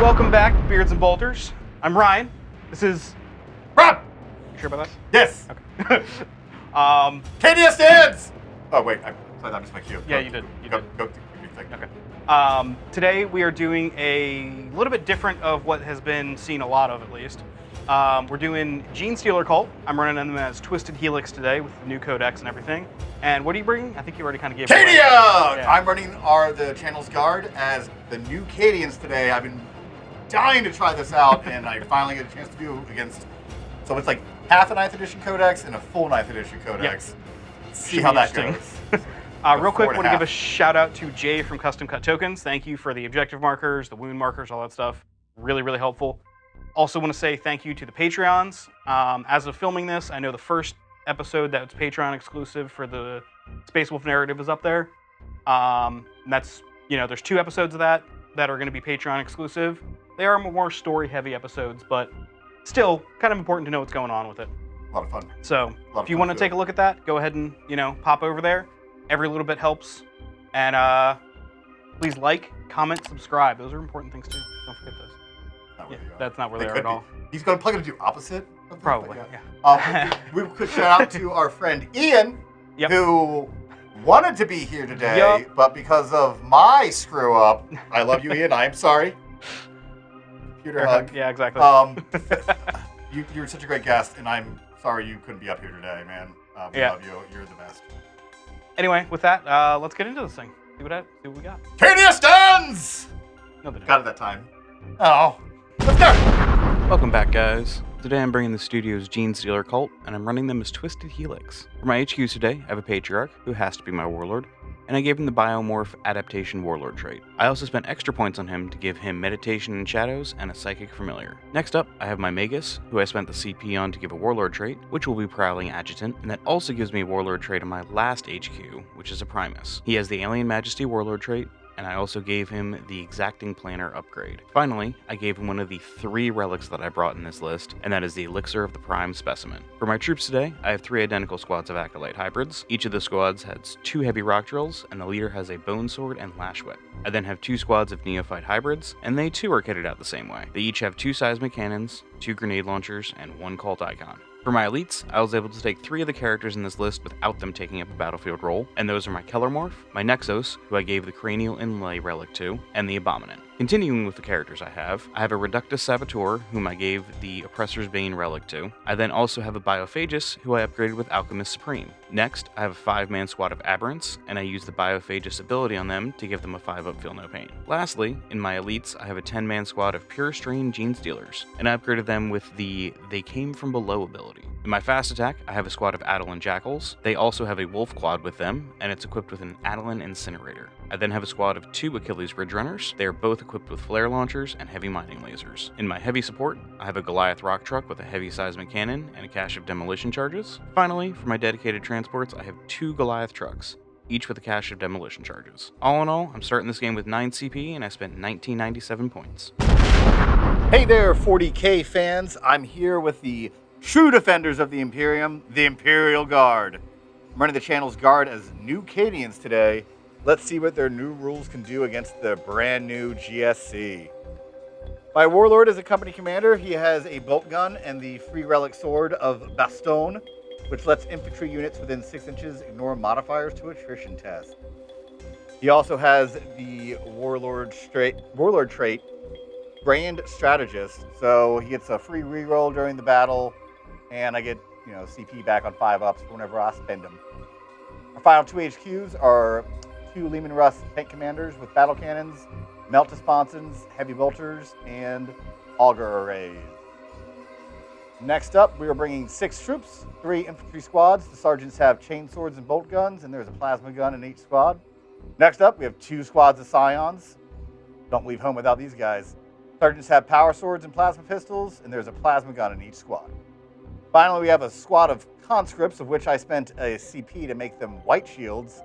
Welcome back, Beards and Bolters. I'm Ryan. This is Rob! You sure about Yes! that? Okay. Cadia stands! Oh, wait, I missed my cue. Yeah, you did. Go do your thing. Okay. Today we are doing a little bit different of what has been seen a lot of, at least. We're doing Genestealer Cult. I'm running them as Twisted Helix today with the new codex and everything. And what are you bringing? I think you already kind of gave it away. Cadia! Yeah. I'm running the channel's guard as the new Cadians today. I've been dying to try this out, and I finally get a chance to do against. So it's like half a 9th edition codex and a full 9th edition codex. See how that goes. Real quick, want to give a shout out to Jay from Custom Cut Tokens. Thank you for the objective markers, the wound markers, all that stuff. Really, really helpful. Also want to say thank you to the Patreons. As of filming this, I know the first episode that's Patreon exclusive for the Space Wolf narrative is up there. And that's, there's 2 episodes of that are going to be Patreon exclusive. They are more story-heavy episodes, but still kind of important to know what's going on with it. A lot of fun. So if you want to take a look at that, go ahead and, pop over there. Every little bit helps. And please like, comment, subscribe. Those are important things too. Don't forget those. That's not where they are at all. He's going to plug it into opposite of this, Probably, yeah. We could shout out to our friend Ian, who wanted to be here today, but because of my screw up, I love you, Ian. I'm sorry. Computer hug. Yeah, exactly. You're such a great guest, and I'm sorry you couldn't be up here today, man. We love you. You're the best. Anyway, with that, let's get into this thing. See what we got. Cadia stands! No, they didn't. Got it that time. Oh. Let's go! Welcome back, guys. Today I'm bringing the studio's Genestealer Cult, and I'm running them as Twisted Helix. For my HQs today, I have a Patriarch, who has to be my Warlord, and I gave him the Biomorph Adaptation Warlord trait. I also spent extra points on him to give him Meditation in Shadows and a Psychic Familiar. Next up, I have my Magus, who I spent the CP on to give a Warlord trait, which will be Prowling Adjutant, and that also gives me a Warlord trait on my last HQ, which is a Primus. He has the Alien Majesty Warlord trait, and I also gave him the Exacting Planner upgrade. Finally, I gave him one of the 3 relics that I brought in this list, and that is the Elixir of the Prime Specimen. For my troops today, I have 3 identical squads of Acolyte hybrids. Each of the squads has 2 heavy rock drills, and the leader has a bone sword and lash whip. I then have 2 squads of Neophyte hybrids, and they too are kitted out the same way. They each have 2 seismic cannons, 2 grenade launchers, and 1 cult icon. For my elites, I was able to take 3 of the characters in this list without them taking up a battlefield role, and those are my Kellermorph, my Nexos, who I gave the Cranial Inlay relic to, and the Abominant. Continuing with the characters I have a Reductus Saboteur, whom I gave the Oppressor's Bane relic to. I then also have a Biophagus, who I upgraded with Alchemist Supreme. Next, I have a 5-man squad of Aberrants, and I use the Biophagus ability on them to give them a 5-up Feel No Pain. Lastly, in my elites, I have a 10-man squad of Pure Strain Genestealers, and I upgraded them with the They Came From Below ability. In my fast attack, I have a squad of Adelan Jackals. They also have a Wolf Quad with them, and it's equipped with an Adelan Incinerator. I then have a squad of 2 Achilles Ridge Runners. They are both equipped with flare launchers and heavy mining lasers. In my heavy support, I have a Goliath rock truck with a heavy seismic cannon and a cache of demolition charges. Finally, for my dedicated transports, I have 2 Goliath trucks, each with a cache of demolition charges. All in all, I'm starting this game with 9 CP, and I spent 1997 points. Hey there, 40k fans. I'm here with the true defenders of the Imperium, the Imperial Guard. I'm running the channel's guard as new Cadians today. Let's see what their new rules can do against the brand new GSC. My Warlord is a company commander. He has a bolt gun and the free relic sword of Baston, which lets infantry units within 6 inches ignore modifiers to attrition test. He also has the Warlord trait, Grand Strategist, so he gets a free reroll during the battle, and I get CP back on 5-ups whenever I spend them. Our final 2 HQs are 2 Lehman Russ tank commanders with battle cannons, Melta Sponsons, heavy bolters, and auger arrays. Next up, we are bringing 6 troops, 3 infantry squads. The sergeants have chain swords and bolt guns, and there's a plasma gun in each squad. Next up, we have 2 squads of scions. Don't leave home without these guys. Sergeants have power swords and plasma pistols, and there's a plasma gun in each squad. Finally, we have a squad of conscripts, of which I spent a CP to make them white shields.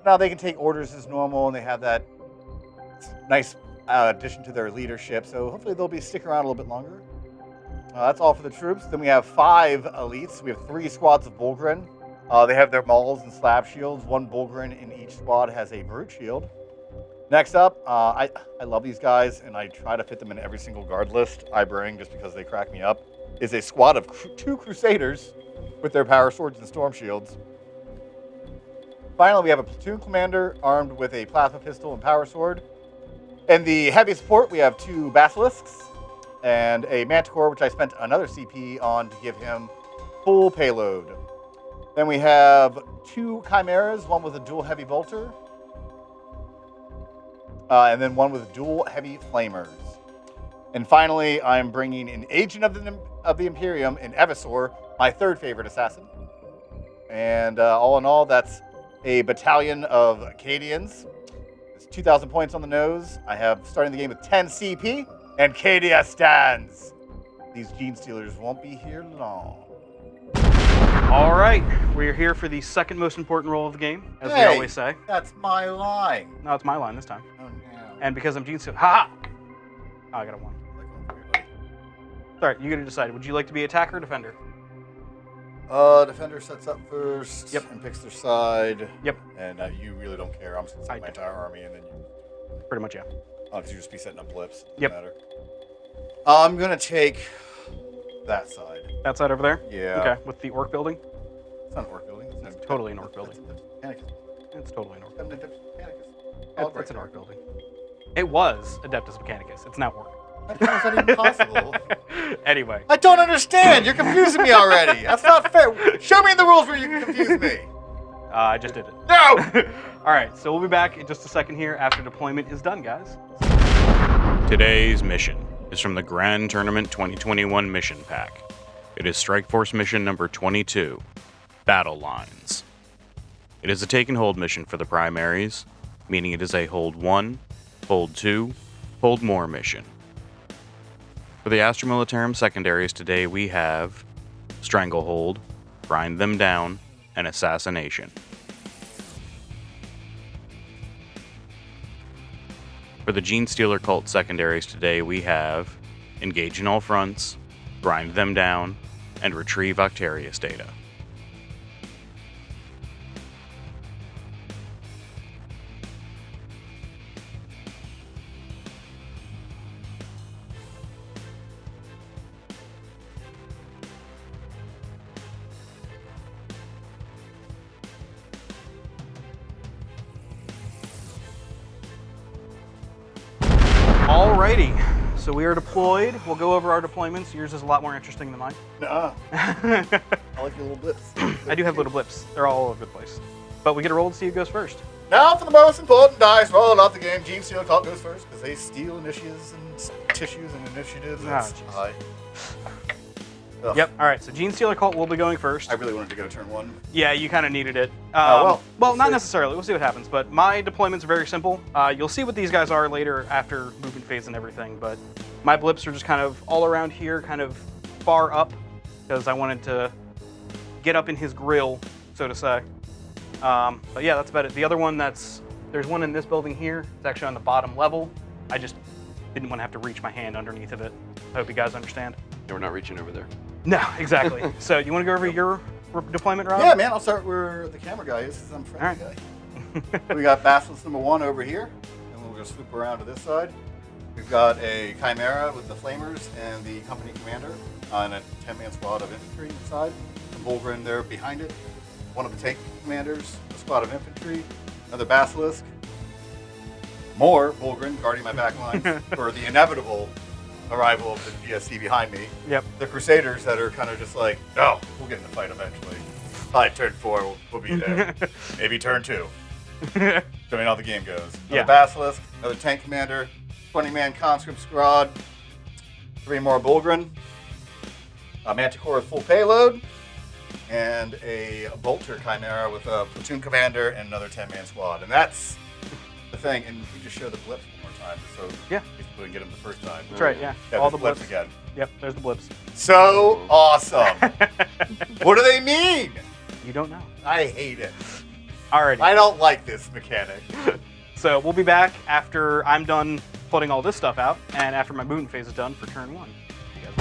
Now they can take orders as normal, and they have that nice addition to their leadership, so hopefully they'll stick around a little bit longer. That's all for the troops. Then we have 5 elites. We have 3 squads of Bulgrin. They have their mauls and slab shields. 1 Bulgrin in each squad has a brute shield. Next up, I love these guys, and I try to fit them in every single guard list I bring just because they crack me up, is a squad of 2 Crusaders with their power swords and storm shields. Finally, we have a platoon commander armed with a plasma pistol and power sword. In the heavy support, we have 2 basilisks and a manticore, which I spent another CP on to give him full payload. Then we have 2 chimeras, one with a dual heavy bolter, and then one with dual heavy flamers. And finally, I'm bringing an agent of the Imperium in Evisor, my 3rd favorite assassin. And all in all, that's a battalion of Cadians. It's 2,000 points on the nose. I have starting the game with 10 CP, and Cadia stands. These Genestealers won't be here long. All right, we're here for the second most important role of the game, as we always say. That's my line. No, it's my line this time. Oh, no. And because I'm Genestealer, ha! Oh, I got a 1. Sorry, you gotta decide. Would you like to be attacker or defender? Defender sets up first. Yep. And picks their side. Yep. And you really don't care. I'm just gonna set my entire army, and then you. Pretty much, yeah. Oh, because you just be setting up blips. Doesn't Yep. matter. I'm gonna take that side. That side over there? Yeah. Okay, with the orc building? It's not an orc building. It's totally an orc building. Panicus. It's totally an orc building. Panicus. It's an orc building. It was Adeptus Mechanicus. It's now orc. How is that even possible? Anyway. I don't understand. You're confusing me already. That's not fair. Show me the rules where you can confuse me. I just did it. No! All right, so we'll be back in just a second here after deployment is done, guys. Today's mission is from the Grand Tournament 2021 mission pack. It is Strike Force mission number 22, Battle Lines. It is a take and hold mission for the primaries, meaning it is a hold 1, hold 2, hold more mission. For the Astra Militarum secondaries today we have Stranglehold, Grind Them Down, and Assassination. For the Genestealer cult secondaries today we have Engage in All Fronts, Grind Them Down, and Retrieve Octarius data. Alrighty, so we are deployed. We'll go over our deployments. Yours is a lot more interesting than mine. Nuh-uh. I like your little blips. I do have little blips. They're all over the place. But we get a roll to see who goes first. Now for the most important dice roll of the game. Genestealer cult goes first because they steal initiatives and tissues and initiatives. That's jeez. high. Ugh. Yep, alright, so Genestealer cult will be going first. I really wanted to go turn 1. Yeah, you kind of needed it. Well, well, not see. necessarily. We'll see what happens. But my deployments are very simple. You'll see what these guys are later after movement phase and everything. But my blips are just kind of all around here, kind of far up, because I wanted to get up in his grill, so to say. But yeah, that's about it. The other one there's one in this building here. It's actually on the bottom level. I just didn't want to have to reach my hand underneath of it. I hope you guys understand. No, we're not reaching over there. No, exactly. So you want to go over your deployment, Rob? Yeah, man. I'll start where the camera guy is because I'm a friendly guy. We got Basilisk number 1 over here, and we're going to swoop around to this side. We've got a Chimera with the Flamers and the company commander on a 10-man squad of infantry inside. The Bulgrin there behind it. One of the tank commanders, a squad of infantry, another Basilisk. More Bulgrin guarding my back lines for the inevitable arrival of the GSC behind me. Yep. The Crusaders that are kind of just like, oh, we'll get in the fight eventually. Probably turn 4, we'll be there. Maybe turn 2. Depending on how the game goes. Another Yeah. Basilisk, another tank commander, 20-man conscript squad, 3 more Bulgrin, a Manticore with full payload, and a Bolter Chimera with a platoon commander and another 10-man squad. And that's the thing. And we just show the blips one more time, so Yeah. we can get them the first time. That's right, yeah. Yeah, All the the blips blips. again. Yep, there's the blips. So awesome. What do they mean? You don't know. I hate it. Alrighty. I don't like this mechanic. So we'll be back after I'm done putting all this stuff out and after my movement phase is done for turn 1. You guys-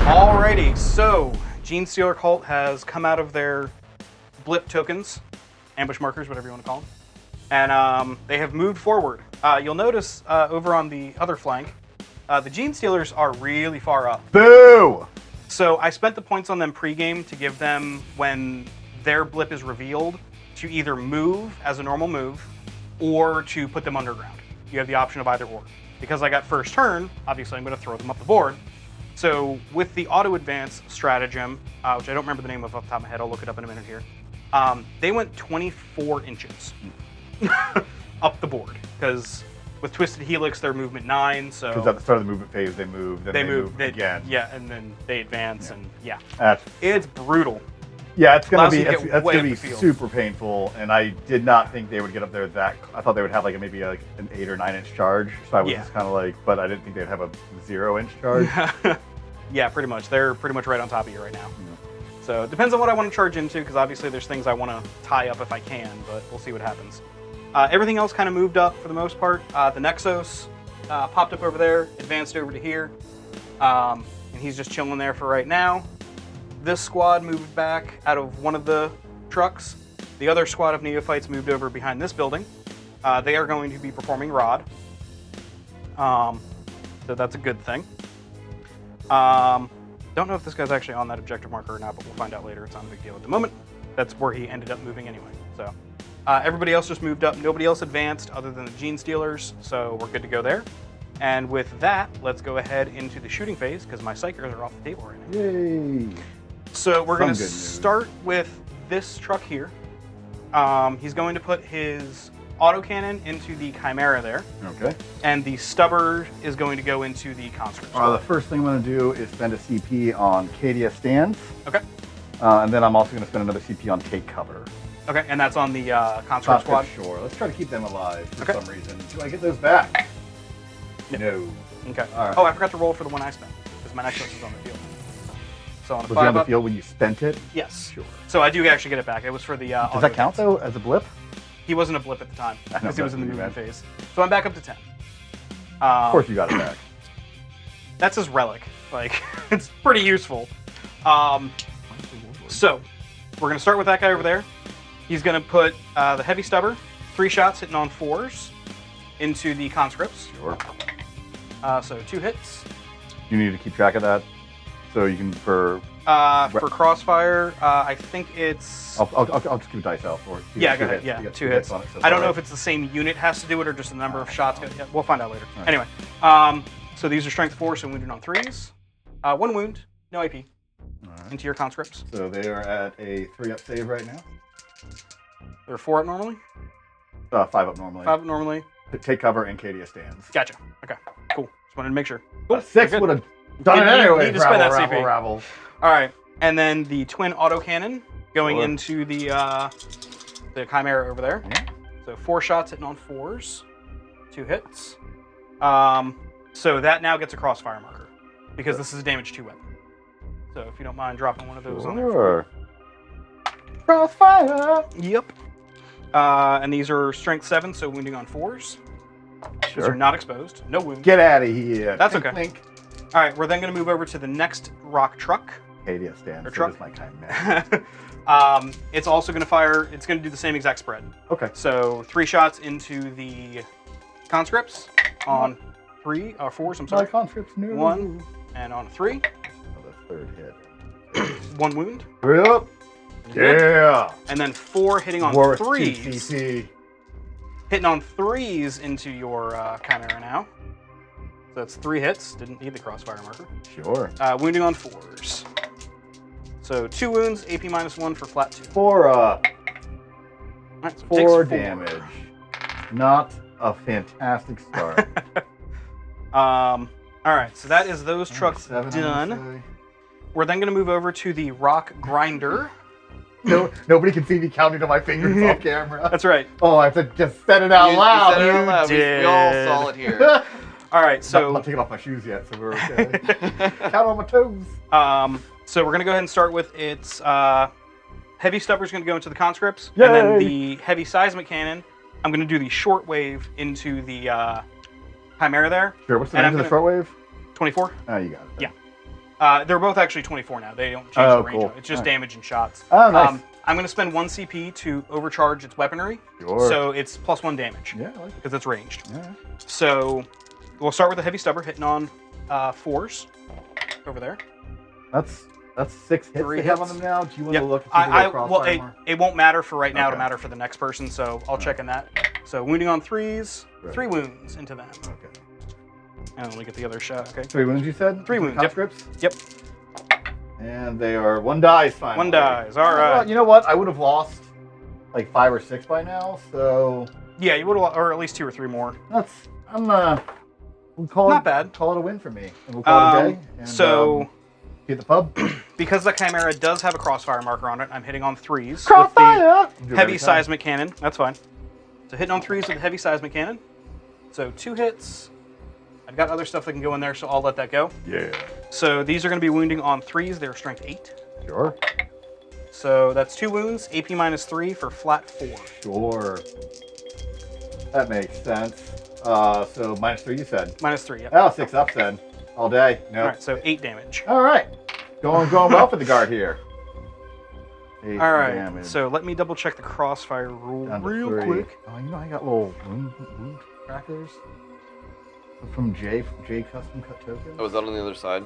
Alrighty, so Genestealer cult has come out of their blip tokens, ambush markers, whatever you want to call them. And they have moved forward. You'll notice over on the other flank, the Genestealers are really far up. Boo! So I spent the points on them pregame to give them, when their blip is revealed, to either move as a normal move or to put them underground. You have the option of either or. Because I got first turn, obviously I'm going to throw them up the board. So with the auto advance stratagem, which I don't remember the name of off the top of my head, I'll look it up in a minute here. They went 24 inches up the board because with Twisted Helix, their movement 9. So because at the start of the movement phase, they move, then they move again. Yeah, and then they advance, and That's, it's brutal. yeah, it's gonna Allows be you to that's, get that's way gonna up be the field. super painful, and I did not think they would get up there that. I thought they would have like maybe like an 8 or 9 inch charge. So I was just kind of like, but I didn't think they'd have a 0 inch charge. Yeah, pretty much. They're pretty much right on top of you right now. So it depends on what I want to charge into, because obviously there's things I want to tie up if I can, but we'll see what happens. Everything else kind of moved up for the most part. The Nexos popped up over there, advanced over to here, and he's just chilling there for right now. This squad moved back out of one of the trucks. The other squad of neophytes moved over behind this building. They are going to be performing Rod. So that's a good thing. Don't know if this guy's actually on that objective marker or not, but we'll find out later. It's not a big deal at the moment. That's where he ended up moving anyway. So everybody else just moved up. Nobody else advanced other than the Genestealers, so we're good to go there. And with that, let's go ahead into the shooting phase, because my Psychers are off the table right now. Yay! So we're going to Some good news. start with this truck here. He's going to put his autocannon into the Chimera there, Okay. and the Stubber is going to go into the Conscript. The first thing I'm going to do is spend a CP on Cadia stands. Okay. And then I'm also going to spend another CP on take cover. Okay, and that's on the Conscript squad? Sure. Let's try to keep them alive for Okay. some reason. Do I get those back? No. Okay. All right. Oh, I forgot to roll for the one I spent, because my Nexus is on the field. So on a Was it 5 on the up, field when you spent it? yes. Sure. So I do actually get it back. It was for the Does that count, though, as a blip? He wasn't a blip at the time, I know, because he was in the that's what you movement phase. So I'm back up to 10. Of course you got it back. That's his relic. Like, it's pretty useful. So, we're going to start with that guy over there. He's going to put the Heavy Stubber, 3 shots hitting on 4s, into the Conscripts. Sure. So 2 hits. You need to keep track of that, so you can For Crossfire, I think it's... I'll just keep dice out for it. You yeah, got go two ahead. hits. Yeah, You got 2 hits. on it, so I don't know alright. if it's the same unit has to do it or just the number of shots. Yeah, we'll find out later. Alright. Anyway, so these are Strength 4, so wounded on 3s. 1 wound, no AP. Alright. Into your Conscripts. So they are at a 3-up save right now. They're 4 up normally? 5 up normally. 5 up normally. Take cover and Cadia stands. Gotcha. Okay, cool. Just wanted to make sure. Cool. A 6 you're good. would have done it Didn't need- anyway. need to spend that CP. Rabble. All right, and then the twin autocannon going Sure. into the Chimera over there. Yeah. So 4 shots hitting on 4s, 2 hits. So that now gets a crossfire marker because this is a damage 2 weapon. So if you don't mind dropping one of those on there. Sure. Crossfire. Yep. And these are strength 7, so wounding on 4s. These are Sure. not exposed. No wounds. Get out of here. That's Clink, okay. clink. All right, we're then going to move over to the next rock truck. Cadia stands. Or So truck. does my Chimera. It's also going to fire. It's going to do the same exact spread. Okay. So 3 shots into the conscripts on 3 or 4s. I'm My sorry. conscripts knew. 1 and on 3. Oh, the third hit. 1 wound. Yep. Yeah. And then 4 hitting on Worth 3s. TCT. Hitting on 3s into your Chimera now. So that's 3 hits. Didn't need the crossfire marker. Sure. Wounding on 4s. So 2 wounds, AP -1 for flat 2. 4 All right, so it takes 4 damage. Not a fantastic start. All right, so that is those trucks 7, done. We're then going to move over to the rock grinder. No, nobody can see me counting on my fingers off camera. That's right. Oh, I have to just said it out loud. You said it out loud. We all did. saw it here. All right, I'm so not taking off my shoes yet, so we're okay. Count on my toes. so we're going to go ahead and start with its heavy stubber's going to go into the conscripts, and then Yay. the heavy seismic cannon. I'm going to do the short wave into the Chimera there. Sure, what's the And range I'm of the shortwave? 24. Oh, you got it. Yeah. They're both actually 24 now. They don't change the range cool. of it. It's just All right. damage and shots. Oh, nice. I'm going to spend 1 CP to overcharge its weaponry. Sure. So it's +1 damage. Yeah, I like it. Because it's ranged. Yeah. So we'll start with the heavy stubber hitting on 4s over there. That's 6 hits 3 they have on hits. them now. Do you want Yep. to look at Well, it won't matter for right now to Okay. matter for the next person, so I'll check in that. So wounding on 3s, Right. 3 wounds into them. Okay. And let me get the other shot, okay? 3 wounds, you said? 3 wounds, yep. Conscripts? Yep. And they are 1 dies finally. 1 dies, all right. Well, you know what? I would have lost like 5 or 6 by now, so Yeah, you would have, or at least 2 or 3 more. we'll call Not it, bad. Call it a win for me. And we'll call it a day. And, So be at the pub. because the Chimera does have a crossfire marker on it, I'm hitting on 3s Crossfire! with the heavy seismic cannon. That's fine. So hitting on 3s with the heavy seismic cannon. So 2 hits. I've got other stuff that can go in there, so I'll let that go. Yeah. So these are going to be wounding on 3s. They're strength 8. Sure. So that's 2 wounds, AP -3 for flat 4. Sure. That makes sense. So -3 you said. -3, yep. Oh, 6 ups then. All day. Nope. All right, so 8 damage. All right. Going well for the guard here. 8 All right, damage. so let me double check the crossfire rule Down to real 3. quick. Oh, you know I got little wound trackers from Jay Custom Cut Token. Oh, is that on the other side?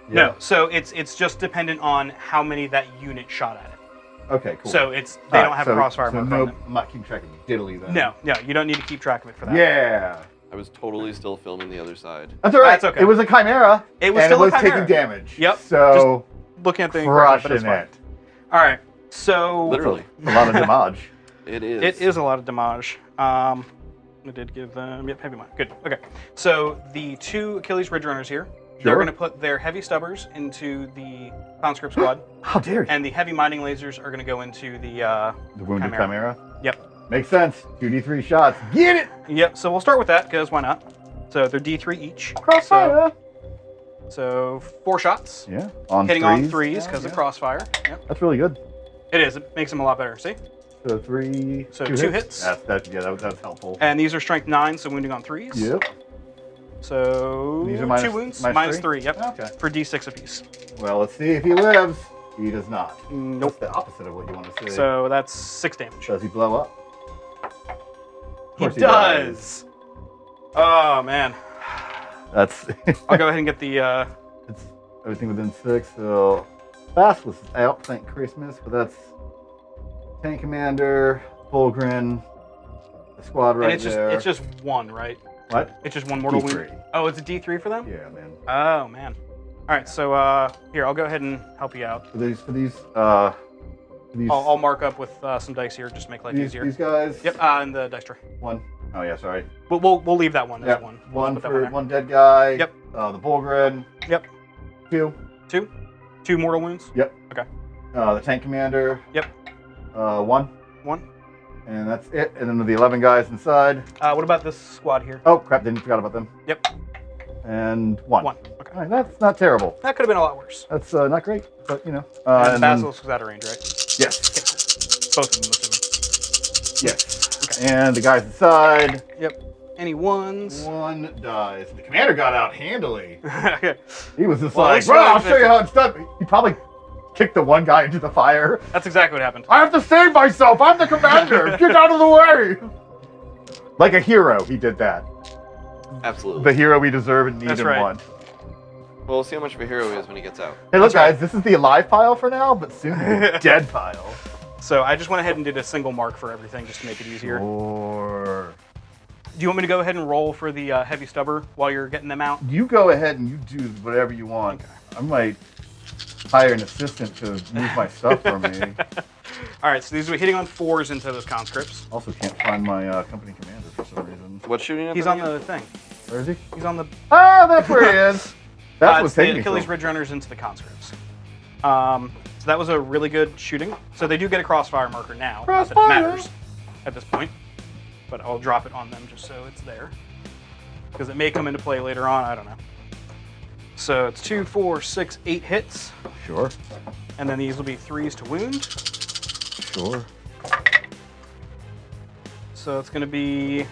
No, so it's just dependent on how many that unit shot at it. Okay, cool. So they don't have a crossfire marker on them. I'm not keeping track of diddly then. No, you don't need to keep track of it for that. Yeah. I was totally still filming the other side. That's all right. That's okay. It was a chimera. It was and still it was a chimera. taking damage. Yep. So Looking at the equipment, but crushing it's fine. it. All right, so Literally. A lot of damage. It is. it is a lot of damage. I did give them heavy mine. Good. Okay. So the 2 Achilles Ridge Runners here, they're Sure. going to put their heavy stubbers into the conscript squad, How dare you? and the heavy mining lasers are going to go into the. The wounded Chimera. chimera. Yep. Makes sense. 2d3 shots. Get it! Yep. So we'll start with that because why not? So they're D3 each. Crossfire. So 4 shots. Yeah. On Hitting threes. on 3s because Yeah, of crossfire. Yep. That's really good. It is. It makes them a lot better. See? So 3. So 2 hits. That's helpful. And these are strength 9, so wounding on 3s. Yep. So These are 2 wounds, -3. Yep. Okay. For D6 apiece. Well, let's see if he lives. He does not. Nope. That's the opposite of what you want to see. So that's 6 damage. Does he blow up? Of He course does. Oh man. That's I'll go ahead and get the. it's everything within 6. So Fast was out, thank Christmas, but that's Tank Commander, Fulgrin, the squad right and there. it's just 1, right? What? It's just 1 mortal D3. wound. Oh, it's a D3 for them. Yeah, man. Oh man. All right, so here I'll go ahead and help you out. For these I'll mark up with some dice here, just to make life easier. These guys. Yep, in the dice tray. 1. Oh yeah, sorry. We'll leave that one as Yep. 1. One Put that for there. one dead guy. Yep. The Fulgrin. Yep. 2. 2 mortal wounds. Yep. Okay. The Tank Commander. Yep. 1. 1. And that's it. And then the 11 guys inside. What about this squad here? Oh crap! Forgot about them. Yep. And 1. 1. Okay. All right, that's not terrible. That could have been a lot worse. That's not great, but you know. And the and then- Basilisk was out of range, right? Yes. Both of them, assuming. Yes. Okay. And the guys inside. Yep. Any 1s? 1 dies. The commander got out handily. Okay. He was just Well, at like, least "Bro, you I'll like show you how it's done." He probably kicked the one guy into the fire. That's exactly what happened. I have to save myself. I'm the commander. Get out of the way. Like a hero, he did that. Absolutely. The hero we deserve and need That's and right. want. Well, we'll see how much of a hero he is when he gets out. Hey, look, That's right. guys, this is the alive pile for now, but soon the dead pile. So I just went ahead and did a single mark for everything just to make it easier. Or Do you want me to go ahead and roll for the heavy stubber while you're getting them out? you go ahead and you do whatever you want. Okay. I might hire an assistant to move my stuff for me. All right, so these are hitting on 4s into those conscripts. Also, can't find my company commander for some reason. What's shooting at He's them on again? the thing. Where is he? He's on the. Ah, that's where he is. That's it's what's the taking me. Achilles So. Ridge Runners into the conscripts. So that was a really good shooting. So they do get a crossfire marker now. Not that it Crossfire. matters at this point, but I'll drop it on them just so it's there. Because it may come into play later on, I don't know. So it's 2, 4, 6, 8 hits. Sure. And then these will be 3s to wound. Sure. So it's going to be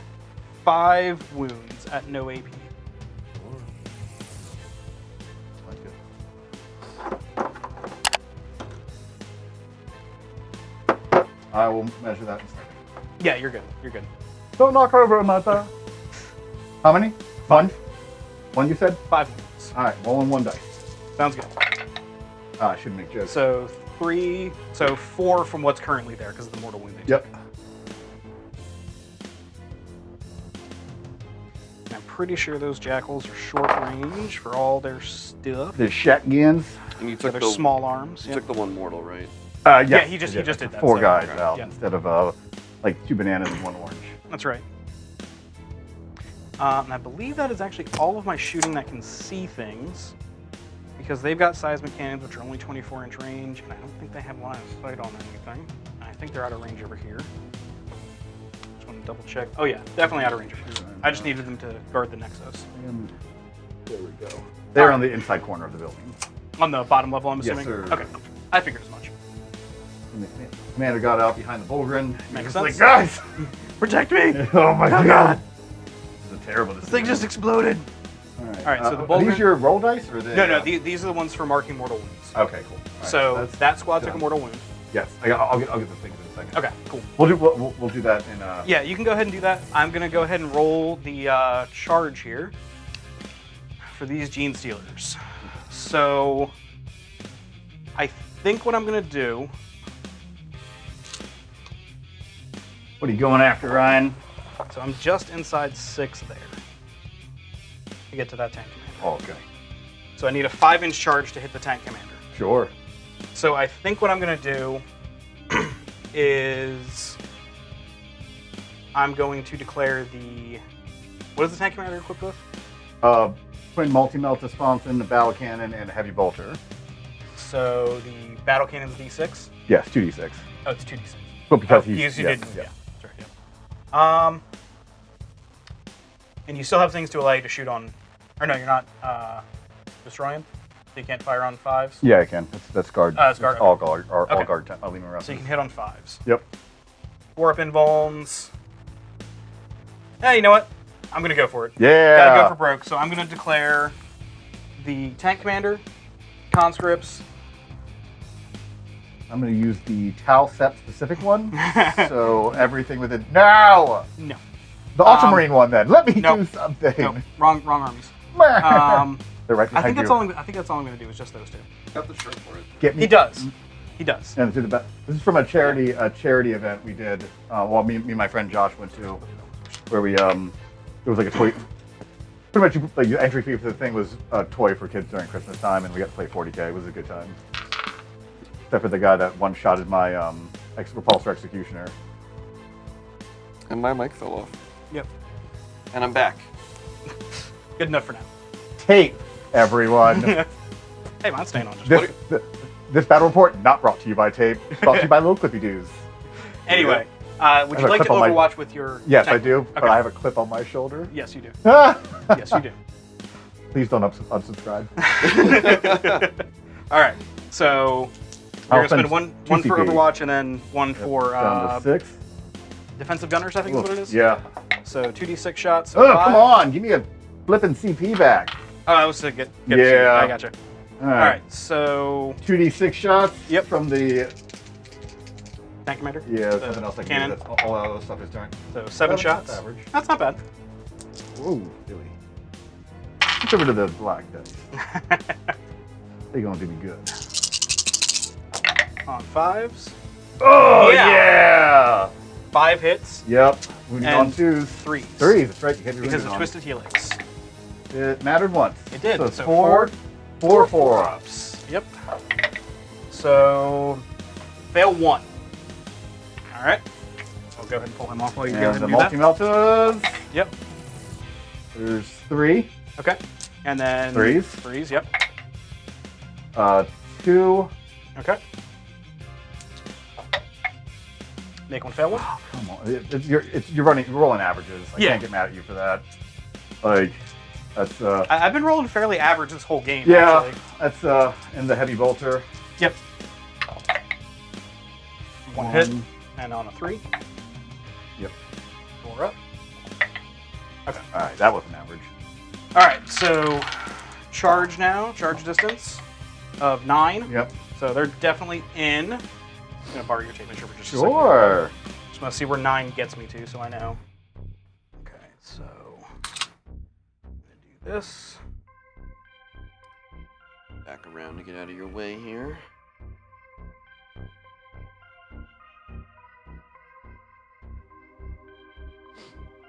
5 wounds at no AP. Like it. I will measure that in a second. Yeah, you're good. You're good. Don't knock over, Mata. How many? One? One you said? 5 wounds. All right, rolling 1 dice. Sounds good. I shouldn't make jokes. So 3, so 4 from what's currently there because of the mortal wound. Yep. And I'm pretty sure those jackals are short range for all their stuff. The shotguns. And you So took they're the small arms. You Yep. took the one mortal, right? Yeah, he just did that, 4 so- guys okay, out yeah. instead of like 2 bananas and 1 orange. That's right. And I believe that is actually all of my shooting that can see things, because they've got seismic cannons, which are only 24-inch range, and I don't think they have line of sight on anything. I think they're out of range over here. Just want to double check. Oh yeah, definitely out of range over here. I just needed them to guard the Nexus. And there we go. They're on the inside corner of the building. On the bottom level, I'm Yes, assuming? sir. Okay, I figured as much. And the commander got out behind the Bulgrin. Makes He was sense. like, guys! Protect me! Oh my god! This is a terrible The decision. thing just exploded! Alright, Alright, so the are Bulgrin... these your roll dice? Or are they, No, these are the ones for marking mortal wounds. Okay, cool. All right, So that squad took a done. mortal wound. Yes, I'll get the things in a second. Okay, cool. We'll do that in. Yeah, you can go ahead and do that. I'm going to go ahead and roll the charge here for these Genestealers. So I think what I'm going to do... What are you going after, Ryan? So I'm just inside 6 there to get to that tank commander. Okay. So I need a 5-inch charge to hit the tank commander. Sure. So I think what I'm going to do is I'm going to declare the... What is the tank commander equipped with? Twin multi-melt Slawson, the battle cannon, and a heavy bolter. So the battle cannon's D6? Yes, 2d6. Oh, it's 2D6. But because you he's did. yeah. Yeah. That's right, yeah. And you still have things to allow you to shoot on... Or no, you're not destroying? So you can't fire on 5s? Yeah, I can. That's guard. It's guard, all guard. All Okay. guard. I'll leave him around. So you can hit on 5s. Yep. 4 up invulns. Yeah, you know what? I'm going to go for it. Yeah. Gotta go for broke. So I'm going to declare the tank commander, conscripts. I'm going to use the Talsep specific one. So everything with it. No! No. The Ultramarine one then. Let me do something. Nope. Wrong armies. They're right behind I think you. that's all. I think that's all I'm going to do is just those 2. Got the shirt for it. Get me. He does. He does. And to the back. This is from a charity event we did. Well, me and my friend Josh went to, where we it was like a toy. Pretty much like the entry fee for the thing was a toy for kids during Christmas time, and we got to play 40k. It was a good time. Except for the guy that one-shotted my repulsor executioner. And my mic fell off. Yep. And I'm back. Good enough for now. Tape, everyone. Hey, mine's staying on just. This battle report not brought to you by Tape. Brought to you by Little Clippy Doos. Anyway, would I you have a like to clip on my- Overwatch with your? Yes, tank? I do. But Okay. I have a clip on my shoulder. Yes, you do. Ah! Yes, you do. Please don't unsubscribe. All right. So I'll you're gonna spend spend one for 2 CP. Overwatch and then one for Down to 6. defensive gunners. I think is what it is. Yeah. So 2d6 shots. So Oh, 5. come on. Give me a flippin' CP back. Oh, I was to get. Yeah. I gotcha. All right. So 2d6 shots. Yep. From the. tank commander. Yeah, The something else I can cannon. do. That's all that other stuff is done. So 7 That's shots. average. That's not bad. Ooh, really. Switch over to the black dice. They're gonna do me good. On 5s. Oh Yeah. yeah! 5 hits. Yep. Wounded on And 2s. 3s. 3s, that's right. You can't be Because wounded of on. Twisted Helix. It mattered once. It did. So it's So 4 4-ups. Yep. So fail 1. All right. I'll go ahead and pull him off while you go ahead And the and do that. multi-meltas. Yep. There's 3. Okay. And then 3s. 3s. Yep. 2. Okay. Make one fail one. Come on. You're rolling averages. I Yeah. can't get mad at you for that. Like, that's I've been rolling fairly average this whole game. yeah, Actually. that's in the heavy bolter. Yep. One hit, and on a 3. Yep. 4 up. Okay. All right, that was an average. All right. So charge now. Charge distance of 9. Yep. So they're definitely in. I'm gonna borrow your tape measure for just a Sure. second. Just want to see where 9 gets me to, so I know. Okay, so I'm gonna do this. Back around to get out of your way here.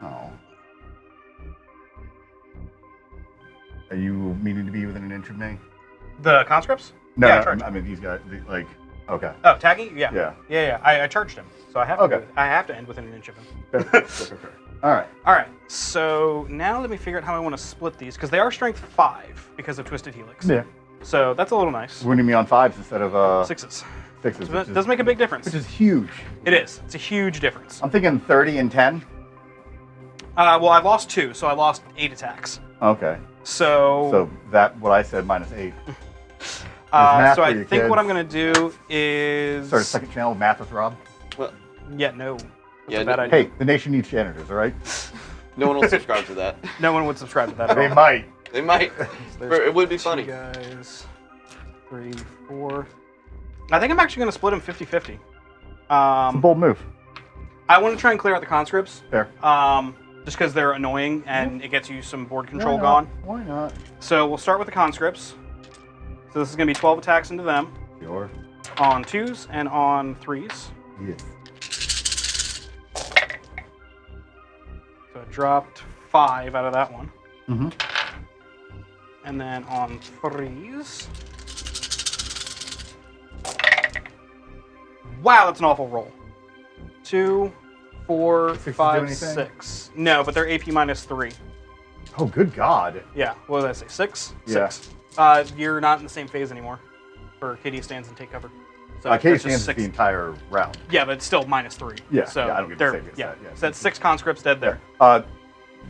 Oh. Are you meaning to be within an inch of me? The conscripts? No, Yeah, I no, charged I mean these guys. Like, okay. Oh, tagging? Yeah. Yeah. Yeah. I charged him, so I have to. Okay. I have to end within an inch of him. Fair. All right. All right. So now let me figure out how I want to split these because they are strength 5 because of Twisted Helix. Yeah. So that's a little nice. Winning me on 5s instead of 6s. 6s. So that does make a big difference. Which is huge. It is. It's a huge difference. I'm thinking 30 and 10. Well, I've lost 2, so I lost 8 attacks. Okay. So that what I said minus 8. so math for I you think what kids. I'm gonna do is Start a second channel of Math with Rob. Well, Yeah, no. That's Yeah, a bad no- idea. Hey, the nation needs janitors, all right? no one will subscribe to that. No one would subscribe to that at They all. might. They might. There's It would be 2 funny. guys, 3, 4. I think I'm actually gonna split them 50-50. It's a bold move. I want to try and clear out the conscripts. Fair. Just because they're annoying and it gets you some board control Why not? gone. Why not? So we'll start with the conscripts. So this is going to be 12 attacks into them Sure. on 2s and on 3s. Yes. So I dropped 5 out of that one. Mm-hmm. And then on 3s. Wow, that's an awful roll. 2, 4, Sixes do 5, anything? 6. No, but they're AP minus 3. Oh, good God. Yeah, what did I say? 6? Yeah. 6. You're not in the same phase anymore for Cadia stands and take cover. So Katie it's just stands the entire round. Yeah, but it's still minus 3. Yeah, so yeah, I don't get to they're- save against yeah. that, yeah. So that's 6 conscripts dead there.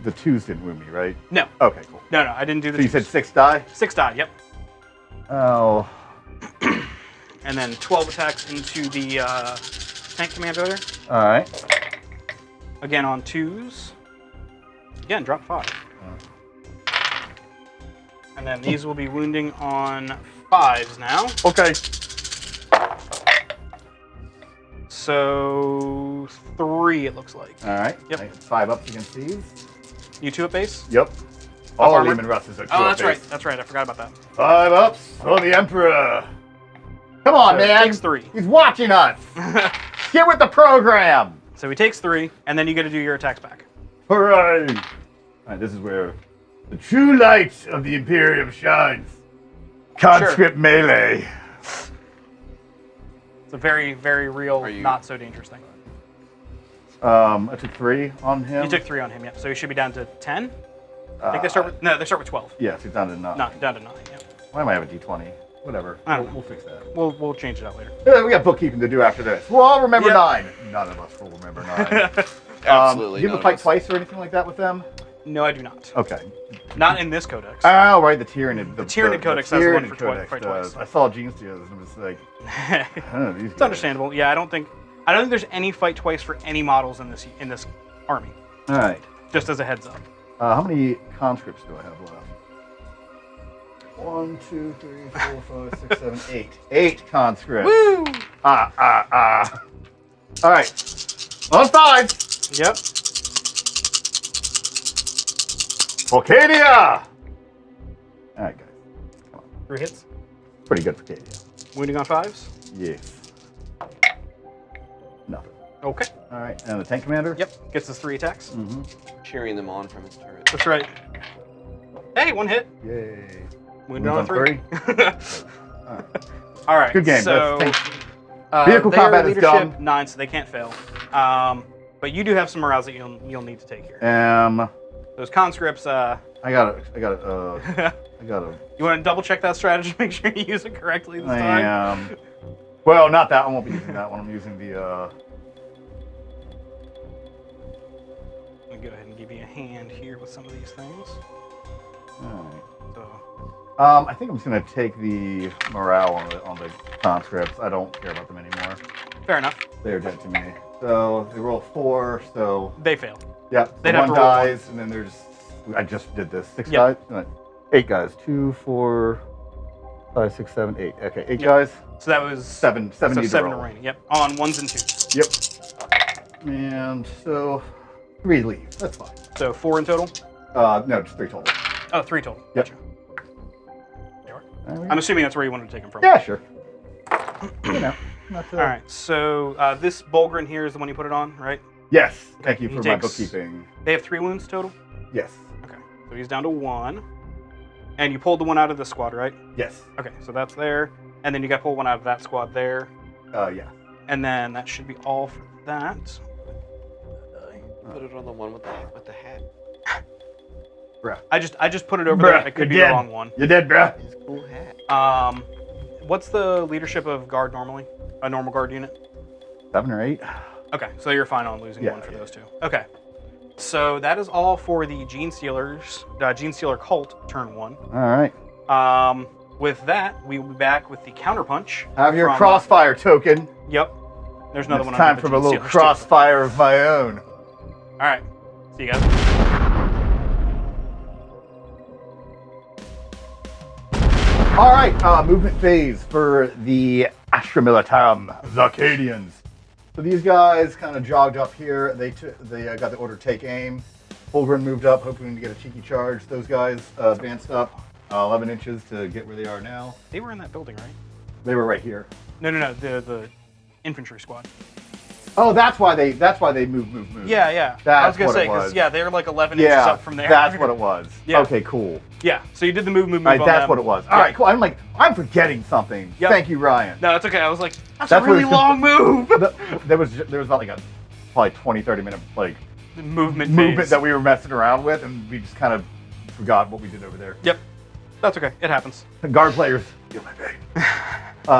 The 2s didn't wound me, right? No, Okay, cool. no, I didn't do the So you twos. said 6 die? 6 die, yep. Oh. And then 12 attacks into the tank commander there. All right. Again on 2s. Again, drop 5. And then these will be wounding on 5s now. Okay. So 3 it looks like. All right. Yep. I get 5 ups against these. You 2 at base? Yep. All armor? Lehman Russes are 2 Oh, up that's base. right. That's right. I forgot about that. 5 ups for the Emperor. Come on, So it man. takes 3. He's watching us. Get with the program. So he takes 3, and then you get to do your attacks back. Hooray. All right, this is where the true light of the Imperium shines. Conscript melee. It's a very, very real, Are you- not so dangerous thing. I took 3 on him. You took 3 on him, yep. So he should be down to 10. I think they start with they start with 12. Yeah, so it's down to 9. Not down to 9. Yep. Why am I have a D20? Whatever. I don't know. We'll fix that. We'll change it out later. Yeah, we got bookkeeping to do after this. We'll all remember Yep. 9. None of us will remember 9. Absolutely. Do you none ever of fight us. twice or anything like that with them? No, I do not. Okay. Not in this codex. Oh, right, the Tyranid. The Tyranid Codex has one for Codex fight does. twice. I saw Genestealer and it was like, I don't know, these It's understandable. Yeah, I don't think there's any fight twice for any models in this army. All right. Just as a heads up. How many conscripts do I have left? 1, 2, 3, 4, 5, 6, 7, 8. 8 conscripts. Woo! All right. On 5. Yep. For Cadia! All right, guys. 3 hits. Pretty good for Cadia. Wounding on 5s. Yes. Nothing. Okay. All right, and the tank commander? Yep. Gets his 3 attacks. Mm-hmm. Cheering them on from his turret. That's right. Hey, 1 hit. Yay. Wounded Wounds on on 3. All right. All right. Good game. So, Vehicle their combat is leadership, dumb. 9, so they can't fail. But you do have some morales that you'll need to take here. Let's Those conscripts. I gotta. You want to double check that strategy, make sure you use it correctly this time. Well, not that one. I won't be using that one. I'm using the. Let me go ahead and give you a hand here with some of these things. Alright. So, I think I'm just gonna take the morale on the conscripts. I don't care about them anymore. fair enough. They're dead to me. So they roll 4. So They fail. yeah, so They'd have one to roll dies, and then there's. I just did this. 6 Yep. guys. 8 guys. 2, 4, 5, 6, 7, 8. Okay, 8 Yep. guys. So that was 7 so need to 7 roll. remaining. Yep, on 1s and 2s. Yep. And so 3 leave. That's fine. So 4 in total. No, just 3 total. Oh, 3 total. Yep. Gotcha. There we There we are. go. I'm assuming that's where you wanted to take them from. Yeah, sure. You know. Not All right. So this Bulgrin here is the one you put it on, right? Yes. Thank you He for my takes- bookkeeping. They have 3 wounds total. Yes. Okay. So he's down to 1. And you pulled the one out of this squad, right? Yes. Okay. So that's there. And then you got to pull one out of that squad there. Yeah. And then that should be all for that. Put it on the one with the hat. Bruh. I just put it over Bruh, there. It could you're be dead. the wrong one. You did, bruh. His cool hat. What's the leadership of guard normally? A normal guard unit? 7 or 8. Okay, so you're fine on losing Yeah, one for yeah. those two. Okay. So that is all for the Genestealer cult turn 1. All right. With that, we will be back with the counterpunch. Have your from- crossfire token. Yep. There's another It's one. time under for the a little Genestealers, too. crossfire of my own. All right. See you guys. All right, movement phase for the Astra Militarum, the Cadians. So these guys kind of jogged up here. They got the order to take aim. Fulgrim moved up, hoping to get a cheeky charge. Those guys advanced up 11 inches to get where they are now. They were in that building, right? They were right here. No. The infantry squad. Oh, that's why they moved. Yeah. I That's was gonna what say it was. because yeah, they're like 11 inches Yeah, up from there. that's what it was. Yeah. Okay, cool. Yeah. So you did the move All right, on that's them. what it was. Yeah. All right, cool. I'm like, I'm forgetting something. Yep. Thank you, Ryan. No, it's okay. I was like, that's That's a really what- long move. There was about like a probably 20-30 minute like Movement movement that we were messing around with, and we just kind of forgot what we did over there. Yep. That's okay. It happens. The guard players, feel my pain.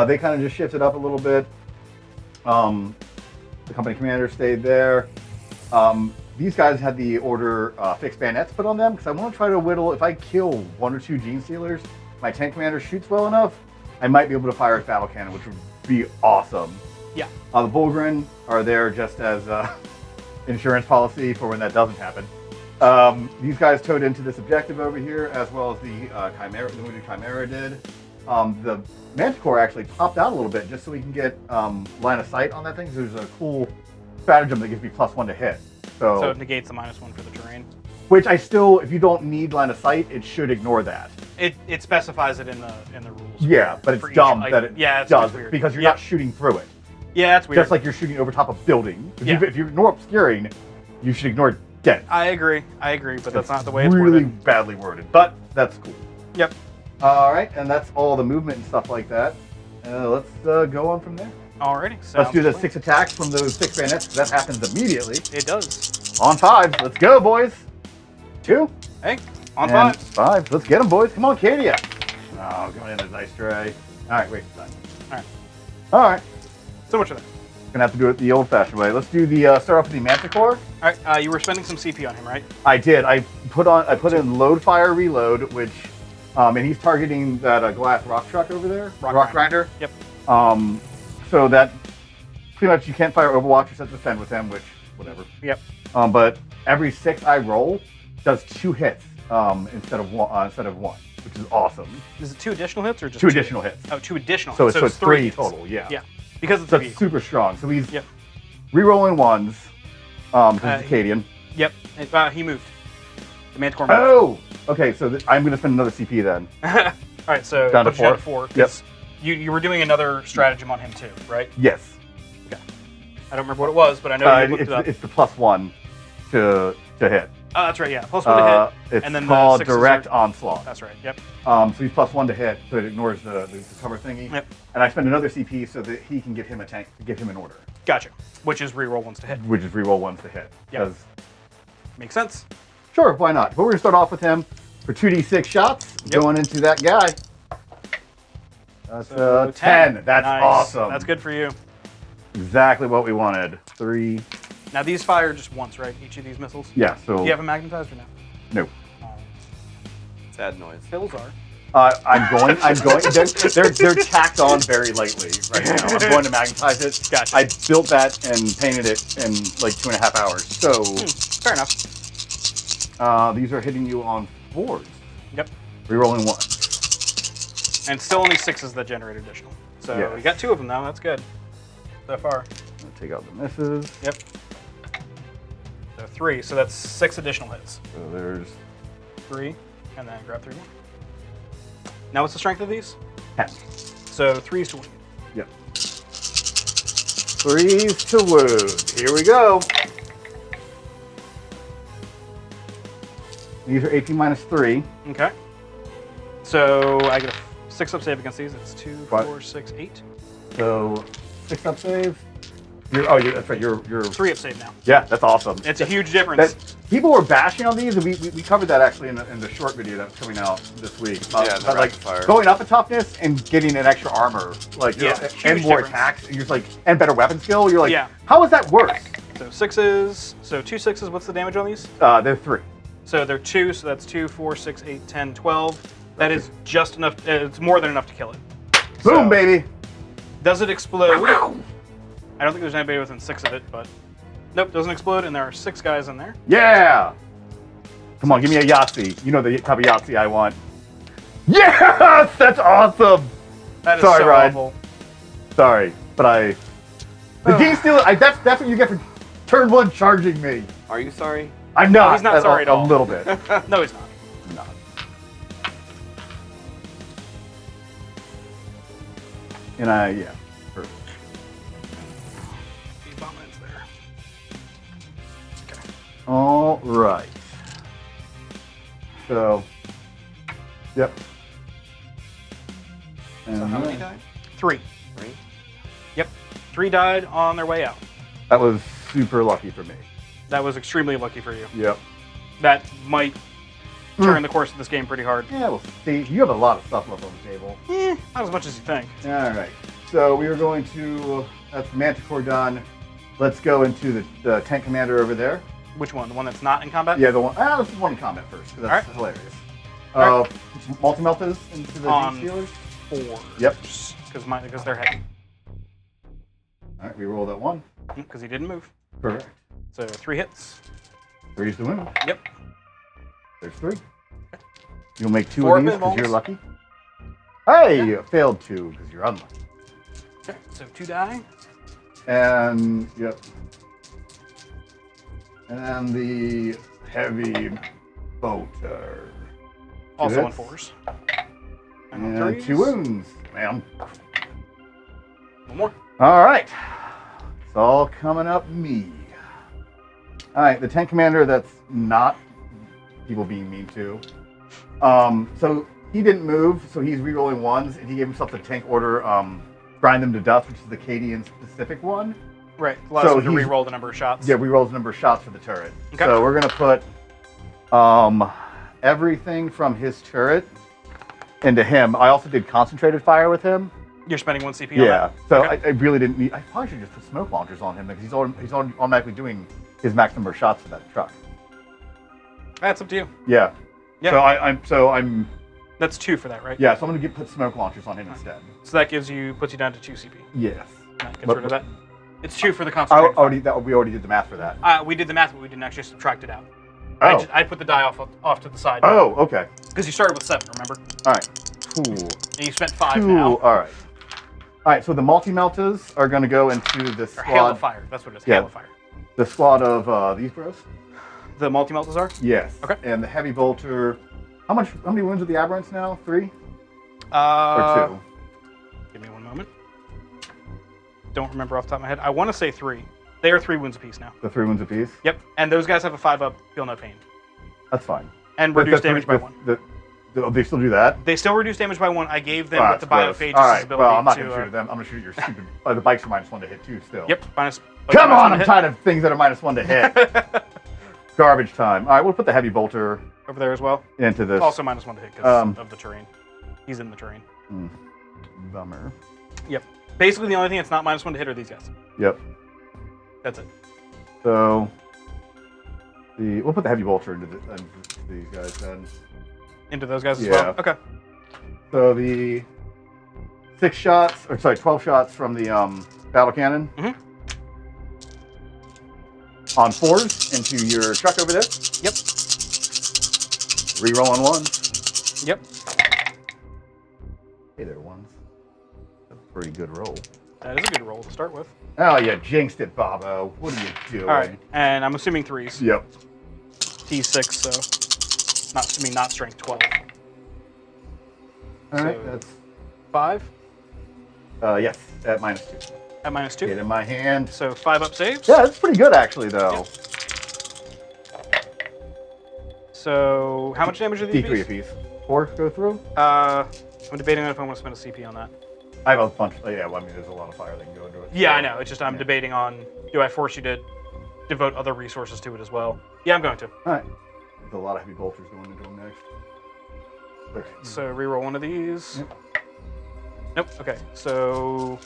They kind of just shifted up a little bit. The company commander stayed there. These guys had the order fixed bayonets put on them because I want to try to whittle. If I kill 1 or 2 Genestealers, my tank commander shoots well enough, I might be able to fire a battle cannon, which would be awesome. Yeah. The Bulgrin are there just as insurance policy for when that doesn't happen. These guys towed into this objective over here, as well as the Chimera, the wounded Chimera did. The Manticore actually popped out a little bit just so we can get line of sight on that thing. So there's a cool stratagem that gives me +1 to hit. So it negates the -1 for the terrain. Which I still, if you don't need line of sight, it should ignore that. It specifies it in the rules. Yeah, but for it's each dumb item. that it Yeah, it's does weird. because you're Yeah. not shooting through it. Yeah, it's weird. Just like you're shooting over top of building. Yeah. If you ignore obscuring, you should ignore dent. I agree, but that's not the way it's it's really worded. badly worded, but that's cool. Yep. All right, and that's all the movement and stuff like that. Let's go on from there. Alrighty. Let's do the good. 6 attacks from those 6 bayonets. That happens immediately. It does. On 5. Let's go, boys. 2. Hey, on and 5. 5. Let's get them, boys. Come on, Cadia. Oh, going in the dice tray. All right, wait. Done. Alright. All right. So much of that. Gonna have to do it the old-fashioned way. Let's do the start off with the Manticore. Alright, you were spending some CP on him, right? I did. I put in load, fire, reload, which, and he's targeting that glass rock truck over there. Rock grinder. Yep. So that pretty much you can't fire Overwatch or set defend with him, which whatever. Yep. But every 6 I roll does 2 hits instead of one, which is awesome. Is it 2 additional hits or just 2 additional hits. Oh, 2 additional So hits. it's 3 hits. total. Yeah. Yeah. Because it's So a it's vehicle. super strong. So he's Yep. re-rolling 1s. Because he's Cadian. Yep. He moved. The Manticore moved. Oh. Okay. So I'm gonna spend another CP then. Alright, so Down to put you down 4. to 4. 'Cause you were doing another stratagem on him too, right? Yes. I don't remember what it was, but I know you looked it up. It's the +1 to hit. Oh, that's right, yeah. +1 to hit. It's and then called the 6s direct are- onslaught. That's right, yep. So he's +1 to hit, so it ignores the cover thingy. Yep. And I spend another CP so that he can give him a tank, give him an order, Gotcha. Which is reroll ones to hit. which is reroll 1s to hit. Yep. 'Cause- Makes sense. Sure, why not? But we're gonna start off with him for 2d6 shots, Yep. going into that guy. That's So 10. That's Nice. awesome. That's good for you. Exactly what we wanted. 3. Now these fire just once, right? Each of these missiles? Yeah. So Do you have a magnetized or no? no. Sad noise. Pills are. I'm going. They're tacked on very lightly right now. I'm going to magnetize it. Gotcha. I built that and painted it in like 2.5 hours. So Fair enough. these are hitting you on 4s. Yep. Rerolling 1. And still only 6s that generate additional. So Yes. we got 2 of them now. That's good so far. I'll take out the misses. Yep. So 3. So that's 6 additional hits. So there's 3, and then grab 3 more. Now what's the strength of these? 10. So 3s to wound. Yep. 3s to wound. Here we go. These are AP minus 3. Okay. So I get a 6-up save against these. It's 2, What? 4, 6, 8. So 6 up save. That's right. You're 3-up save now. Yeah, that's awesome. It's a huge difference. People were bashing on these, and we covered that actually in the short video that's coming out this week. Yeah, the About, like rapid fire. going up a toughness and getting an extra armor, like you Yeah, know, huge and more difference. attacks, and you're just like and better weapon skill. You're like, Yeah. how is that worse? So 6s. So 2 6s. What's the damage on these? They're 3. So they're 2. So that's 2, 4, 6, 8, 10, 12. That is just enough. It's more than enough to kill it. Boom, So, baby. Does it explode? I don't think there's anybody within 6 of it, but nope, doesn't explode, and there are 6 guys in there. Yeah. Come on, give me a Yahtzee. You know the type of Yahtzee I want. Yes, that's awesome. That is Sorry, so Ryan. awful. Sorry, but the Genestealer. That's what you get for turn 1 charging me. Are you sorry? I'm not. He's not sorry at all. A little bit. No, he's not. I'm not. And yeah. Perfect. These bomb lands there. Okay. All right. So, yep. So And how many died? 3. 3? Yep. 3 died on their way out. that was super lucky for me. That was extremely lucky for you. Yep. That might turn the course of this game pretty hard. Yeah, we'll see. You have a lot of stuff left on the table. Not as much as you think. All right. So we are going to. That's Manticore done. Let's go into the tank commander over there. Which one? The one that's not in combat? Yeah, the one. Let's do one in combat first, because that's hilarious. All Multi-meltas into the On Genestealers. 4. Yep. Because they're heavy. All right, we roll that 1. Because he didn't move. Perfect. So 3 hits. 3's the win. Yep. There's 3. You'll make 2 4 of these because minimalms. you're lucky. Hey, you failed 2 because you're unlucky. Okay. So 2 die. And yep. And the heavy bolter. Also on hits. 4s. And on And 3s. 2 wounds, ma'am. One more. All right. It's all coming up me. All right, the tank commander that's not people being mean to. So he didn't move, so he's rerolling 1s, and he gave himself the tank order, grind them to dust, which is the Cadian specific one. Right. Allows So him to he's- re-roll the number of shots. Yeah, rerolls the number of shots for the turret. Okay. So we're gonna put everything from his turret into him. I also did concentrated fire with him. You're spending 1 CP on Yeah. that? So Okay. I really didn't need. I probably should just put smoke launchers on him because he's automatically doing his max number of shots for that truck. That's up to you. Yeah. Yeah. So I'm That's 2 for that, right? yeah. So I'm gonna put smoke launchers on him instead. So that puts you down to 2 CP. Yes. That gets But- rid of that. It's 2 for the I concentrated fire. we already did the math for that. We did the math, but we didn't actually subtract it out. Oh. I put the die off to the side. Oh, okay. Because you started with 7, remember? All right. Cool. And you spent 5 Cool. now. All right. All right. So the multi-meltas are going to go into the Or hail of squad. fire. That's what it is. Yeah. Hail of fire. The squad of these bros. The multi-meltas are? Yes. Okay. And the heavy bolter. How many wounds are the aberrants now? 3 or Uh, 2? Give me 1 moment. Don't remember off the top of my head. I want to say 3. They are 3 wounds apiece now. The 3 wounds apiece. Yep. And those guys have a 5-up, feel no pain. That's fine. And But reduce the damage by 1. They still do that. They still reduce damage by 1. I gave them Ah, with the that's gross. biophage's All right. ability Well, I'm not to. going to shoot at them. I'm going to shoot your stupid. The bikes are -1 to hit too. Still. Yep. Minus. Come minus on! 1 to I'm hit. tired of things that are -1 to hit. Garbage time. All right. We'll put the heavy bolter Over there as well. into this. Also -1 to hit because of the terrain. He's in the terrain. Bummer. Yep. Basically, the only thing that's not -1 to hit are these guys. Yep. That's it. So we'll put the heavy bolter into these guys then. Into those guys as Yeah. well. Okay. So the 12 shots from the battle cannon Mhm. on 4s into your truck over there. Yep. Reroll on 1s. Yep. Hey there, ones. That's a pretty good roll. That is a good roll to start with. Oh, you jinxed it, Bobo. What are you doing? All right, and I'm assuming 3s. Yep. T6, so not strength 12. All right, So- that's 5 yes, at -2. at -2. Get in my hand. So 5 up saves. Yeah, that's pretty good actually, though. So how much damage are these? D3 apiece. 4 go through. I'm debating on if I want to spend a CP on that. I have a bunch. Yeah, well, I mean, there's a lot of fire that can go into it. Yeah, I know. It's just I'm debating on, do I force you to devote other resources to it as well? Yeah, I'm going to. All right. There's a lot of heavy bolters going into them next. There. So reroll one of these. Yep. Nope. Okay. So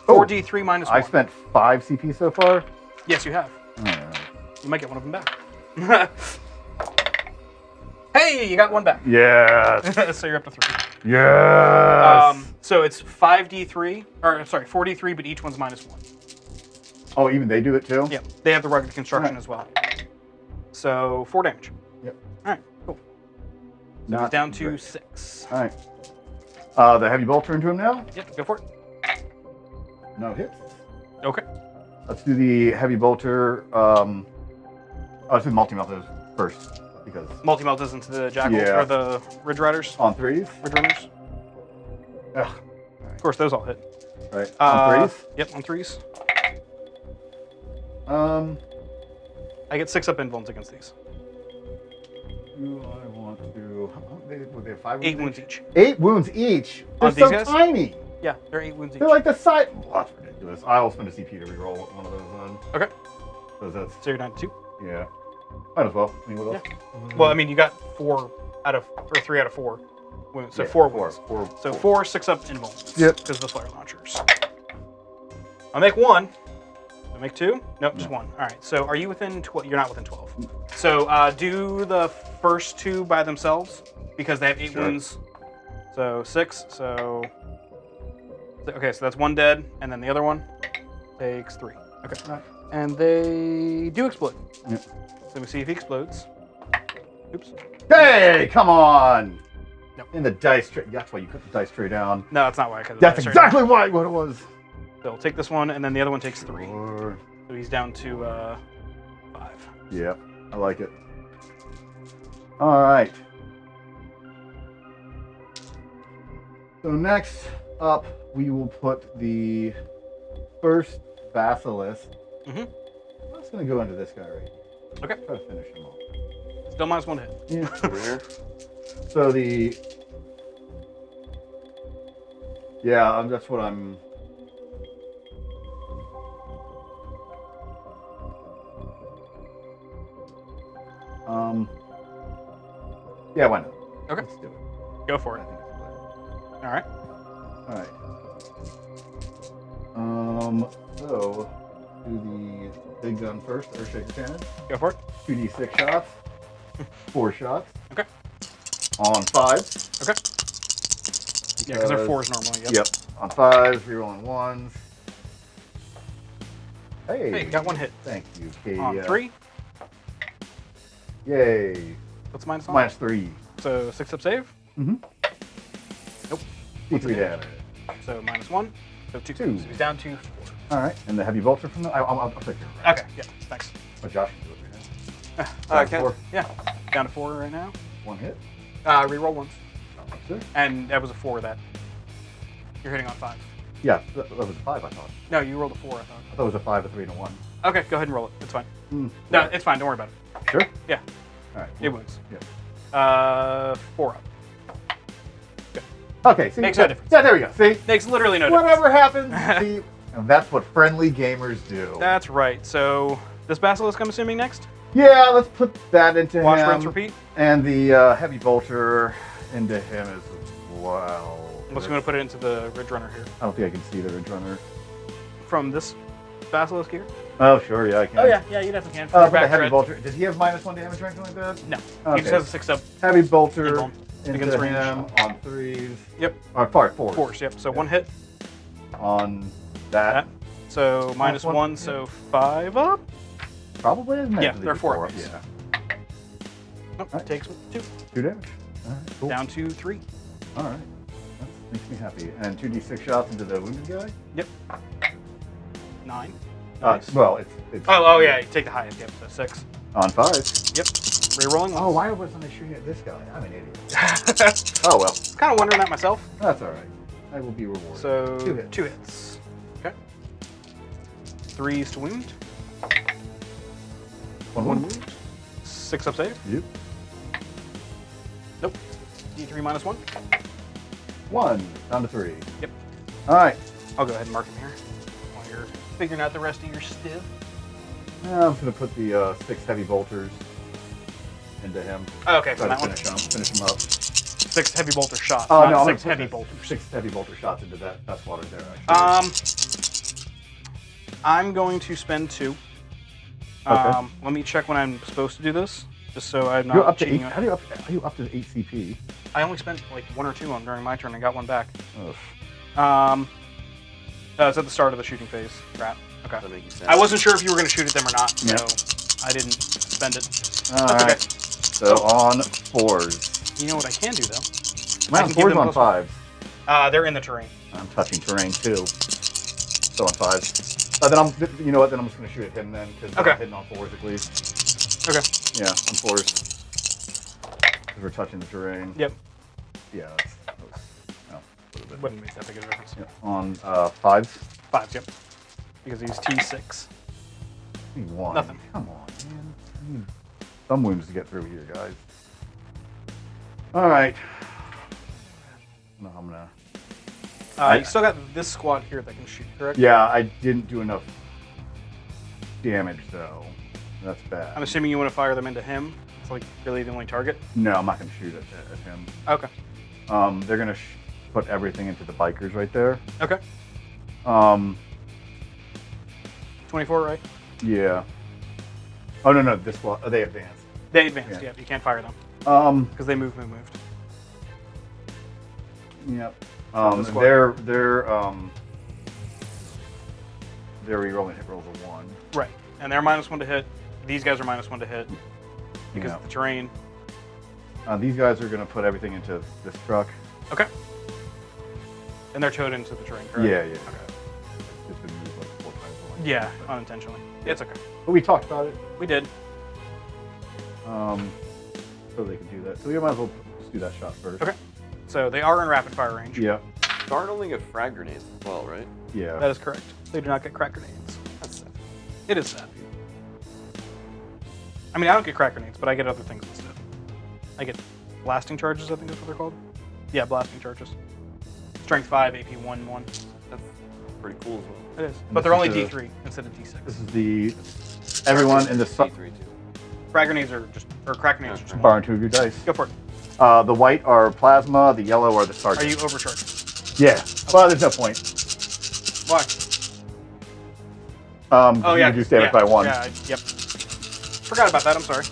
Oh, 4d3 minus 1. I spent 5 CP so far. Yes, you have. All right. You might get one of them back. Hey, you got one back. Yes. So you're up to 3. Yes. So it's 5d3, or sorry, 4d3, but each one's -1. Oh, even they do it too? Yep. They have the rugged construction Right. as well. So 4 damage. Yep. All right. Cool. Not He's down to great. 6. All right. The heavy bolter into him now? Yep. Go for it. No hits. Okay. Let's do the heavy bolter. Let's do multi-melted first because Multi-melt is into the jackals Yeah. or the Ridge Riders, on 3s. Ridge Runners. Ugh. Of course, those all hit. Right. On 3s. Yep, on 3s. I get 6 up invulns against these. Do I want to? Would they have 5 8 wounds wounds each. 8 wounds each. They're On so these guys? tiny. Yeah, they're 8 wounds each. They're like the size. Well, that's ridiculous. I will spend a CP to reroll one of those then. Okay. Because that's So you're down to 2. yeah. Might as well. I mean, what else? Well, I mean, you got 4 out of, or 3 out of 4 wounds. So Yeah, 4 wounds. 4. So 4 6-up invulns. Yep. Because of the flare launchers. I'll make 1. I'll make 2? Nope, just 1. All right. So are you within 12? You're not within 12. So do the first 2 by themselves because they have 8 Sure. wounds. So 6. So okay. So that's 1 dead, and then the other one takes 3. Okay. Right. And they do explode. Yep. So we see if he explodes. Oops. Hey, come on! Nope. In the dice tray. That's why you cut the dice tray down. No, that's not why I cut the That's dice right exactly why what it was. now. So we'll take this one, and then the other one takes 3. 4. So he's down to 5. Yep, I like it. All right. So next up, we will put the first basilisk. Mhm. I'm just gonna go into this guy right here. Okay. Try to finish him off. Still -1 hit. Yeah. Rare. So yeah, that's what I'm. Yeah, why not? Okay. Let's do it. Go for I it. think it's better. All right. All right. So do the big gun first, Earthshaker Cannon. Go for it. 2d6 shots. 4 shots. Okay. On 5s. Okay. Yeah, because they're 4s normally. Yep. Yep. On 5s, rerolling 1s. Hey. Hey, got 1 hit. Thank you, Cadia. On 3. Yay. What's minus on? -3. So 6-up save. Mm-hmm. Nope. D3 damage. So -1. So 2. 2. So he's down to 4. All right. And the heavy bolter from the. I'll take your right. Okay. Yeah. Thanks. Oh, Josh can do it right now. Okay. 4. Yeah. Down to 4 right now. 1 hit. Reroll once. Sure. And that was a 4 that you're hitting on 5. Yeah, that was a 5, I thought. No, you rolled a 4, I I thought. thought it was a 5, a 3, and a 1. Okay, go ahead and roll it. It's fine. Mm. No, it's fine. Don't worry about it. Sure? Yeah. All right. It wounds. Yeah. 4 up. Okay, see? Makes no difference. Yeah, there we go. See? Makes literally no difference. Whatever happens, see? And that's what friendly gamers do. That's right. So, this Basilisk, I'm assuming, next? Yeah, let's put that into Watch, him. rinse, repeat. And the heavy bolter into him as well. Unless you want to put it into the Ridge Runner here. I don't think I can see the Ridge Runner. From this Basilisk here? Oh, sure, yeah, I can. Oh, yeah. Yeah, you definitely can. For the heavy bolter. Does he have -1 damage or anything like that? No. Okay. He just has a 6-up. Heavy bolter Invuln. into Against range. him on 3s. Yep. Or 4s. 4s, yep. So Yeah. 1 hit. On that. That. So -1, yeah. so 5 up. Probably isn't Yeah, it? they're 4 up. up. Yeah. Nope, Alright. takes 2. 2 damage. All right, cool. Down to 3. All right. Makes me happy. And 2d6 shots into the wounded guy? Yep. 9. Nice. Well, it's Oh, yeah, you take the highest. Yep, so 6. on 5. Yep. Rerolling. Oh, why wasn't I shooting at this guy? I'm an idiot. Oh, well. Kind of wondering that myself. That's all right. I will be rewarded. So, 2 hits. 2 hits. Okay. 3s to wound. 1 wound. 6 up save. Yep. Nope. D3 minus 1. 1. Down to 3. Yep. All right. I'll go ahead and mark him here while you're figuring out the rest of your stiff. I'm just going to put the 6 heavy bolters into him. Oh, okay, Try so to that one. finish him up. 6 heavy bolter shots. Oh, not no, I'm 6 gonna heavy put bolters. 6 heavy bolter shots into that squad right there, actually. I'm going to spend 2. Okay. Let me check when I'm supposed to do this, just so I'm You're not up to 8. cheating. How are you up to 8 CP? I only spent like 1 or 2 on during my turn and got 1 back. Ugh. It's at the start of the shooting phase. Crap. Okay. That make you sad. I wasn't sure if you were going to shoot at them or not, Yeah. so I didn't spend it. All That's right. okay. So on 4s. You know what I can do though? I'm I on can give 4s them on plus 5s. They're in the terrain. I'm touching terrain too. So on 5s. Then you know what? Then I'm just going to shoot at him then, because Okay. I'm hitting on 4s at least. Okay. Yeah, on 4s. Because we're touching the terrain. Yep. Yeah, that's no, a little bit. Wouldn't make that big of a difference. Yeah. On 5s. 5s, yep. Because he's T6. 1. Nothing. Come on, man. I need some wounds to get through here, guys. All right. No, I'm gonna. You still got this squad here that can shoot, correct? Yeah, I didn't do enough damage though. That's bad. I'm assuming you want to fire them into him. It's like really the only target. No, I'm not gonna shoot at him. Okay. They're gonna put everything into the bikers right there. Okay. 24, right? Yeah. Oh no, this one. Oh, they advanced. They advanced. Yeah. Yeah, you can't fire them because they moved. Yep. the squad. They're re-rolling hit rolls of 1. Right. And they're -1 to hit. These guys are -1 to hit because Yeah. of the terrain. These guys are gonna put everything into this truck. Okay. And they're towed into the terrain, correct? Yeah. Okay. It's been moved like 4 times already. Yeah, unintentionally. It's okay. But we talked about it. We did. So they can do that. So we might as well just do that shot first. Okay. So they are in rapid fire range. Yeah. Guard only get frag grenades as well, right? Yeah. That is correct. They do not get crack grenades. That's sad. It is sad. I mean, I don't get crack grenades, but I get other things instead. I get blasting charges, I think that's what they're called. Yeah, blasting charges. Strength 5, AP 1/1. That's pretty cool as well. It is. But they're only This is D3 instead of D6. This is the everyone in the C3 too. Crack grenades are just, or crack grenades are just one. borrowing 2 of your dice. Go for it. The white are plasma. The yellow are the Are sergeant. you overcharged? Yeah. Well, there's no point. Why? Oh yeah. You reduce damage by 1. Yeah, yep. Forgot about that, I'm sorry.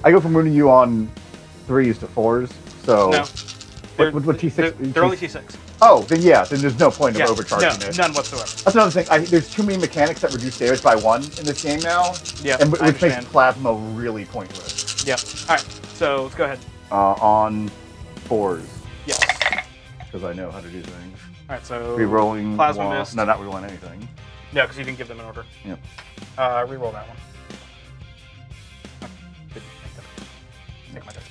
I go from wounding you on 3s to 4s. So. No. What T6? They're only T6. Oh, then yeah. Then there's no point Yeah, of overcharging no, it. none whatsoever. That's another thing. There's too many mechanics that reduce damage by 1 in this game now. Yeah, and I which makes understand. plasma really pointless. Yep. All right, so let's go ahead. On 4s, Yes. because I know how to do things. All right, so Rerolling. Plasma one. missed. No, not rerolling anything. No, because you didn't give them an order. Yep. Reroll that one. Oh, didn't make that. Take my dice.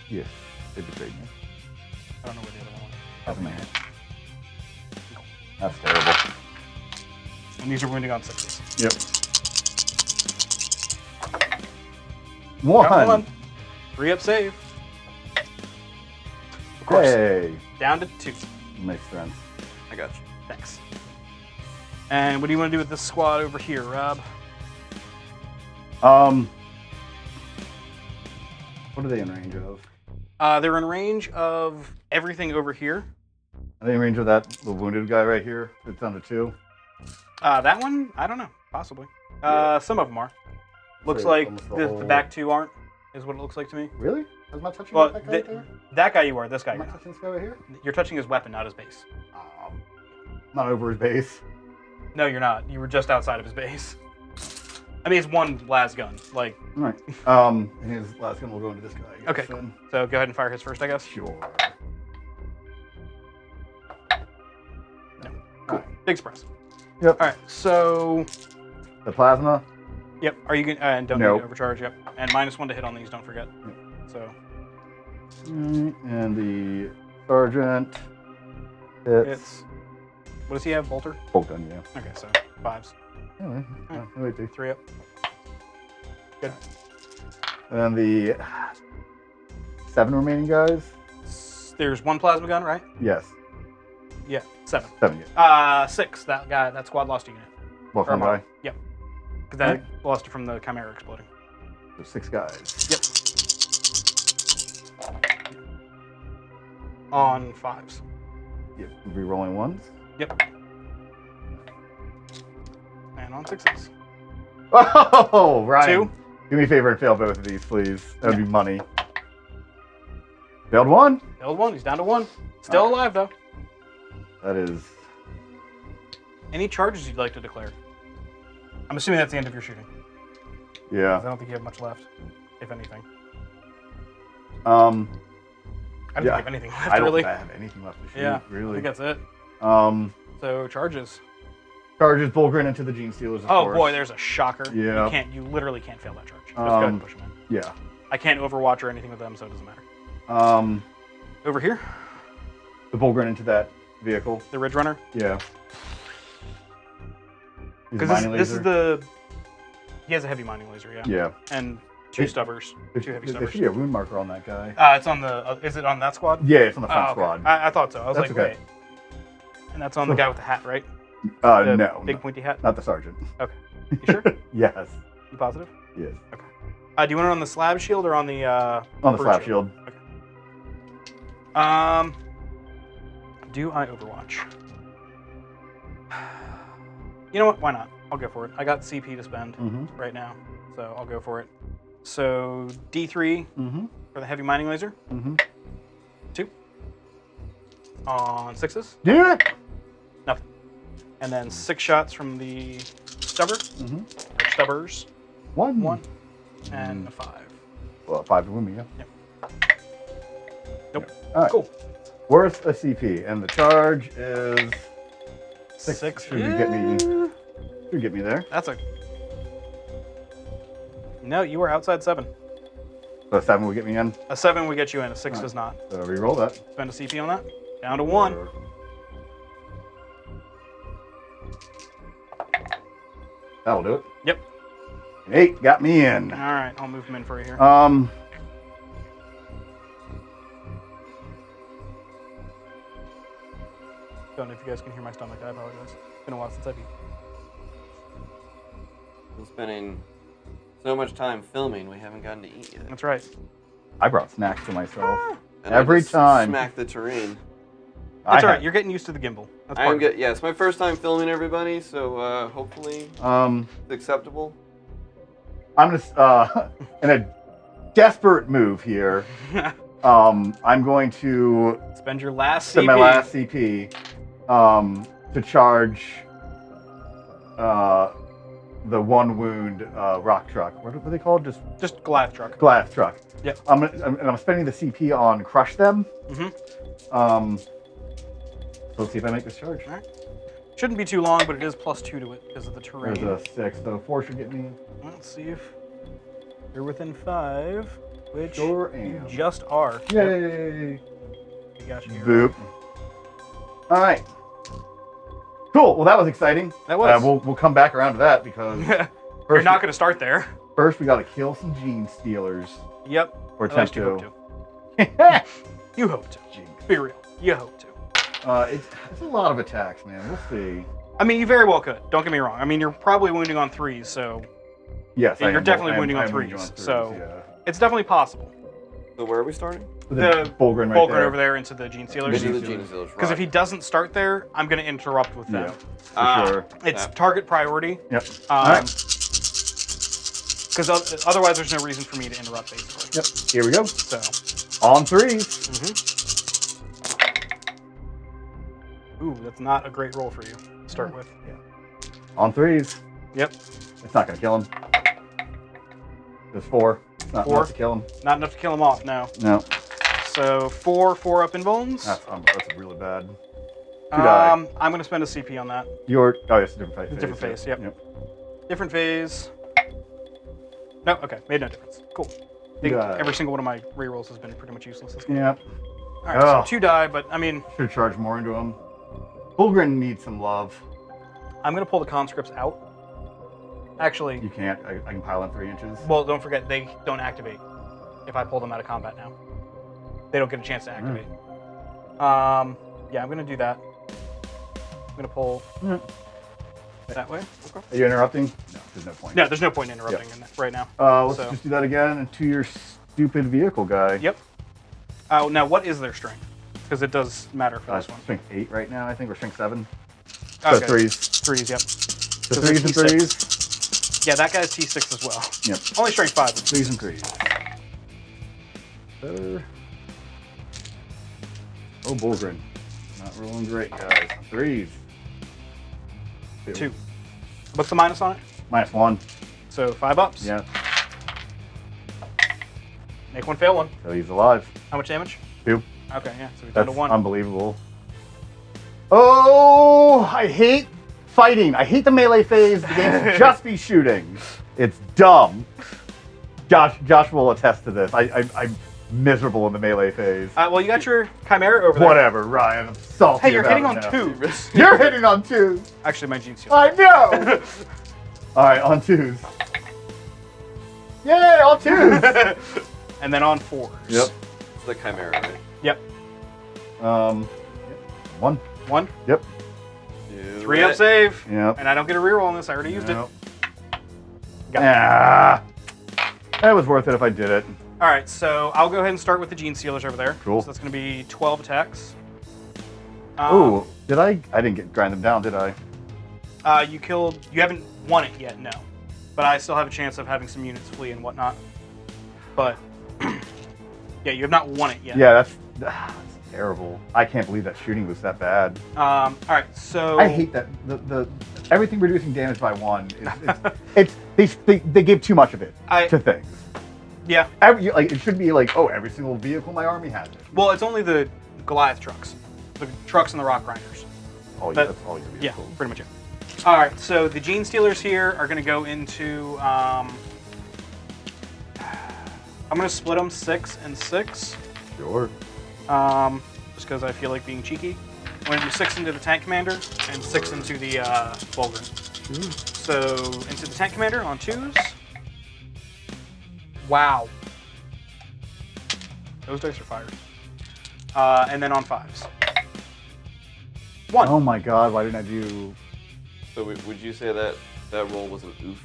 Yes. They betrayed me. I don't know where the other one went. That's in my head. No. That's terrible. And these are wounding on 6s. Yep. Got 1. 3 up save. Of course. Hey. Down to 2. Makes sense. I got you. Thanks. And what do you want to do with this squad over here, Rob? What are they in range of? They're in range of everything over here. Are they in range of the wounded guy right here? It's down to 2. That one, I don't know. Possibly. Yeah. Some of them are. Looks So like almost the the whole- back 2 aren't, is what it looks like to me. Really? I'm not touching Well, that guy right there? that guy you are, this guy I'm you're not not. touching this guy right here? You're touching his weapon, not his base. Not over his base. No, you're not. You were just outside of his base. I mean, it's one las gun. Like, All right. And his last gun will go into this guy. I guess, Okay, then. so go ahead and fire his first, I guess. Sure. Big surprise. Yep. All right, so The plasma. yep. Are you gonna and don't Nope. need to overcharge? Yep. And -1 to hit on these. Don't forget. So And the sergeant hits. it's what does he have? Bolter. Bolt gun, yeah. Okay, so 5s. Anyway, wait, dude. 3 up. Good. And then the 7 remaining guys. There's 1 plasma gun, right? Yes. Yeah. 7. 7, yeah. 6. That guy. That squad lost a unit. Both Or one guy. Yep. Because that lost it from the Chimera exploding. So 6 guys. Yep. On 5s. Yep. Re-rolling ones. Yep. And on 6s. Oh, Ryan. 2. Do me a favor and fail both of these, please. That would be money. Failed 1. Failed 1. He's down to 1. Still alive though. That is. Any charges you'd like to declare? I'm assuming that's the end of your shooting. 'Cause I Yeah. don't think you have much left, if anything. I I don't Yeah. think you have anything left, I don't really. think I have anything left to shoot. Yeah, I Really. think that's it. So Charges. charges Bullgrin into the Genestealers. Of Oh course. boy, there's a shocker. Yeah. You literally can't fail that charge. Just go ahead and push him in. Yeah. I can't overwatch or anything with them, so it doesn't matter. Over here, The Bullgrin into that vehicle. the Ridge Runner. Yeah. He's Because mining this is laser. he has a heavy mining laser, yeah. Yeah. And 2 It- stubbers, 2 heavy There stubbers. should be a wound marker on that guy. It's on the. Is it on that squad? Yeah, it's on the front Oh, okay. squad. I thought so. I was That's like, okay. wait. And that's on the guy with the hat, right? No, Big no, pointy hat. not the sergeant. Okay. You sure? Yes. You positive? Yes. Do you want it on the slab shield or on the? On the brute slap shield. Do I Overwatch? You know what? Why not? I'll go for it. I got CP to spend right now, so I'll go for it. So D3 for the heavy mining laser. 2 on 6s. Do it. Nothing. And then 6 shots from the stubber. Or stubbers. 1. And a 5. Well, 5 to win me, yeah. Nope. All right. Cool. Worth a CP, and the charge is 6. Should get me. Should get me there. That's a. No, you are outside 7. So 7 will get me in. A 7 would get you in. A 6 does not. So re-roll that. Spend a CP on that. Down to 1. That'll do it. Yep. An 8 got me in. All right, I'll move him in for you here. Don't know if you guys can hear my stomach. I apologize. It's been a while since I've eaten. We're spending so much time filming, we haven't gotten to eat yet. That's right. I brought snacks to myself. And Every I just time. Smack the terrain. That's all right. You're getting used to the gimbal. That's part of it. Yeah, it's my first time filming everybody, so hopefully it's acceptable. I'm just in a desperate move here. I'm going to Spend your last CP. spend my last CP to charge the 1 wound rock truck. What are they called? Just Goliath truck. Goliath truck. Yep. I'm spending the CP on crush them. Mm-hmm. So let's see if I make this charge. All right. Shouldn't be too long, but it is +2 to it because of the terrain. There's a 6, so 4 should get me. Let's see if you're within 5, which Sure you am. just are. Yay! We got you here. Boop. All right. Cool. Well, that was exciting. That was. We'll come back around to that because You're first, not going to start there. first we got to kill some Genestealers. Yep. Or At least attempt you hope to. to. You hope to. Jinx. Be real. You hope to. It's a lot of attacks, man. We'll see. I mean, you very well could. Don't get me wrong. I mean, you're probably wounding on 3s, so Yes, Yeah, I you're am. definitely I am- wounding I on am wounding threes, threes, so- yeah. it's definitely possible. So where are we starting? The Bullgrin right Bulgrin there. over there into the Genestealers. Into the Genestealers. Genestealers, Because if he doesn't start there, I'm going to interrupt with Yeah, them. for sure. It's Yeah. target priority. Yep. All right. Because otherwise, there's no reason for me to interrupt, basically. Yep. Here we go. So, On 3s. ooh, that's not a great roll for you to start with. On 3s. Yep. It's not going to kill him. There's 4. It's not 4? enough to kill him. Not enough to kill him off, no. No. So 4 up in bones. That's really bad. die. I'm gonna spend a CP on that. Oh, yes, different phase. Different phase, yep. Different phase. No, okay, made no difference. Cool. I think Die. every single one of my rerolls has been pretty much useless this game. Yep. All right, so 2 die, but I mean, Should have charged more into him. Bulgrin needs some love. I'm gonna pull the conscripts out. Actually, You can't. I can pile in 3 inches. well, don't forget they don't activate if I pull them out of combat now. They don't get a chance to activate. Yeah, I'm gonna do that. I'm gonna pull that way. Okay. Are you interrupting? No, there's no point. No, there's no point in interrupting in that right now. Let's So- just do that again and to your stupid vehicle guy. Yep. Oh, now what is their strength? Because it does matter for this one. Strength 8 right now, I think, or strength 7. So Okay. 3s. 3s, yep. So 'Cause 3s and they're 3s. Yeah, that guy's T6 as well. Yep. Only strength 5. 3s and 3s. Better. Oh, Bulgrin. Not rolling great, guys. 3s. 2. What's the minus on it? -1. So 5 ups. Yeah. Make 1, fail 1. So he's alive. How much damage? 2. Okay, yeah, so we've done That's to 1. unbelievable. Oh, I hate fighting. I hate the melee phase. The game should just be shooting. It's dumb. Josh will attest to this. I'm miserable in the melee phase. Well, you got your Chimera over there. Whatever, Ryan. I'm salty. Hey, you're about hitting it on now. 2s. You're hitting on 2s. Actually, my Genestealer. I know. All right, on 2s. Yay, on 2s. And then on 4s. Yep. It's the Chimera, right? Yep. 1. 1. Yep. 3 up save. Yep. And I don't get a reroll on this. I already used it. Got it. Ah, that was worth it if I did it. All right, so I'll go ahead and start with the Genestealers over there. Cool. So that's going to be 12 attacks. Oh, did I? I didn't grind them down, did I? You haven't won it yet, no. But I still have a chance of having some units flee and whatnot. But, yeah, you have not won it yet. Yeah, that's terrible. I can't believe that shooting was that bad. All right, so... I hate that the everything reducing damage by 1 is they give too much of it to things. Yeah. It should be like, oh, every single vehicle in my army has it. Well, it's only the Goliath trucks. The trucks and the rock grinders. Oh, yeah, But- that's all your Yeah, vehicles. pretty much it. All right, so the Genestealers here are going to go into... I'm going to split them 6 and 6. Sure. Just because I feel like being cheeky. I'm going to do 6 into the tank commander and 6 into the Vulgar. So into the tank commander on 2s. Wow. Those dice are fired. And then on 5s. 1. Oh my God, why didn't I do? So would you say that that roll was an oof?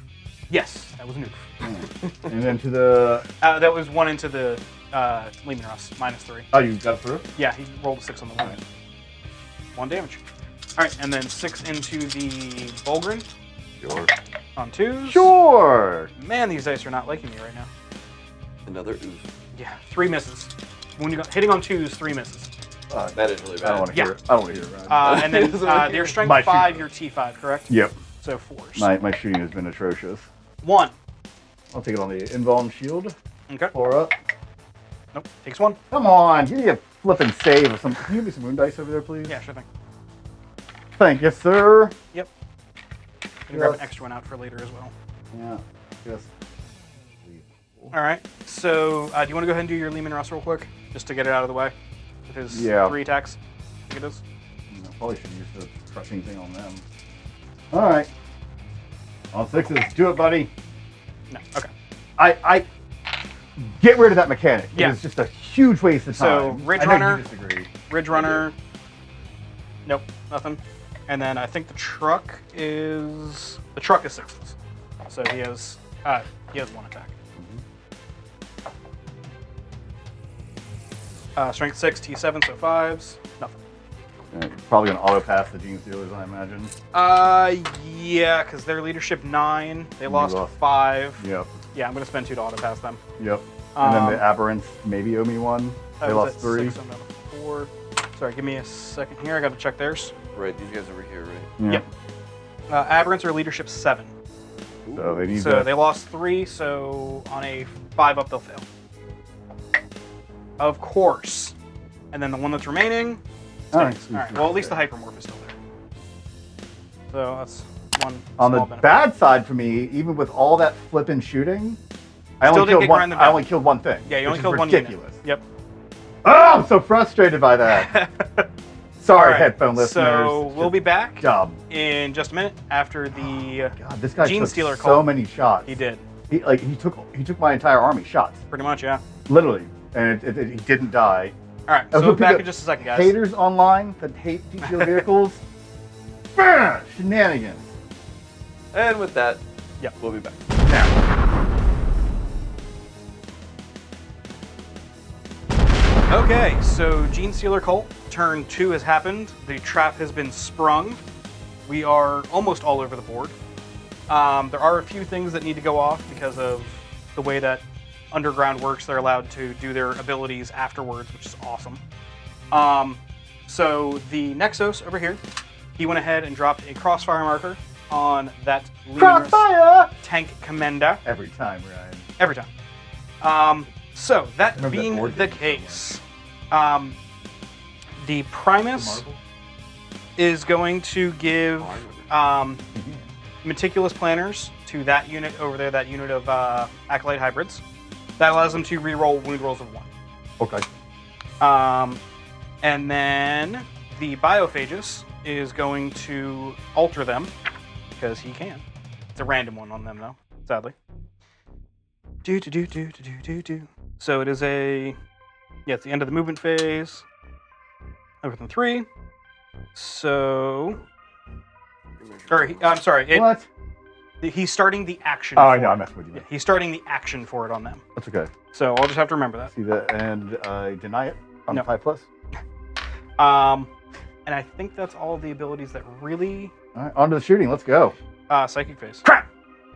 Yes, that was an oof. And then to the. That was 1 into the Lehman Russ, -3. Oh, you got it through? Yeah, he rolled a 6 on the 1. 1 damage. All right, and then 6 into the Bulgrin Sure. on 2s. Sure. Man, these dice are not liking me right now. Another oof. Yeah, 3 misses. When you got hitting on 2s, 3 misses. That is really I don't bad. want to Yeah. hear it. I don't want to hear it. Ryan. And then That's what I their hear. strength My 5, shoot- your T5, correct? Yep. So 4s. My shooting has been atrocious. 1. I'll take it on the invuln shield. Okay. 4 up. Nope. Takes 1. Come on, give me a flipping save or something. Can you give me some moon dice over there, please? Yeah, sure thing. Thank you, sir. Yep. Gonna grab Yes. an extra one out for later as well. Yeah. Yes. All right. So do you want to go ahead and do your Lehman Russ real quick, just to get it out of the way with his Yeah. 3 attacks? I think it is. Probably should use the crushing thing on them. All right. On 6s. Do it, buddy. No. Okay. I get rid of that mechanic. Yeah. It's just a huge waste of So, time. Ridge I know Runner- you disagree. Ridge Runner. Nope. Nothing. And then I think the truck is 6s. So he has 1 attack. Strength 6, T7, so 5s. Nothing. Probably gonna auto pass the Genestealers, I imagine. Yeah, because their leadership 9. They lost lost. 5. Yep. Yeah, I'm gonna spend 2 to auto pass them. Yep. And then the Um, Aberrants maybe owe me 1. They was lost at 3. 6, I'm down to 4. Sorry, give me a second here. I got to check theirs. Right, these guys over here, right? Yeah. Yep. Aberrants are leadership 7. So they need So to. they lost 3, so on a 5 up, they'll fail. Of course. And then the one that's remaining, All right, All right. Well, at least the hypermorph is still there. So that's one. On the small benefit. bad side for me, even with all that flipping shooting, I Still only didn't killed get one. grind them I down. only killed one thing. Yeah, you only which killed is one ridiculous. unit. Yep. Oh, I'm so frustrated by that. Sorry, All right, headphone listeners. So we'll be back Dumb. in just a minute after the God, this guy took Genestealer so call. many shots. He did. He took my entire army shots, Pretty much, yeah. literally, and he didn't die. All right, I was so gonna back pick in just a second, guys. Haters online that hate deep vehicles. Shenanigans. And with that, Yep. we'll be back. Okay, so Genestealer Cult, turn 2 has happened. The trap has been sprung. We are almost all over the board. There are a few things that need to go off because of the way that Underground works. They're allowed to do their abilities afterwards, which is awesome. So the Nexos over here, he went ahead and dropped a crossfire marker on that Luminous Crossfire! tank commander. Every time, Ryan. Every time. So that Remember that being board the game? case, the Primus is going to give meticulous planners to that unit over there, that unit of Acolyte hybrids. That allows them to reroll wound rolls of 1. Okay. And then the Biophagus is going to alter them, because he can. It's a random one on them, though, sadly. So it is it's the end of the movement phase. Within 3. So, I'm sorry. What? He's starting the action. Oh, for I know. it. I'm messing with you. Yeah, he's starting the action for it on them. That's okay. So I'll just have to remember that. See that, and deny it on No. 5+. And I think that's all the abilities that really All right, on to the shooting. Let's go. Psychic phase. Crap!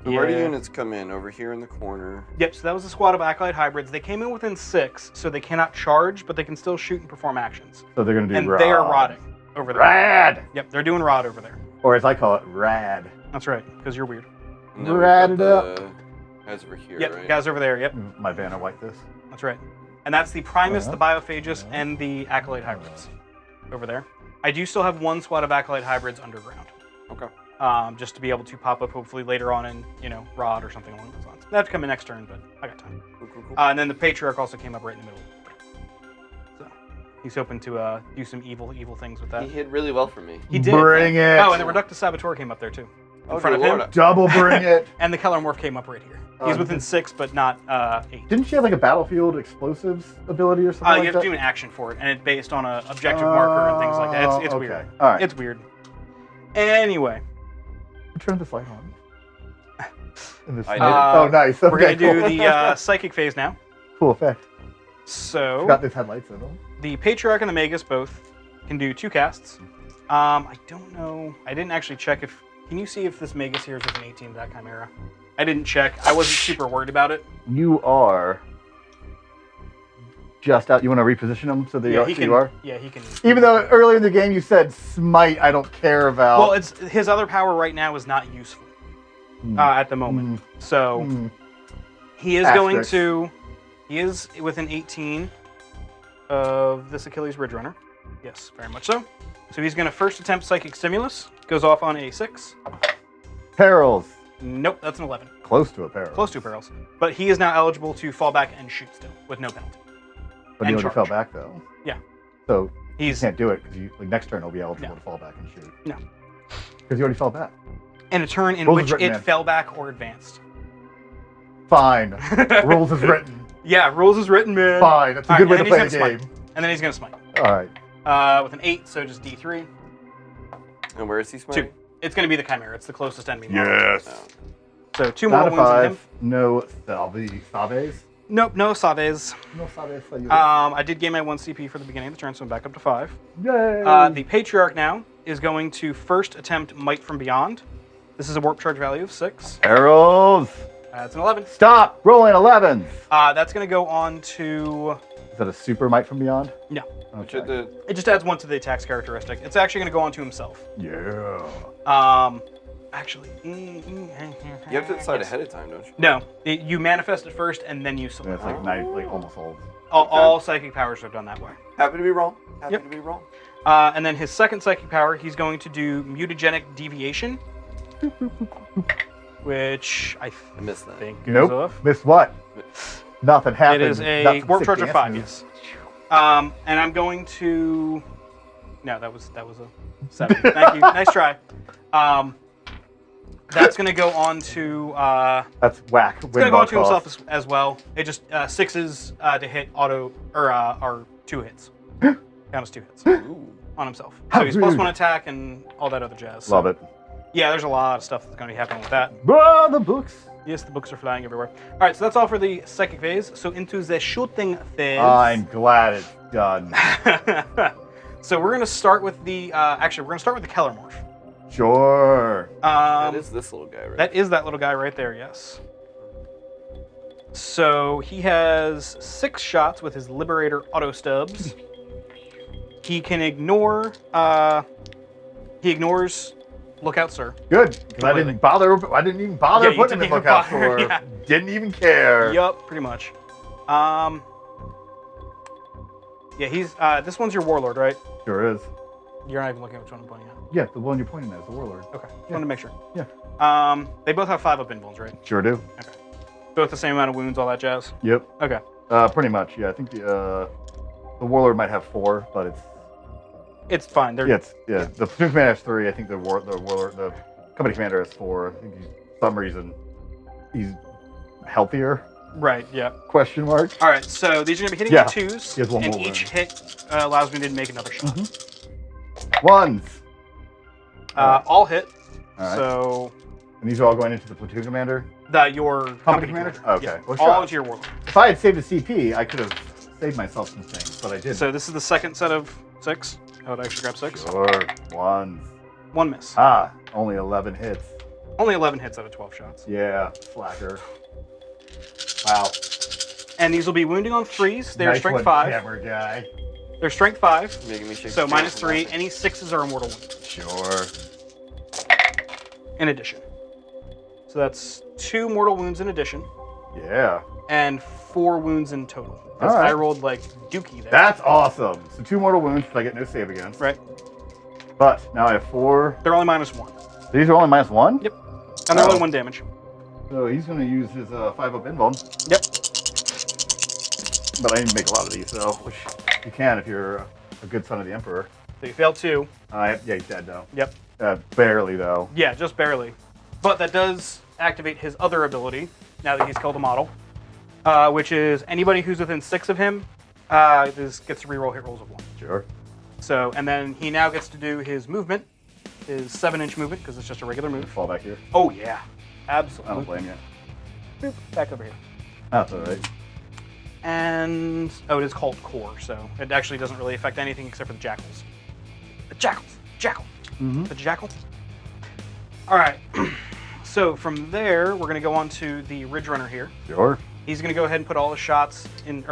So where do units come in? Over here in the corner. Yep, so that was a squad of Acolyte hybrids. They came in within 6, so they cannot charge, but they can still shoot and perform actions. So they're gonna do And rod. they are rotting over there. Rad! Yep, they're doing rod over there. Or as I call it, rad. That's right, because you're weird. And then we've Rat got it up. the guys over here, Yep, right? guys over there, yep, My banner like this. that's right. And that's the Primus, Yeah. the Biophagus, and the Acolyte hybrids over there. I do still have one squad of Acolyte hybrids underground. Okay. Just to be able to pop up hopefully later on in, Rod or something along those lines. That'd come in next turn, but I got time. Cool. And then the Patriarch also came up right in the middle. So he's hoping to do some evil things with that. He hit really well for me. He did. Bring it. Oh, and the Reductus Saboteur came up there too. In front of dear him. Lord. Double bring it. And the Kellermorph came up right here. He's within 6, but not 8. Didn't she have like a battlefield explosives ability or something You like have that? to do an action for it, and it's based on an objective marker and things like that. It's okay. weird. All right. It's weird. Anyway, Turn this light on. In this I did. oh, nice. Okay, we're going to do cool. the Psychic phase now. Cool effect. So, Forgot this had lights in them. the Patriarch and the Magus both can do 2 casts. I don't know. I didn't actually check if... Can you see if this Magus here is with an 18 to that Chimera? I didn't check. I wasn't super worried about it. You are just out. You want to reposition them so they he so can. you are? Yeah, he can. Even though earlier in the game you said smite, I don't care about. Well, it's his other power right now is not useful at the moment. So he is going Asterisk. to. He is within 18 of this Achilles Ridge Runner. Yes, very much so. So he's going to first attempt Psychic Stimulus. Goes off on a 6. Perils. Nope, that's an 11. Close to a peril. Close to perils. But he is now eligible to fall back and shoot still with no penalty. But he and already charge. fell back though. Yeah. So you He's can't do it because next turn he'll be eligible No. to fall back and shoot. No. Because he already fell back. in a turn in Rules which is written, it man. fell back or advanced. Fine. Rules is written. Yeah, rules is written, man. Fine. That's a All good way right, to and play then the he's game. gonna And then he's going to smite. All right. With an 8, so just D3. And where is he smiting? 2. It's going to be the Chimera. It's the closest enemy. model. Yes. Oh. So 2 more Not a wounds on him. 5. No Saves. Nope, no Saves. No Saves for you. I did gain my 1 CP for the beginning of the turn, so I'm back up to 5. Yay. The Patriarch now is going to first attempt Might from Beyond. This is a warp charge value of 6. Arrows. That's an 11. Stop rolling 11s. That's going to go on to... Is that a super might from beyond? No. Which Okay. are the It just adds 1 to the attack's characteristic. It's actually going to go on to himself. Yeah. Actually... you have to decide ahead of time, don't you? No. You manifest it first, and then you select That's like almost all. all psychic powers are done that way. Happy to be wrong. Happy Yep. to be wrong. And then his second psychic power, he's going to do mutagenic deviation, which I missed that. think goes Nope. off. Miss what? Nothing happened. It is a Nothing warp sick charge of dance 5, moves. yes. And I'm going to... No, that was a 7. Thank you. Nice try. That's going to go on to... That's whack. it's going to go on to himself as well. It just 6s to hit auto... Or are 2 hits. Count as 2 hits. On himself. So he's plus 1 attack and all that other jazz. So. Love it. Yeah, there's a lot of stuff that's going to be happening with that. Ah, the books. Yes, the books are flying everywhere. All right, so that's all for the psychic phase. So into the shooting phase. I'm glad it's done. So we're going to start with the... actually, we're going to start with the Kellermorph. Sure. That is this little guy, right? That is that little guy right there, yes. So he has 6 shots with his Liberator auto stubs. He can ignore... he ignores Lookout Sir. Good. 'Cause I didn't bother. I didn't even bother Yeah, you putting didn't him in even lookout bother, for. yeah. Didn't even care. Yup, pretty much. Yeah, he's... this one's your Warlord, right? Sure is. You're not even looking at which one I'm pointing at. Yeah, the one you're pointing at is the warlord. Okay, just wanted to make sure. Yeah. They both have 5 up invulns, right? Sure do. Okay. Both the same amount of wounds, all that jazz? Yep. Okay. Pretty much. Yeah, I think the warlord might have 4, but it's It's fine. They're... yeah. The platoon commander has 3. I think the warlord, the company commander has 4. I think for some reason he's healthier. Right, yeah. Question mark. All right, so these are going to be hitting Yeah. with 2s, He has 1 and more each wound. hit allows me to make another shot. Ones. All hit, All right. so And these are all going into the platoon commander. your Company commander? Okay. Yeah, Well, all shot. into your Warlord. If I had saved a CP, I could have saved myself some things, but I didn't. So this is the second set of 6. I would actually grab 6. Sure. Ones. 1 miss. Ah, only 11 hits. Only 11 hits out of 12 shots. Yeah, slacker. Wow. And these will be wounding on 3s. They're Nice strength one, 5. Camera guy. They're strength 5. Making me shake So the minus chairs 3. laughing. Any 6s are immortal wound. Sure. In addition. So that's 2 mortal wounds in addition, Yeah. and 4 wounds in total. Because All right. I rolled like Dookie there. That's awesome. So 2 mortal wounds that I get no save against. Right. But now I have 4. They're only minus 1. These are only minus 1? Yep. And they're Oh. only 1 damage. So he's going to use his 5 up invuln. Yep. But I need to make a lot of these, so which you can if you're a good son of the Emperor. So you failed 2. Yeah, he's dead though. Yep. Barely though. Yeah, just barely. But that does activate his other ability, now that he's killed a model, which is anybody who's within 6 of him gets to reroll hit rolls of 1. Sure. So, and then he now gets to do his movement, his 7-inch movement, because it's just a regular move. Fall back here. Oh, yeah. I don't Absolutely. blame you. Boop, back over here. That's alright. And, oh, it is called Core, so it actually doesn't really affect anything except for the Jackals. The Jackals! Jackal! Mm-hmm. The Jackal? Alright, so from there, we're going to go on to the Ridge Runner here. Sure. He's going to go ahead and put all his shots in,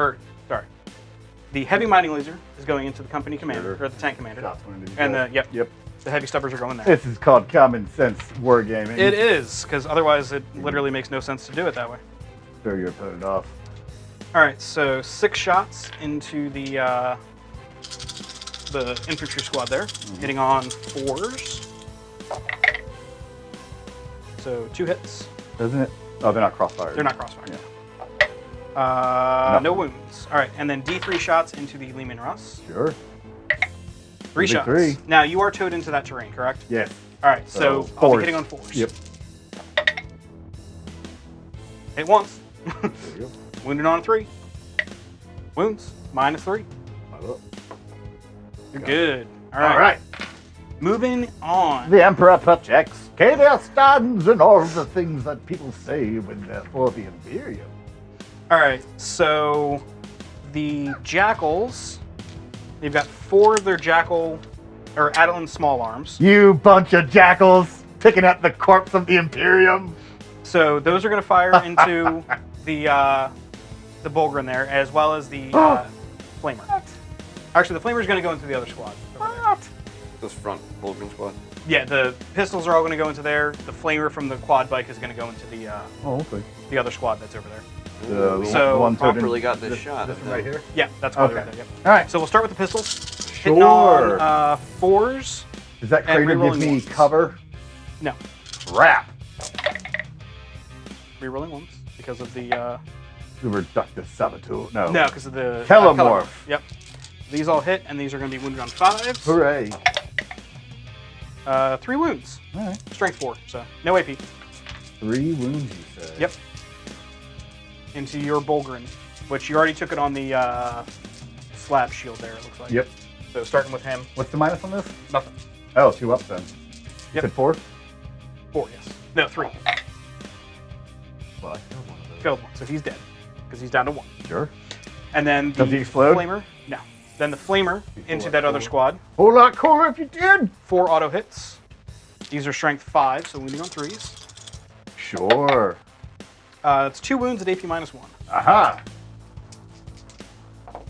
the Heavy Mining Laser is going into the company commander, Sure. or the tank commander. Shots went into these And guys. yep, the Heavy Stubbers are going there. This is called common sense wargaming. It is, because otherwise it literally makes no sense to do it that way. Throw your opponent off. Alright, so 6 shots into the infantry squad there, hitting on 4s. So 2 hits. Doesn't it? Oh, they're not crossfire. They're not crossfire. Yeah. No wounds. Alright, and then D3 shots into the Lehman Russ. Sure. 3 Big shots. 3. Now, you are towed into that terrain, correct? Yes. Alright, so So, I'll be fours. hitting on 4s. Yep. Hit once. There you go. Wounded on 3. Wounds. Minus 3. You're good. Alright. All right. Moving on. The Emperor projects. Cadia stands and all the things that people say when they're for the Imperium. Alright, so the Jackals, they've got 4 of their Jackal, or Adeline small arms. You bunch of jackals picking at the corpse of the Imperium. So those are going to fire into the Bulgrin there, as well as the Flamer. Actually, the Flamer is going to go into the other squad. over there. This front Vulcan squad. Yeah, the pistols are all going to go into there. The Flamer from the quad bike is going to go into the Okay. the other squad that's over there. Ooh, we So, one toted in- properly got this shot. This one right here. Yeah, that's quad Okay. right there. Yep. All right. So we'll start with the pistols. Hitting on 4s. Does that and crater give rerolling me ones. cover? No. Crap. Rerolling ones because of the. The reductive saboteur. No. No, because of the. Telemorph. Yep. These all hit, and these are going to be wounded on 5s. Hooray. 3 wounds. All right. Strength 4, so no AP. 3 wounds, you say? Yep. Into your Bulgrin, which you already took it on the slab shield there, it looks like. Yep. So starting with him. What's the minus on this? Nothing. Oh, 2 up then. You Yep. said 4? 4, yes. No, 3. Well, I killed one of those. Killed one, so he's dead. Because he's down to 1. Sure. And then the Does he explode? Flamer. No. Then the Flamer He's a into lot that other cooler. squad. Whole lot cooler if you did. 4 auto hits. These are strength 5, so wounding on 3s. Sure. It's 2 wounds at AP -1. Aha. All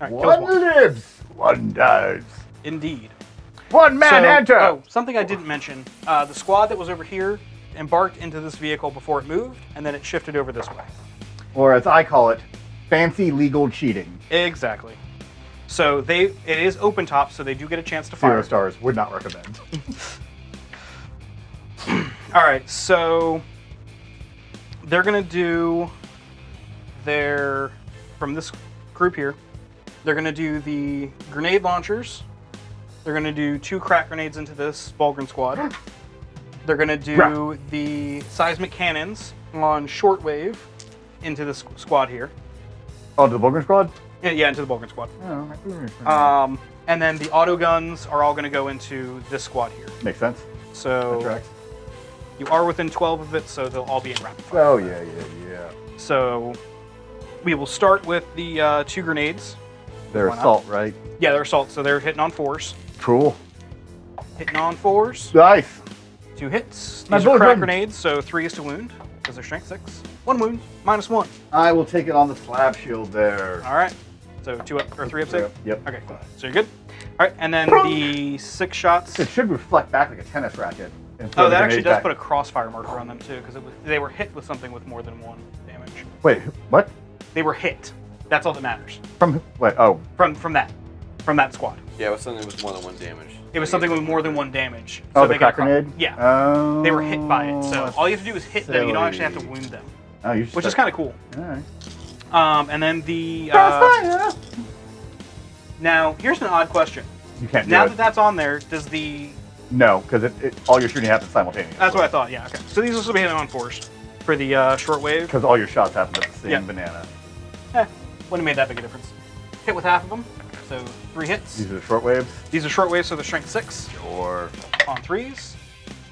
right, kills One 1. lives, 1 dies. Indeed. 1 man enter. Oh, something I didn't mention. The squad that was over here embarked into this vehicle before it moved, and then it shifted over this way. Or as I call it, fancy legal cheating. Exactly. So it is open top, so they do get a chance to 0 fire. stars. Would not recommend. All right, so they're gonna do from this group here. They're gonna do the grenade launchers. They're gonna do 2 crack grenades into this Bulgrin squad. They're gonna do the seismic cannons on shortwave into this squad here. Oh, to the Bulgrin squad? Yeah, into the Bulgrin squad. Oh, And then the auto guns are all gonna go into this squad here. makes sense. That So tracks. you are within 12 of it, so they'll all be in rapid fire. Oh, yeah. So we will start with the 2 grenades. They're Why not? assault, right? Yeah, they're assault, so they're hitting on 4s. Cool. Hitting on 4s. Nice. 2 hits. My These are bullet crack gun. grenades, so 3 is to wound, because they're strength 6. 1 wound, -1. I will take it on the slab shield there. All right. So 2 up, or 3 up save? Yep. Okay, cool. So you're good. All right, and then the 6 shots. It should reflect back like a tennis racket. and Oh, throw the that actually grenade does back. put a crossfire marker on them too, because they were hit with something with more than 1 damage. Wait, what? They were hit. That's all that matters. From wait, oh. From that squad. Yeah, it was something with more than 1 damage. It was something with more than 1 damage. Oh, So the they got crack a grenade? Yeah. Oh, They were hit by it. So all you have to do is hit them. You don't actually have to silly. wound them, Oh, you just which is kind of cool. Alright. And then the Crossfire! now here's an odd question. You can't do Now it. that that's on there, does the No, because all your shooting happens simultaneously. that's what I thought. Yeah. Okay. So these will still be hitting on 4s for the shortwave. Because all your shots happen at the same Yeah. banana. Wouldn't have made that big a difference. Hit with half of them, so 3 hits. These are the short waves. These are short waves, so they're strength 6 Or on 3s.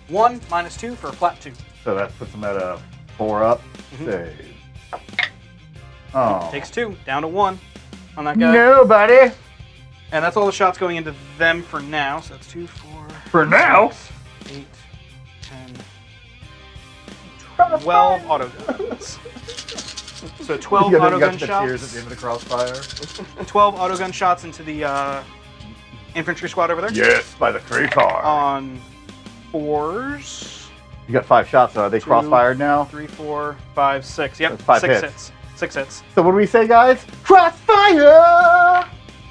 1 -2 for a flat 2. so that puts them at a 4 up. Mhm. Save. Oh. Takes 2, down to 1 on that guy. Nobody. And that's all the shots going into them for now. So that's 2, 4, For now. 8, 10, 12 auto guns. So 12 You auto got gun the tears at shots. the end of the crossfire. 12 auto gun shots into the infantry squad over there. Yes, by the Kratar. On 4s. You got 5 shots. Are they Two. crossfired now? 3, 4, 5, 6. Yep, That's 5 6 hits. hits. 6 hits. So what do we say, guys? Crossfire!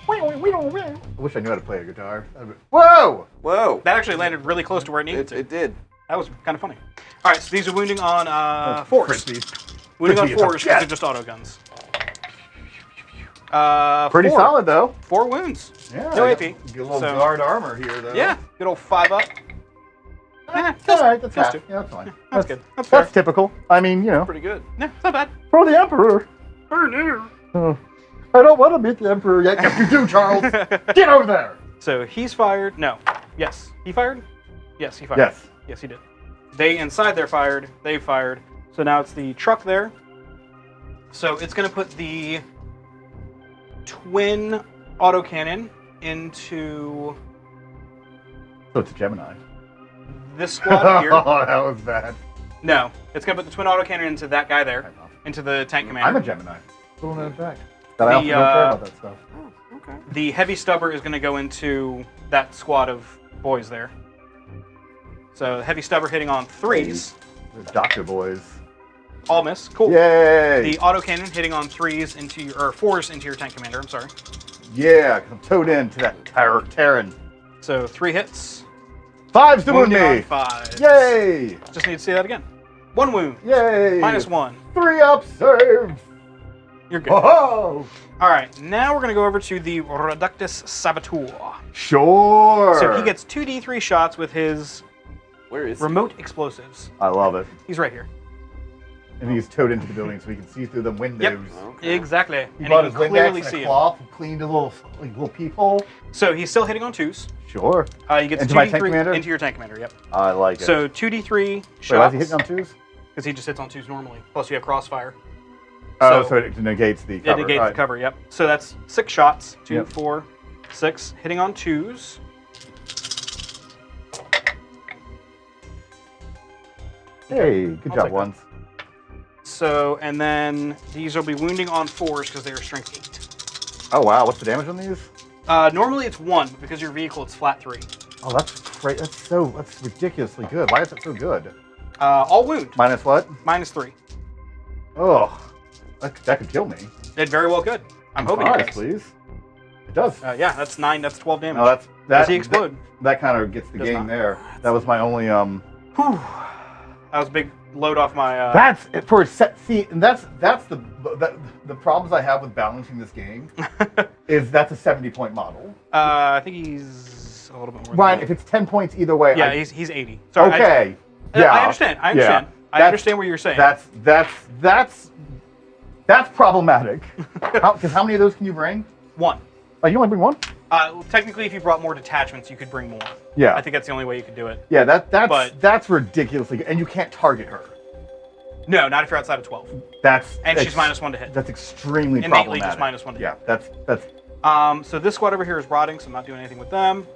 I wish I knew how to play a guitar. Whoa! Whoa! That actually landed really close to where it needed to. It did. That was kind of funny. All right, so these are wounding on 4s. Frisbees. Wounding on Frisbee is 4s a because jet. they're just auto guns. Pretty 4. solid, though. 4 wounds. Yeah. No I AP. Get a little So- guard armor here, though. Yeah, good old 5 up. All Kills right, that's kills half. 2. Yeah, that's fine. That's good. That's fair. That's typical. I mean, you know, Pretty good. Yeah, it's not bad. for the Emperor. Oh, I don't want to meet the Emperor yet. Yes, you do, Charles. Get over there. So he's fired. No. Yes. He fired? Yes, he fired. Yes. Yes, he did. They inside there fired. They fired. So now it's the truck there. So it's going to put the twin autocannon into So it's a Gemini. this squad here. Oh, that was bad. No, it's going to put the twin autocannon into that guy there, into the tank commander. I'm a Gemini. Little known fact. That I also The, don't care about that stuff. Okay. The heavy stubber is going to go into that squad of boys there. So the heavy stubber hitting on 3s. The Doctor Boys. All miss. Cool. Yay! The autocannon hitting on 3s into your, or 4s into your tank commander. I'm sorry. Yeah, 'cause I'm towed into that Terran. So 3 hits. 5's to wound Wounding on me. 5. Yay! Just need to see that again. 1 wound. Yay! -1. 3 up, save. You're good. Oh, All right, now we're going to go over to the Reductus Saboteur. sure. So he gets 2d3 shots with his Where is he? remote explosives. I love it. He's right here. And he's towed into the building so he can see through the windows. Okay. Exactly. He And brought he his can Windex clearly and see a him. cloth and cleaned a little peephole. So he's still hitting on 2s. Sure. He gets Into 2d3 my tank commander? into your tank commander. Yep. I like it. So 2d3 Wait, shots. why is he hitting on 2s? Because he just hits on 2s normally. Plus you have crossfire. Oh, so it negates the cover. It negates All the right. cover. Yep. So that's 6 shots. 2, Yep. 4, 6. Hitting on 2s. Hey, good I'll job, take that. ones. So, and then these will be wounding on 4s because they are strength 8. Oh wow, what's the damage on these? Normally it's 1, but because your vehicle it's flat 3. Oh, that's great. That's ridiculously good. Why is it so good? All wound. Minus what? -3. Oh, that could kill me. It very well could. I'm hoping it Five, does. please. It does. Yeah, that's 9. That's 12 damage. No, that. Does he explode? That kind of gets the Does game not. there. That was my only Whew. That was a big load off my. That's it for set. See, and that's the problems I have with balancing this game is that's a 70-point model. I think he's a little bit more. Ryan, than if it's 10 points either way, yeah, he's 80. Sorry, okay. I understand. I understand. I That's- understand what you're saying. That's problematic. Because how many of those can you bring? 1. Oh, you only bring one? Technically, if you brought more detachments, you could bring more. Yeah. I think that's the only way you could do it. Yeah, But- that's ridiculously good. And you can't target her. No, not if you're outside of 12. And she's -1 to hit. That's extremely Innately problematic. just -1 to hit. Yeah, that's So this squad over here is rotting, so I'm not doing anything with them.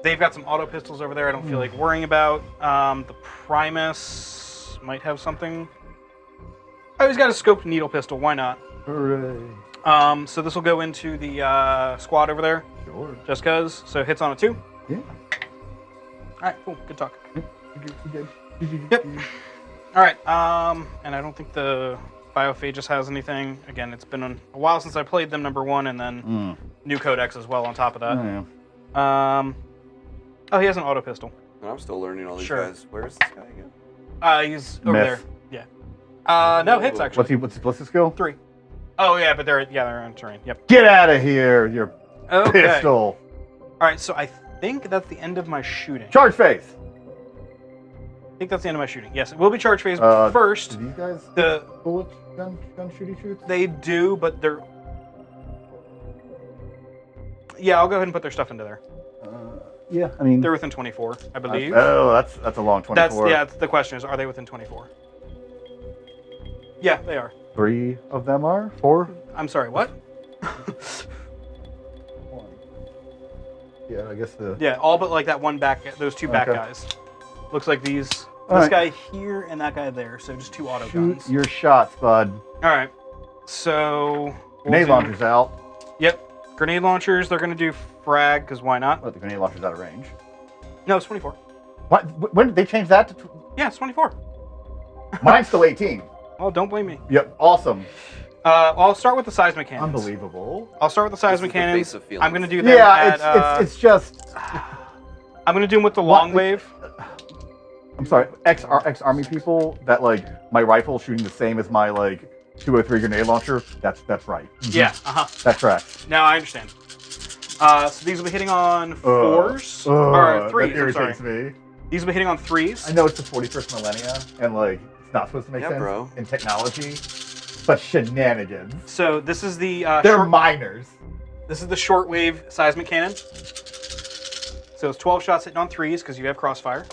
They've got some auto pistols over there I don't feel like worrying about. The Primus might have something. Oh, he's got a scoped needle pistol. Why not? hooray. So this will go into the squad over there, Sure. just because. So hits on a 2. Yeah. All right, cool. Good talk. You good. Yep. All right. And I don't think the Biophagus has anything. Again, it's been a while since I played them, number 1, and then new codex as well on top of that. Oh, yeah. Oh, he has an auto pistol. I'm still learning all these Sure. guys. Where is this guy again? He's over Myth. there. Yeah. No hits actually. What's his skill? 3. Oh yeah, but they're on terrain. Yep. Get out of here, your Okay. pistol. All right. So I think that's the end of my shooting. Charge phase. I think that's the end of my shooting. Yes, it will be charge phase. But first, Do these guys the bullet gun shooty shoots? they do, but they're. Yeah, I'll go ahead and put their stuff into there. Yeah, I mean. They're within 24, I believe. That's a long 24. That's the question is, are they within 24? Yeah, they are. 3 of them are? 4? I'm sorry, what? 1. Yeah, I guess the. Yeah, all but like that one back, those 2 back Okay. guys. Looks like these. All This right. guy here and that guy there, so just 2 auto Shoot guns. your shots, bud. All right, so Grenade launcher's out. Yep, grenade launchers. They're gonna do frag because why not? But the grenade launcher's out of range. No, it's 24. What? When did they change that to? Yeah, it's 24. Mine's still 18. Oh, don't blame me. Yep, awesome. I'll start with the seismic cannons. Unbelievable. I'll start with the seismic is the cannons. face of feelings. I'm gonna do them Yeah, at, it's just. I'm gonna do them with the long wave. I'm sorry, ex army people that like my rifle shooting the same as my like 203 grenade launcher. That's right. Yeah. That's right. Now I understand. So these will be hitting on 4s or 3s. That irritates I'm sorry. me. These will be hitting on 3s. I know it's the 41st millennia, and like it's not supposed to make Yeah, sense bro. in technology, but shenanigans. So this is the They're minors. this is the shortwave seismic cannon. So it's 12 shots hitting on 3s because you have crossfire.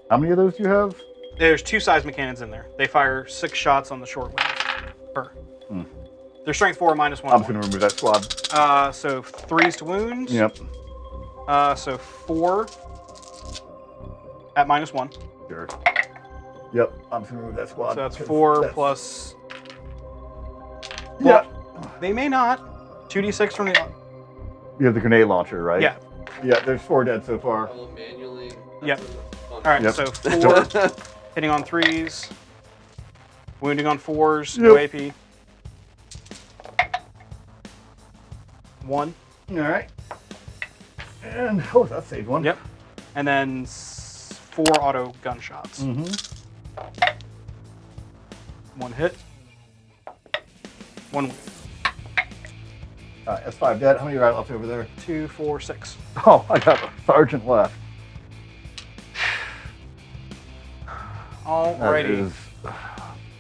How many of those do you have? There's 2 seismic cannons in there. They fire 6 shots on the shortwave per. They're strength 4 minus 1. I'm just gonna remove that squad. So 3s to wounds. Yep. So 4 at -1. Sure. Yep. I'm just gonna remove that squad. So that's 'cause 4 that's- plus. Yeah. They may not. 2d6 from the. You have the grenade launcher, right? Yeah. Yeah. There's 4 dead so far. I will manually. Yep. All right. Yep. So 4 hitting on 3s, wounding on 4s. No Yep. AP. 1. All right. And oh, that saved one. Yep. And then 4 auto gunshots. Mm-hmm. 1 hit. 1 wound. S5 dead. How many are left over there? 2, 4, 6. Oh, I got a sergeant left. Alrighty.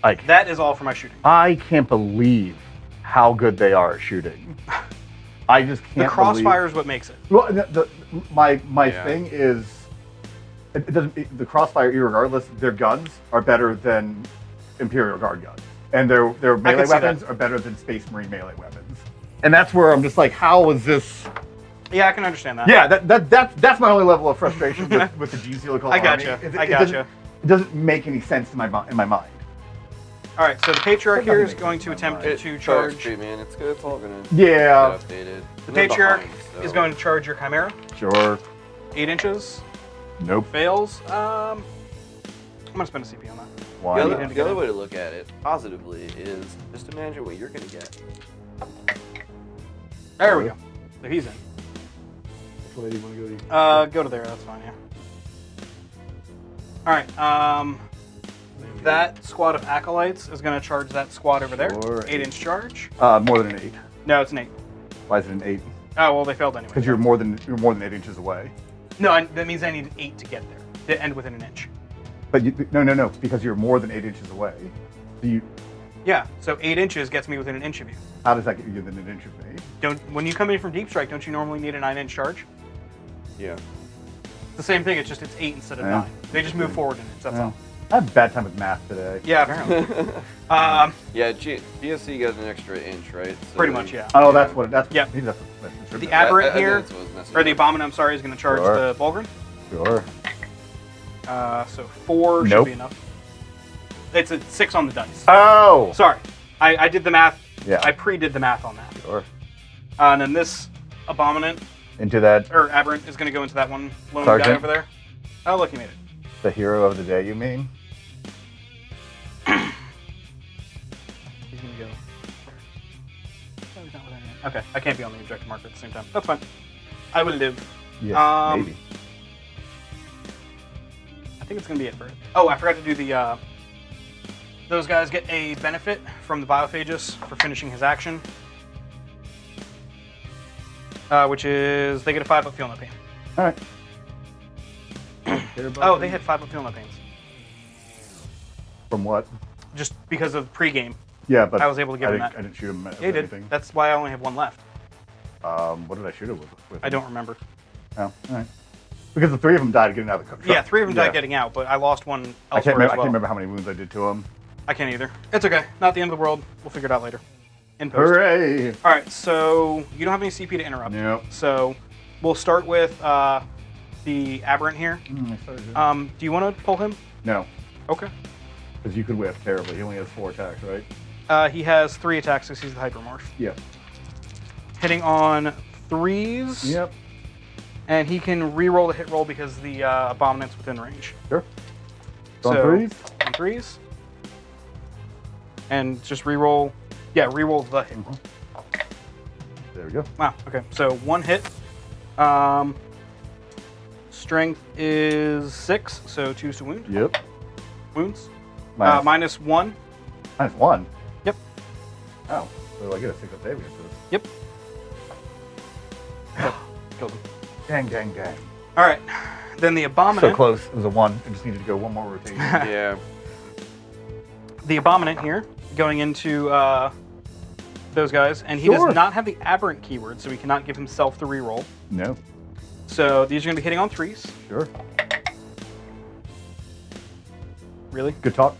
That That is all for my shooting. I can't believe how good they are at shooting. I just The can't. crossfire is what makes it. Well, my Yeah. thing is, it doesn't. The crossfire, irregardless, their guns are better than Imperial Guard guns, and their melee see weapons that. are better than Space Marine melee weapons. And that's where I'm just like, how is this? Yeah, I can understand that. Yeah, that's my only level of frustration with the Genestealer Cult I gotcha. Army. I gotcha. It doesn't make any sense in my mind. All right, so the Patriarch here is Nothing going to makes sense attempt in my to It charge. Street, man. It's good. It's all gonna Yeah, get updated. The They're Patriarch behind, is so- going to charge your Chimera. sure. 8 inches. Nope. Fails. I'm going to spend a CP on that. Why? The need other, him to the get other in. way to look at it, positively, is just imagine what you're gonna get. There we go. So he's in. Which way do you want to go? Go to there. That's fine, yeah. All right. That squad of acolytes is going to charge that squad over there. Sure. 8-inch charge. More than an 8. No, it's an 8. Why is it an 8? Oh well, they failed anyway. Because you're more than 8 inches away. No, that means I need an 8 to get there. To end within an inch. But no, because you're more than 8 inches away. So Yeah. So 8 inches gets me within an inch of you. how does that get you within an inch of me? When you come in from deep strike, don't you normally need a 9-inch charge? Yeah. It's the same thing. It's just it's 8 instead of Yeah. 9. They just move forward an inch. That's all. I have a bad time with math today. Yeah, apparently. Yeah, BSC got an extra inch, right? So Pretty much, yeah. Oh, that's what. Yep. Maybe that's what. The aberrant I think here, that's what was messing or the up. abominant, I'm sorry, is going to charge Sure. the Bulgrin. Sure. So 4 should Nope. be enough. It's a 6 on the dice. Oh. Sorry, I did the math. Yeah. I pre-did the math on that. Sure. And then this abominant Into that, or aberrant is going to go into that one lone Sergeant? guy over there. Oh, look, you made it. the hero of the day. You mean? He's going to go. No, he's not within it. Okay, I can't be on the objective marker at the same time. That's fine. I will live. Yes. Maybe. I think it's going to be it for it. Oh, I forgot to do the. Those guys get a benefit from the Biophagus for finishing his action, which is they get a 5-up feel no pain. All right. Oh, they had 5-up feel no pains. From what? Just because of pregame. Yeah, but I was able to give I him didn't, that. I didn't shoot him with Yeah, you did. anything. That's why I only have 1 left. What did I shoot it with? I don't remember. Oh, all right. Because the 3 of them died getting out of the truck. Yeah, 3 of them Yeah. died getting out, but I lost 1 I elsewhere can't remember. as I well. can't remember how many wounds I did to him. I can't either. It's okay. Not the end of the world. We'll figure it out later. In post. Hooray! All right, so you don't have any CP to interrupt. Nope. So we'll start with the aberrant here. Do you want to pull him? No, Okay. because you could whiff terribly. He only has 4 attacks, right? He has 3 attacks because he's the hypermorph. Yep. Hitting on 3s. Yep. And he can re-roll the hit roll because the abominant's within range. Sure. So, On 3s? On 3s. And just re-roll. Yeah, re-roll the hit. There we go. Wow. Okay. So 1 hit. Strength is 6, so 2 to wound. Yep. Wounds. Minus, Minus 1. minus 1. Yep. Oh, so I get a 6-up save against this. Yep. Killed him. Gang, gang, gang. All right. Then the abominant. So close. It was a 1. I just needed to go 1 more rotation. Yeah. The abominant here going into those guys, and he Sure. does not have the aberrant keyword, so he cannot give himself the reroll. No. So these are going to be hitting on 3s. Sure. Really? Good talk.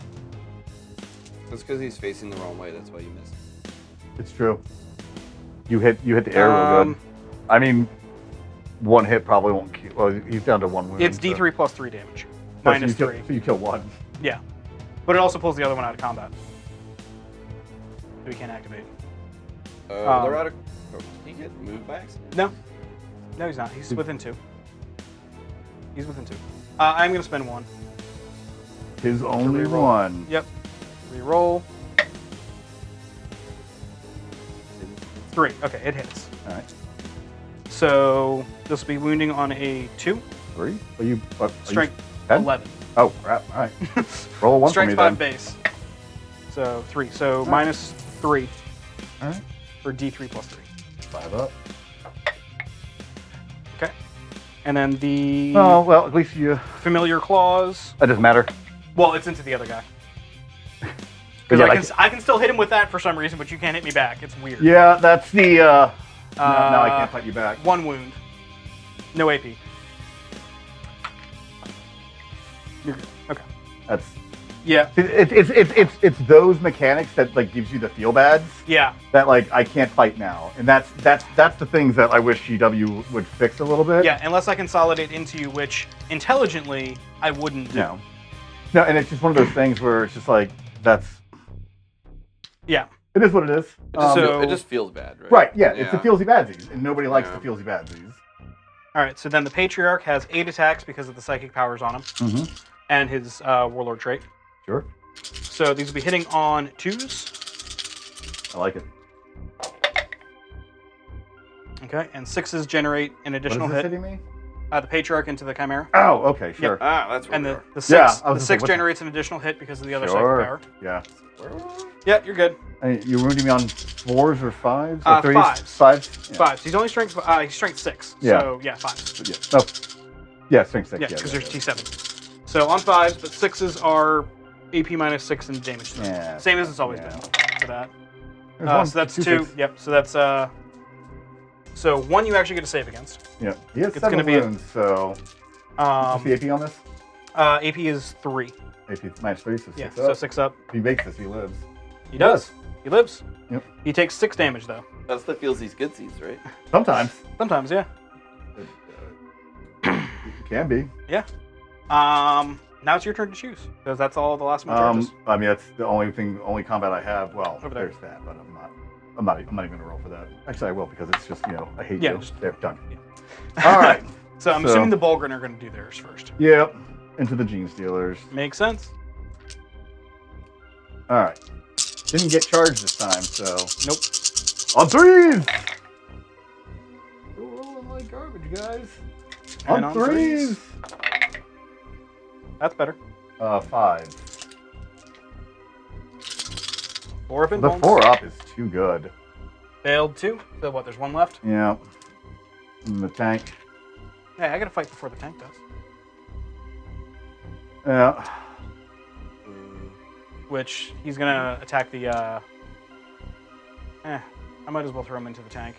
That's because he's facing the wrong way. That's why you missed. It's true. You hit the air real good. I mean, 1 hit probably won't kill. Well, he's down to 1 wound. It's so- D3 plus 3 damage. so Minus you kill, 3. So you kill 1. Yeah. But it also pulls the other one out of combat. So he can't activate. They're out of. Oh, did he get moved by accident? No. No, he's not. He's within 2. He's within 2. I'm going to spend 1. His only reroll. 1. Yep. Reroll. 3. Okay, it hits. All right. So this will be wounding on a 2. 3. Are you Strength 10? 11. Oh crap! All right. Roll a 1 Strength for me 5 then. base. So 3. So All right. minus 3 All right. for D3 plus 3. 5 up. Okay. And then the Oh well, at least you. familiar claws. That doesn't matter. Well, it's into the other guy. But Because yeah, I can still hit him with that for some reason, but you can't hit me back. It's weird. Yeah, that's the. No, I can't fight you back. 1 wound. No AP. You're good. Okay. That's. Yeah. It's those mechanics that like gives you the feel bads Yeah. that like I can't fight now, and that's the things that I wish GW would fix a little bit. Yeah. Unless I consolidate into you, which intelligently I wouldn't do. No, and it's just one of those things where it's just like that's. Yeah. It is what it is. So- It just feels bad, right? Right. Yeah. It's the feelsy badsies, and nobody likes Yeah. the feelsy badsies. All right. So then the Patriarch has 8 attacks because of the psychic powers on him Mm-hmm. and his Warlord trait. Sure. So these will be hitting on 2s. I like it. Okay. And 6s generate an additional What is this hit. hitting me? The Patriarch into the Chimera. Oh, okay, sure. Ah, that's where And we the, are. the 6, Yeah, I was the gonna say, 6 what's that? generates an additional hit because of the other Sure. psychic power. Yeah. Yeah, you're good. You're wounding me on 4s or 5s? Or 3s? 5s. 5s? Yeah. 5. So he's only strength 6. Yeah. So yeah, 5. Yeah. Oh. Yeah, strength 6. Yeah, because there's T7. So on 5s, but 6s are AP minus 6 and damage. To them. Yeah. Same as it's always Yeah. been for that. There's one, So that's 2. 6. Yep. So that's so 1 you actually get a save against. Yeah. He has It's 7 gonna be a- wounds, so. What's the AP on this? AP is 3. AP minus 3, so 6 Yeah. up. So 6 up. If he makes this, he lives. He does. He lives. Yep. He takes 6 damage though. That's the feelsies goodsies, right? Sometimes. Sometimes, yeah. It can be. Yeah. Now it's your turn to choose because that's all the last one charges. I mean, that's the only combat I have. Well, Over there. there's that, but I'm not even gonna roll for that. Actually, I will because it's just I hate Yeah, you. just- There, done. Yeah. All right. So I'm so- assuming the Bulgren are going to do theirs first. Yep. Into the Genestealers. Makes sense. All right. Didn't get charged this time, so Nope. on 3s. You're rolling like garbage, guys. And On on 3s. That's better. 5. 4 of The involves. 4 up is too good. Failed 2. So what? There's 1 left. Yeah. And the tank. Hey, I got to fight before the tank does. Yeah. Which he's going to attack the. I might as well throw him into the tank.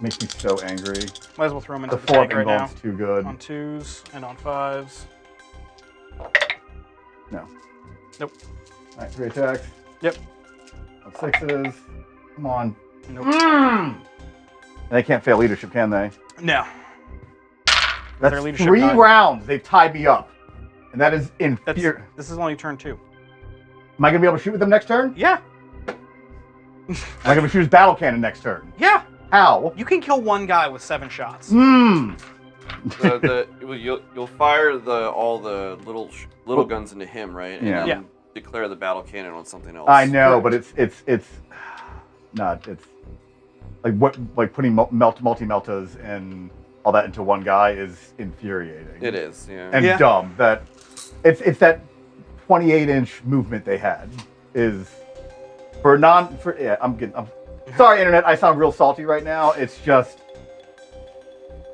Makes me so angry. Might as well throw him into The the 4 tank right now. involves too good. On 2s and on 5s. No. Nope. All right, 3 attacks. Yep. On 6s. Come on. Nope. They can't fail leadership, can they? No. That's Their leadership 3 nine. rounds. They've tied me up. And that is That's, infuriating. this is only turn 2. Am I going to be able to shoot with them next turn? Yeah. Am I going to choose battle cannon next turn? Yeah. How? You can kill 1 guy with 7 shots. Mmm. You'll fire all the little guns into him, right? Yeah. And then Yeah. declare the battle cannon on something else. I know, but it's not. It's like putting multi-meltas and all that into one guy is infuriating. It is, yeah. And Yeah. dumb. That it's that 28-inch movement they had is I'm sorry, internet. I sound real salty right now. It's just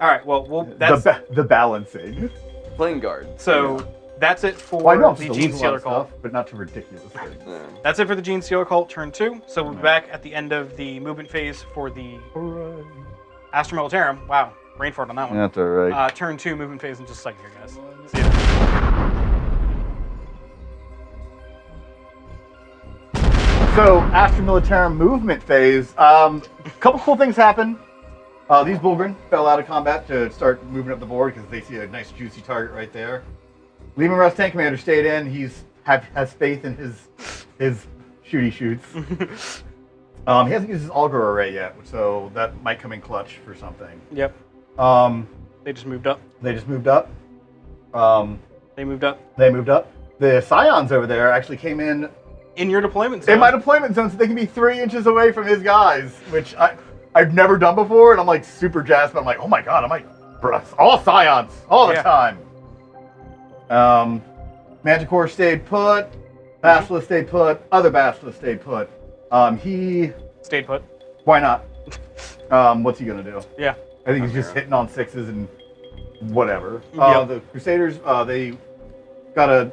All right. Well, that's the balancing. Playing guard. so. That's it for Well, I know I'm the still Gene losing a lot Stealer of cult. stuff, but not to ridiculous things. Yeah. That's it for the Gene Stealer cult turn 2. So we'll be back at the end of the movement phase for the Astra Militarum. Wow, brain fart on that one. That's all right. Turn 2 movement phase in just a second here, guys. See ya. So, Astra Militarum movement phase. Couple cool things happen. These Bulgren fell out of combat to start moving up the board because they see a nice juicy target right there. Lehman Russ Tank Commander stayed in. Has faith in his shooty shoots. He hasn't used his Augur array yet, so that might come in clutch for something. Yep. They They just moved up. just moved up. They moved up They moved up. The Scions over there actually came in in your deployment zone. in my deployment zone, so they can be 3 inches away from his guys, which I've never done before, and I'm like super jazzed. But I'm like, oh my god, I'm like, all scions all the time. Manticore stayed put. Basilisk stayed put. Other Basilisk stayed put. He Stayed put. Why not? What's he gonna do? Yeah. I think he's just hitting on 6s and whatever. Yep. The Crusaders, they got a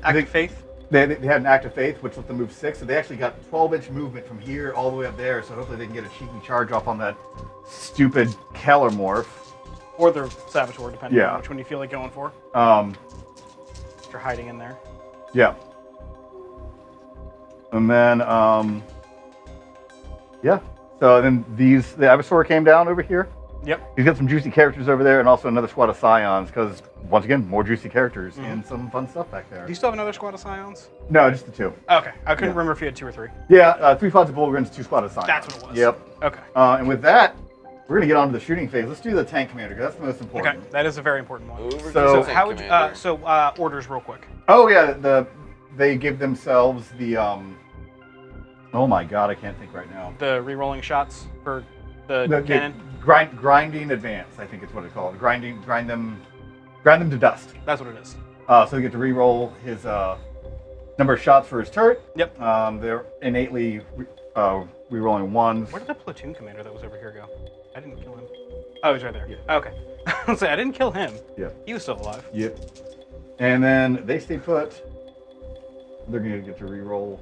Act of faith. They had an act of faith, which let them move 6, so they actually got 12-inch movement from here all the way up there. So hopefully they can get a cheeky charge off on that stupid Keller morph. Or the Saboteur, depending Yeah. on which one you feel like going for. If you're hiding in there. Yeah. And then, yeah. So then the Ivysaur came down over here. Yep. He's got some juicy characters over there, and also another squad of Scions, because, once again, more juicy characters and some fun stuff back there. Do you still have another squad of Scions? No, just the 2. Okay. I couldn't remember if you had 2 or 3. Yeah, 3 squads of Bullgryns, 2 squad of Scions. That's what it was. Yep. Okay. And with that, we're going to get on to the shooting phase. Let's do the tank commander, because that's the most important. Okay. That is a very important one. Over So- to the How would you, commander. orders real quick. Oh, yeah, they give themselves the, oh my god, I can't think right now. The re-rolling shots for the cannon. Grinding advance, I think it's what it's called. Grind them to dust. That's what it is. So they get to re-roll his number of shots for his turret. Yep. They're innately re-rolling 1s. Where did the platoon commander that was over here go? I didn't kill him. Oh, he's right there. Yeah. Okay. I was like, I didn't kill him. Yeah. He was still alive. Yep. And then they stay put. They're going to get to re-roll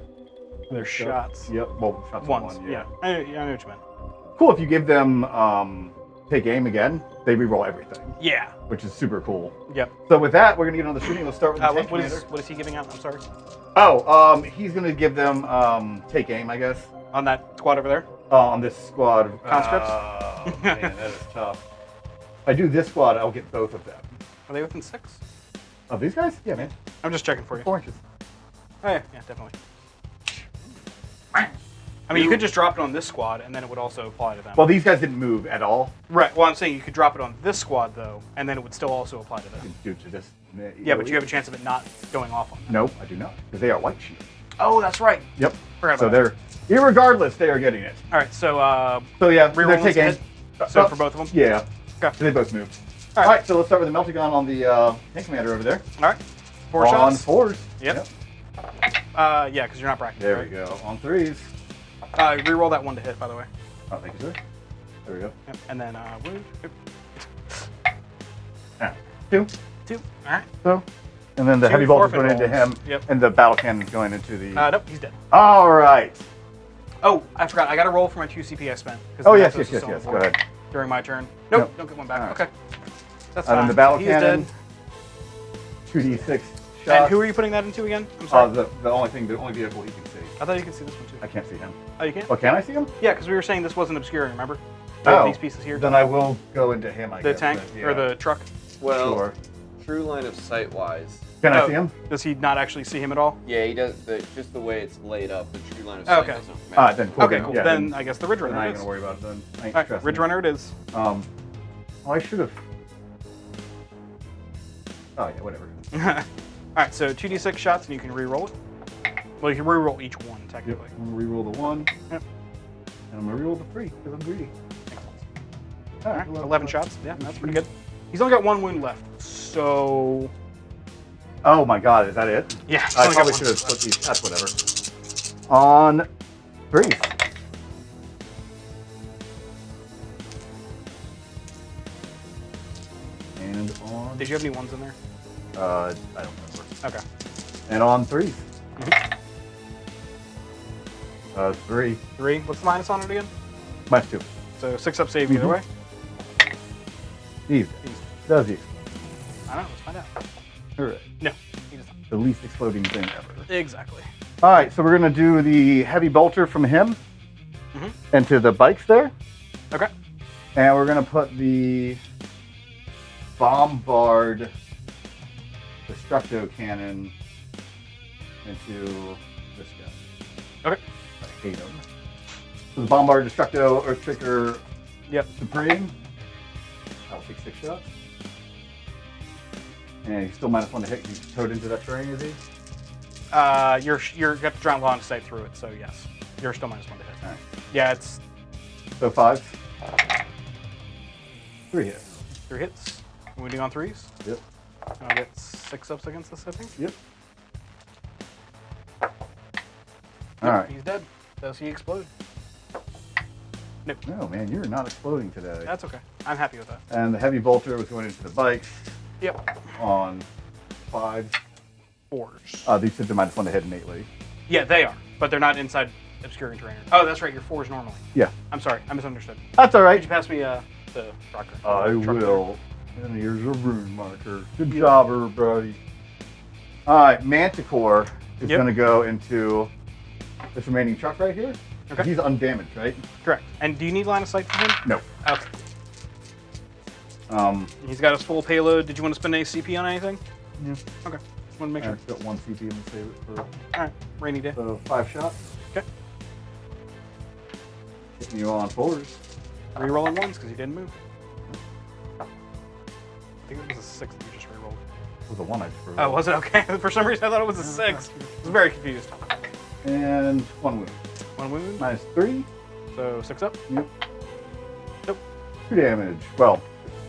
Their shots. Yep. Well, shots Once. of 1. Yeah. I know what you meant. Cool. If you give them take aim again, they re-roll everything, Yeah. which is super cool. Yep. So with that, we're gonna get on the shooting. Let's start with the tank What commander. is he giving out? I'm sorry. Oh, he's gonna give them take aim, I guess, On that squad over there? on this squad. Conscripts? Oh man, that is tough. If I do this squad, I'll get both of them. Are they within 6? Of these guys? Yeah, man. I'm just checking for you. 4 inches. Oh, yeah. Yeah, definitely. I mean, you could just drop it on this squad, and then it would also apply to them. Well, these guys didn't move at all. Right. Well, I'm saying you could drop it on this squad, though, and then it would still also apply to them. Due to this. Yeah, but you have a chance of it not going off on them. Nope, I do not, because they are white shield. Oh, that's right. Yep. Forgot So about that. they're, irregardless, they are getting it. All right, so So yeah, reroll they're ones taking. hit? So for both of them? Yeah. Okay. So they both moved. All All right. right, so let's start with the Meltagon on the tank commander over there. All right. 4 on shots? 4s. Yep. Yeah, because you're not bracketed. There right? we go. On 3s. Reroll that 1 to hit, by the way. Oh, thank you, sir. There we go. Yep. And then wound. Ah, 2. 2. All right. So, and then the 2 heavy bolt is forfeit going into him, rolls. Yep. and the battle cannon is going into the. Nope, he's dead. All right. Oh, I forgot. I got to roll for my 2 CP I spent. 'cause Oh the yes, Naxos yes, is yes, still yes. on Go the board ahead. During my turn. Nope, Nope. don't get one back. All right. Okay. That's And fine. then the battle He's cannon. dead. 2d6 shots. And who are you putting that into again? I'm sorry. The only vehicle he can see. I thought you could see this one too. I can't see him. Oh, you can? Oh, can I see him? Yeah, because we were saying this wasn't obscuring, remember? Oh. These pieces here. Then I will go into him. I The guess. tank but, yeah. or the truck. Well, Sure. true line of sight wise. Can I Oh, see him? Does he not actually see him at all? Yeah, he does. Just the way it's laid up, the true line of Oh, sight okay. doesn't matter. Then cool. Okay, cool. Yeah, then I guess the Ridge then Runner I it ain't is. gonna worry about it then. I ain't All right, stressing Ridge it. Runner it is. Oh, I should have. Oh yeah, whatever. All right, so 2d6 shots and you can re-roll it. Well, you can re-roll each one, Yep. technically. I'm gonna re-roll the 1. Yep. And I'm gonna re-roll the 3 because I'm greedy. All right, 11 shots. Yeah, that's pretty good. He's only got 1 wound left, so... Oh my god, is that it? Yeah, he's I only got probably one. should have split these. That's whatever. On 3. And on. Did you have any ones in there? I don't remember. Okay. And on 3s. Mhm. 3. 3. What's the minus on it again? Minus 2. So 6 up save either way. Easy. Easy. Does he? I don't know, let's find out. Alright. No, he does not. The least exploding thing ever. Exactly. Alright, so we're gonna do the heavy bolter from him Mhm. into the bikes there. Okay. And we're gonna put the bombard destructo cannon into this guy. Okay. I hate him. So the bombard destructo earthshaker Yep. supreme. I'll take 6 shots. And he's still -1 to hit. He's towed into that terrain, is he? You're got the drown line of sight through it, so yes. You're still -1 to hit. Alright. Yeah, it's So 5. 3 hits. 3 hits. Wounding on 3s. Yep. And I'll get 6 ups against this, I think. Yep. Nope, All right. He's dead. Does he explode? Nope. No, man, you're not exploding today. That's okay. I'm happy with that. And the heavy bolter was going into the bikes Yep. on 5. 4s. These hits are -1 to hit innately. Yeah, they are. But they're not inside obscuring terrain. Oh, that's right. Your 4s normally. Yeah. I'm sorry. I misunderstood. That's all Could right. you pass me the rocker? I Truck will. And here's a rune marker. Good job, everybody. All right, Manticore is Yep. going to go into this remaining truck right here. Okay. He's undamaged, right? Correct. And do you need line of sight for him? No. Okay. He's got his full payload. Did you want to spend any CP on anything? Yeah. Okay. Just want to make sure. I've got 1 CP and save it for All right. Rainy day. so 5 shots. Okay. Hitting you on 4s. Rerolling 1s because he didn't move. I think it was a 6 that you just rerolled. It was a 1 I just rolled. Oh, was it? Okay. For some reason, I thought it was a 6. I was very confused. And 1 wound. 1 wound. -3. So 6 up. Yep. Nope. 2 damage. Well,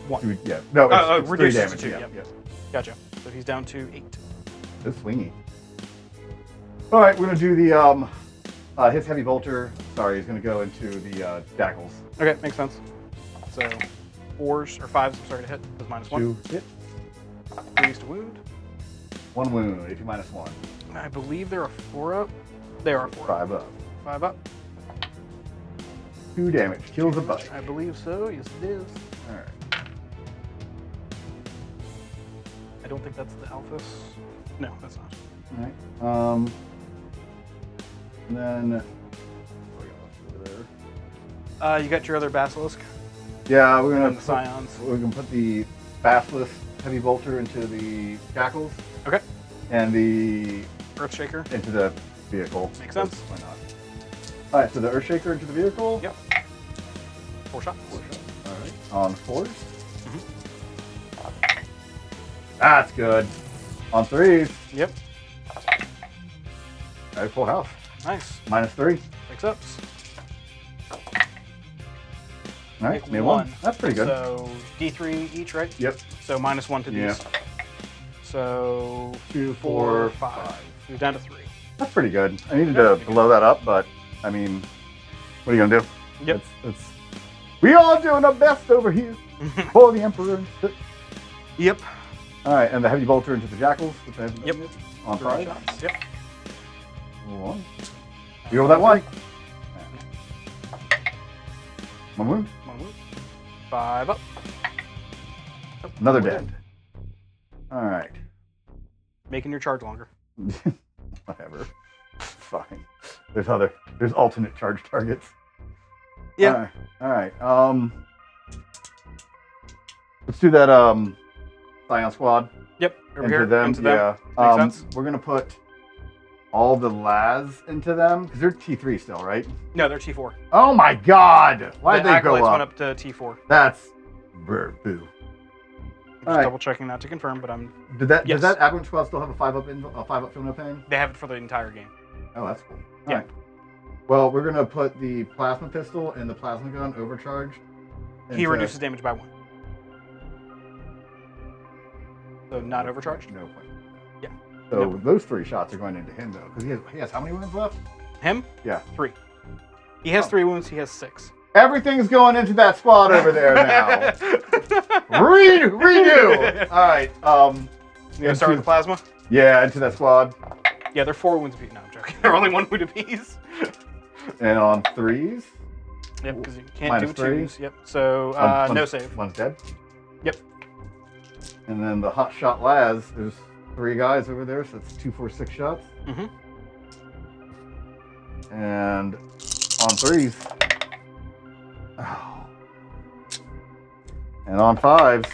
1. 2, yeah. No, it's 3 reduces damage. to 2. Yeah, Yep. yeah. Gotcha. So he's down to 8. It's swingy. All right, we're going to do the his heavy bolter. Sorry, he's going to go into the jackals. Okay, makes sense. So 4s or 5s, I'm sorry to hit, is -1. 2 hit, 3s to wound. 1 wound, AP -1. I believe there are 4 up. There are 4 up. 5 up. 5 up. 2 damage, kills a bike. I believe so. Yes, it is. All right. I don't think that's the Alphas. No, that's not. All right. And then what do we got left over there? You got your other Basilisk Yeah, we're and gonna the Scions. we're gonna put the Basilisk heavy bolter into the jackals Okay. and the Earthshaker. into the vehicle. Makes sense. Why not? All right, so the Earthshaker into the vehicle. Yep. 4 shots. All right. On 4s. Mhm. That's good. On 3s. Yep. All right, full house. Nice. -3. 6 ups. All right, Hit made 1. 1. That's pretty good. So D3 each, right? Yep. So -1 to these. Yeah. So 2, 4, 4, 5. We're down to 3. That's pretty good. I needed to blow that up, but I mean, what are you gonna do? Yep. It's we all doing our best over here for the Emperor. Yep. All right, and the heavy bolter into the jackals. Which I haven't done Yep. yet. On 3 5. shots. Yep. 1. You roll that 1. 1 wound. 1 wound. 5 up. Oh, Another we're dead. All right. Making your charge longer. Whatever. Fine. There's alternate charge targets. Yeah. All right. Let's do that Scion squad. Yep. Over into here. them. Into them. Yeah. Makes sense. We're gonna put all the Laz into them because they're T3 still, right? No, they're T4. Oh my God! Why The did they go Acolytes up? went up to T4. That's boo. Just Alright. double checking that to confirm, but Does Yes. that Avalanche squad still have a 5 up film no pain? they have it for the entire game. Oh, that's cool. Yeah. Alright. Well, we're gonna put the plasma pistol and the plasma gun overcharged. He reduces damage by 1. So not overcharged? No point. Yeah. So Nope. those 3 shots are going into him though, because he has how many wounds left? Him? Yeah. 3. He has Oh. 3 wounds, he has 6. Everything's going into that squad over there now. Redo. All right. You gonna start with the plasma? Yeah, into that squad. Yeah, they're 4 wounds apiece. No, I'm joking. They're only 1 wound apiece. And on 3s. Yep, because you can't do -3. 2s. Yep. So no One's- save. One's dead. Yep. And then the hot shot Laz, there's 3 guys over there, so it's 2, 4, 6 shots. Mm-hmm. And on 3s. Oh. And on 5s.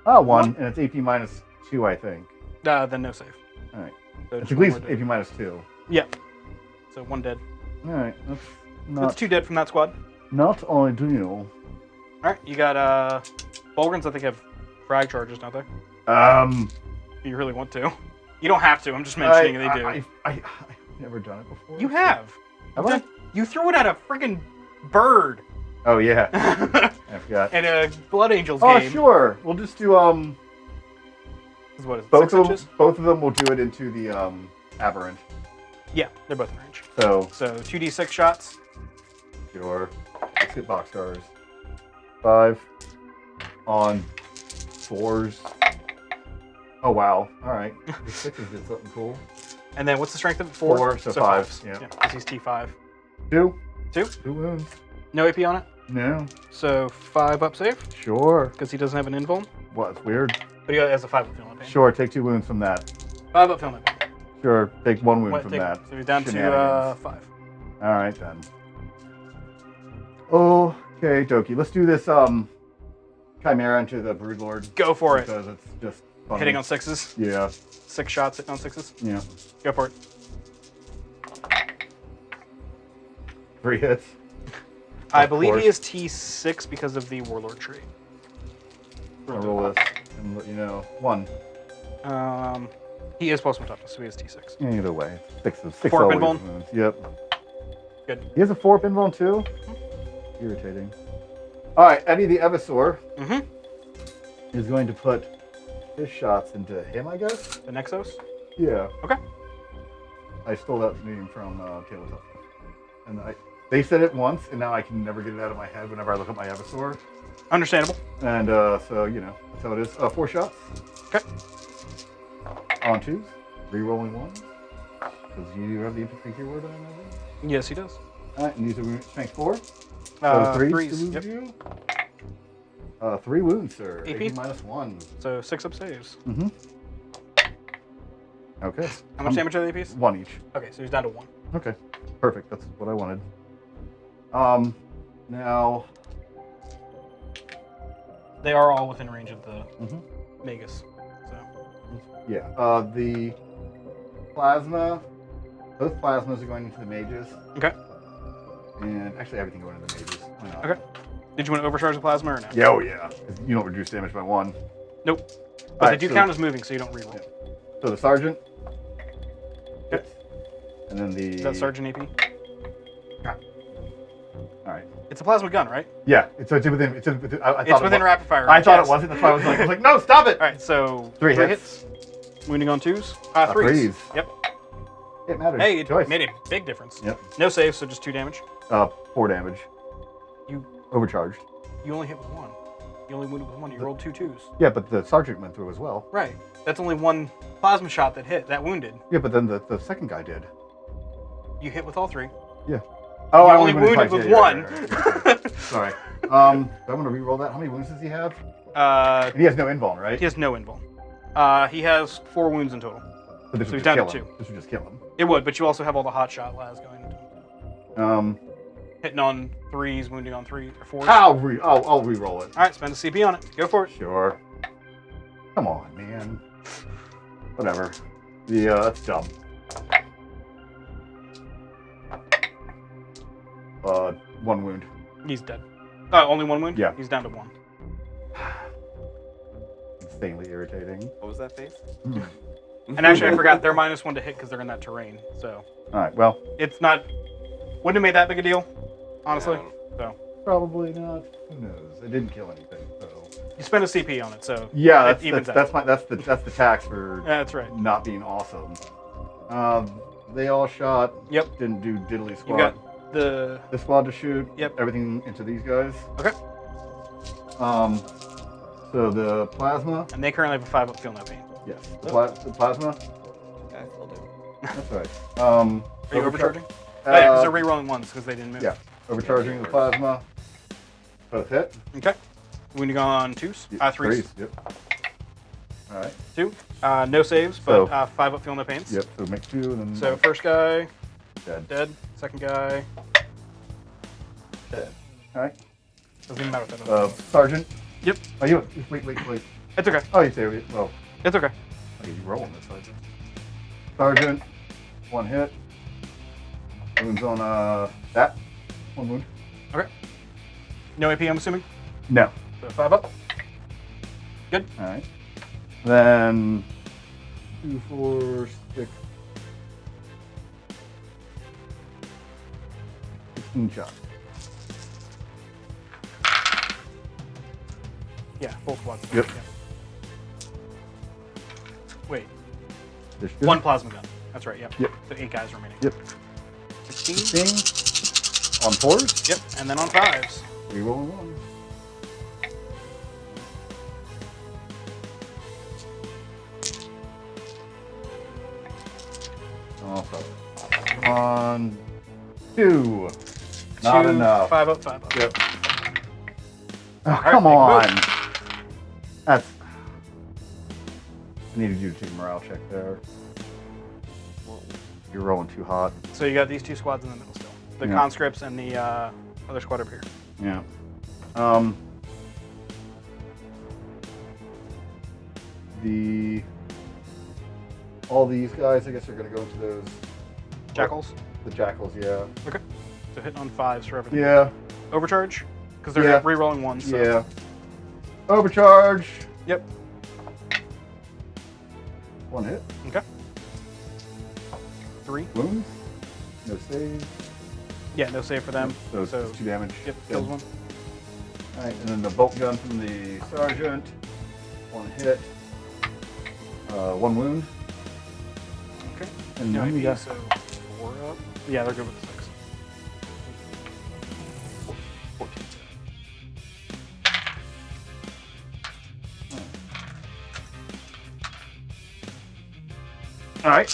Oh, 1. And it's AP -2, I think. Then no save. All right. So It's just at one least more AP dead. -2. Yep. So 1 dead. All right. That's That's not, 2 dead from that squad. not ideal. Alright, you got Bulgrins, I think, have frag charges, don't they? If You really want to. You don't have to, I'm just mentioning they do. I've never done it before. You have. Have I? You threw it at a freaking bird. Oh yeah, I forgot. And a Blood Angels Oh game. sure, we'll just do Is what is it, both 6 of them. inches? Both of them will do it into the aberrant. Yeah, they're both in range. So So 2d6 shots. sure. Let's hit boxcars. 5 on 4s. Oh wow! All right, the 6s did something cool. And then what's the strength of it? 4? 4, so 5. fives. Yeah. Because he's T5. 2. 2? 2 wounds. No AP on it? No. So 5 up save, Sure. because he doesn't have an invuln. What? It's weird. But he has a 5 up feeling pain. Sure. Take 2 wounds from that. 5 up feeling pain. Sure. Take 1 wound What, from take- that. So he's down to Shenanigans. 5. All right then. Okay, Doki. Let's do this chimera into the broodlord. Go for it. Because it's just funny. Hitting on 6s. Yeah. 6 shots hitting on 6s. Yeah. Go for it. 3 hits. I Of believe course. he is T6 because of the Warlord tree. I'll roll this and let you know. 1. He is +1 toughness, so he is T6. Either way. 6 of 6 4 always pinball? wounds. Yep. Good. He has a 4 pinball too? Irritating. All right, Eddie the Evisaur Mm-hmm. is going to put his shots into him, I guess? The Nexos. Yeah. Okay. I stole that name from Tabletop. And they said it once, and now I can never get it out of my head whenever I look at my Evisaur. Understandable. And so, you know, that's how it is. 4 shots. Okay. On 2s. Rerolling 1s. Because you have the infantry keyword, I imagine. Yes, he does. All right, and these are wounds. Strength 4. So 3s. to Yep. you. 3 wounds, sir. AP? AP -1. So 6 up saves. Mm-hmm. Okay. How much damage are the APs? 1 each. Okay, so he's down to 1. Okay. Perfect. That's what I wanted. Now. They are all within range of the Mhm. Magus. So Yeah. The plasma. Both plasmas are going into the mages. okay. And actually, everything going into the mages. Why not? Okay. Did you want to overcharge the plasma or no? Yeah. Oh yeah. 'Cause you don't reduce damage by 1. Nope. But they Alright, do so- count as moving, so you don't reroll. Yeah. So the sergeant. Okay. And then the. Is that Sergeant AP? All right. It's a plasma gun, right? Yeah. It's within. It's within. I It's thought within it was, rapid fire. I thought yes. it wasn't. That's why I was like, no, stop it. All right, so 3 hits. Wounding on 2s. 3s. Threes. Yep. It mattered. Hey, it Choice. made a big difference. Yep. No save, so just 2 damage. 4 damage. You Overcharged. you only hit with 1. You only wounded with 1. You rolled 2 2s. Yeah, but the sergeant went through as well. Right. That's only 1 plasma shot that hit. That wounded. Yeah, but then the second guy did. You hit with all 3. Yeah. Oh, You I only wounded wounded twice. with Yeah, 1. right. Sorry. Do I want to re-roll that? How many wounds does he have? And he has no invuln, right? He has no invuln. He has 4 wounds in total. So this so would he's just down kill to him. 2. This would just kill him. It would, but you also have all the hot shot las going into him. Hitting on 3s, wounding on 3 or 4s. I'll re-roll it. All right, spend a CP on it. Go for it. Sure. Come on, man. Whatever. That's dumb. 1 wound. He's dead. Only 1 wound? Yeah. He's down to 1. Insanely irritating. What was that face? And actually, I forgot they're -1 to hit because they're in that terrain. So All right. Well, it's not. Wouldn't have made that big a deal, honestly. Yeah. So probably not. Who knows? It didn't kill anything. So. you spend a CP on it, so Yeah, it evens that's out. the tax for Yeah, that's right. not being awesome. They all shot. Yep. Didn't do diddly You squat. got the The squad to shoot. Yep. Everything into these guys. Okay. So the plasma. and they currently have a 5 up, feel no pain. Yes. The plasma. Yeah, I still do. That's right. Are you overcharging? Oh, yeah, because they're re-rolling 1s because they didn't move. Yeah. Overcharging the plasma. Both hit. Okay. Wounding on 2s. 3s. Yep. All right. 2. No saves, but So- 5 up, feel no pains. Yep. So make 2 and then. So first guy dead. dead. Second guy Dead. All right. doesn't even matter what that is. Sergeant. Yep. Oh, you wait. It's okay. Oh, you say well. It's okay. Okay, you roll on this side. Sergeant, 1 hit. Wounds on that. 1 wound. Okay. No AP, I'm assuming. No. So 5 up. Good. All right. Then 2, 4, 6. 16 shots. Yeah, full squad. Yep. Yeah. Wait, There's one plasma gun. That's right. Yep. Yep. So 8 guys remaining. Yep. 16. 16 on 4s. Yep. And then on 5s. Reroll 1. Also, on 2. Not 2, enough. 5 up, 5 up. Yep. Oh, right, come make a on. move. That's. I needed you to take a morale check there. You're rolling too hot. So you got these 2 squads in the middle still. The Yeah. conscripts and the other squad over here. Yeah. All these guys, I guess, are going to go into those. Jackals. The jackals, yeah. Okay. So hitting on 5s for everything. Yeah. Overcharge? Because they're Yeah. re-rolling 1s. So. Yeah. Overcharge. Yep. 1 hit. Okay. 3. Wounds. No save. Yeah, no save for them. So it's So, just 2 damage. yep, Good. kills 1. Alright, and then the bolt gun from the sergeant. 1 hit. 1 wound. Okay. And No then we AP, got so 4 up. Yeah, they're good with the 6. 14. Alright.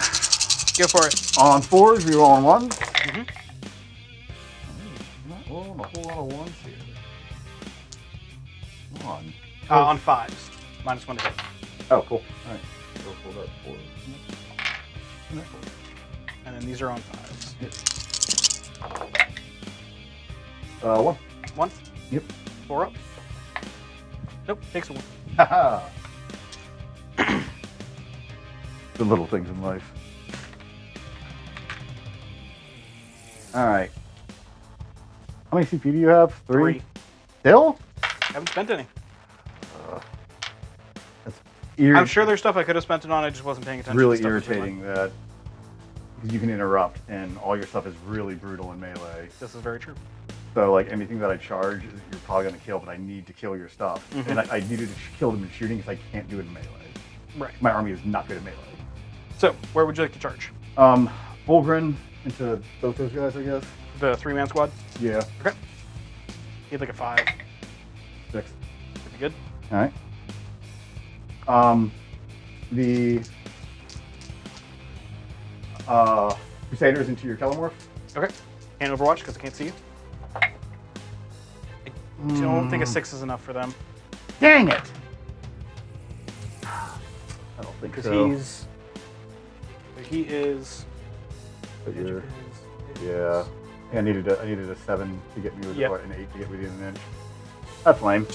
Go for it. On 4s, we roll on 1s. Mm-hmm. Not rolling a whole lot of 1s here. Come on. On 5s. -1 to hit. Oh, cool. Alright. Go for that 4. And then these are on 5s. 1. 1. Yep. 4 up. Nope, takes a 1. Haha. The little things in life. Alright. How many CP do you have? 3? Still? Haven't spent any. That's I'm sure there's stuff I could have spent it on. I just wasn't paying attention. really to stuff that's irritating that you can interrupt and all your stuff is really brutal in melee. This is very true. So like anything that I charge, you're probably gonna kill, but I need to kill your stuff. Mhm. And I needed to kill them in shooting because I can't do it in melee. Right. My army is not good at melee. So, where would you like to charge? Fulgrin into both those guys, I guess. The 3-man squad? Yeah. Okay. He'd like a 5. 6. Pretty good. All right. The Crusaders into your Telemorph. Okay. And Overwatch, because I can't see you. I don't think a 6 is enough for them. Dang it! I don't think Because so. he is... But the edge you're- of his yeah. is- I needed a 7 to get me with Yep. or an 8 to get within an inch. That's lame.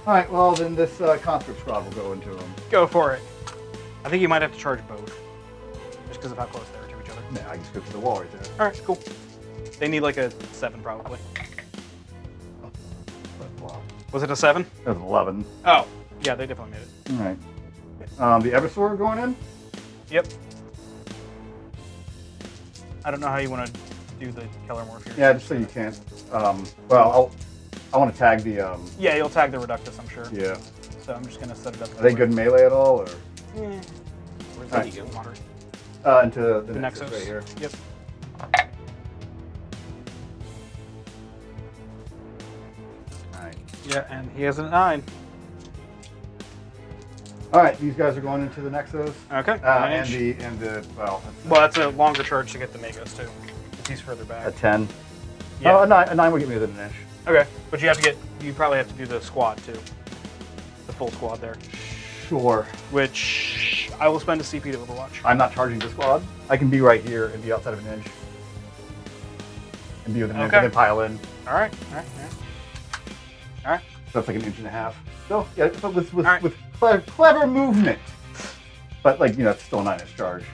All right. Well, then this conscript squad will go into them. Go for it. I think you might have to charge both. Just because of how close they are to each other. Nah, I just go to the wall right there. Alright, cool. They need like a 7 probably. Wow. Was it a 7? That was 11. Oh. Yeah, they definitely made it. All right. The Eversor going in. Yep. I don't know how you want to do the Keller Morph here. Yeah, just so you can't. Well, I want to tag the. Yeah, you'll tag the Reductus, I'm sure. Yeah. So I'm just going to set it up. Are they good in melee at all, or Yeah. Where's Alright. the moderate? into the, The Nexus Nexus. right here? Yep. All right. Yeah, and he has a 9. All right. These guys are going into the Nexus. Okay. 9 And inch. the well. Well, that's a longer charge to get the Magos too. If he's further back. A 10. Yeah. Oh, a 9 will get me within an inch. Okay, but you probably have to do the squad too. The full squad there. Sure. Which I will spend a CP to Overwatch. I'm not charging the squad. I can be right here and be outside of an inch. And be within an inch Okay. and then pile in. Alright. So it's like an inch and a half. So yeah, but with All right. with clever movement. But like it's still a 9-inch charge.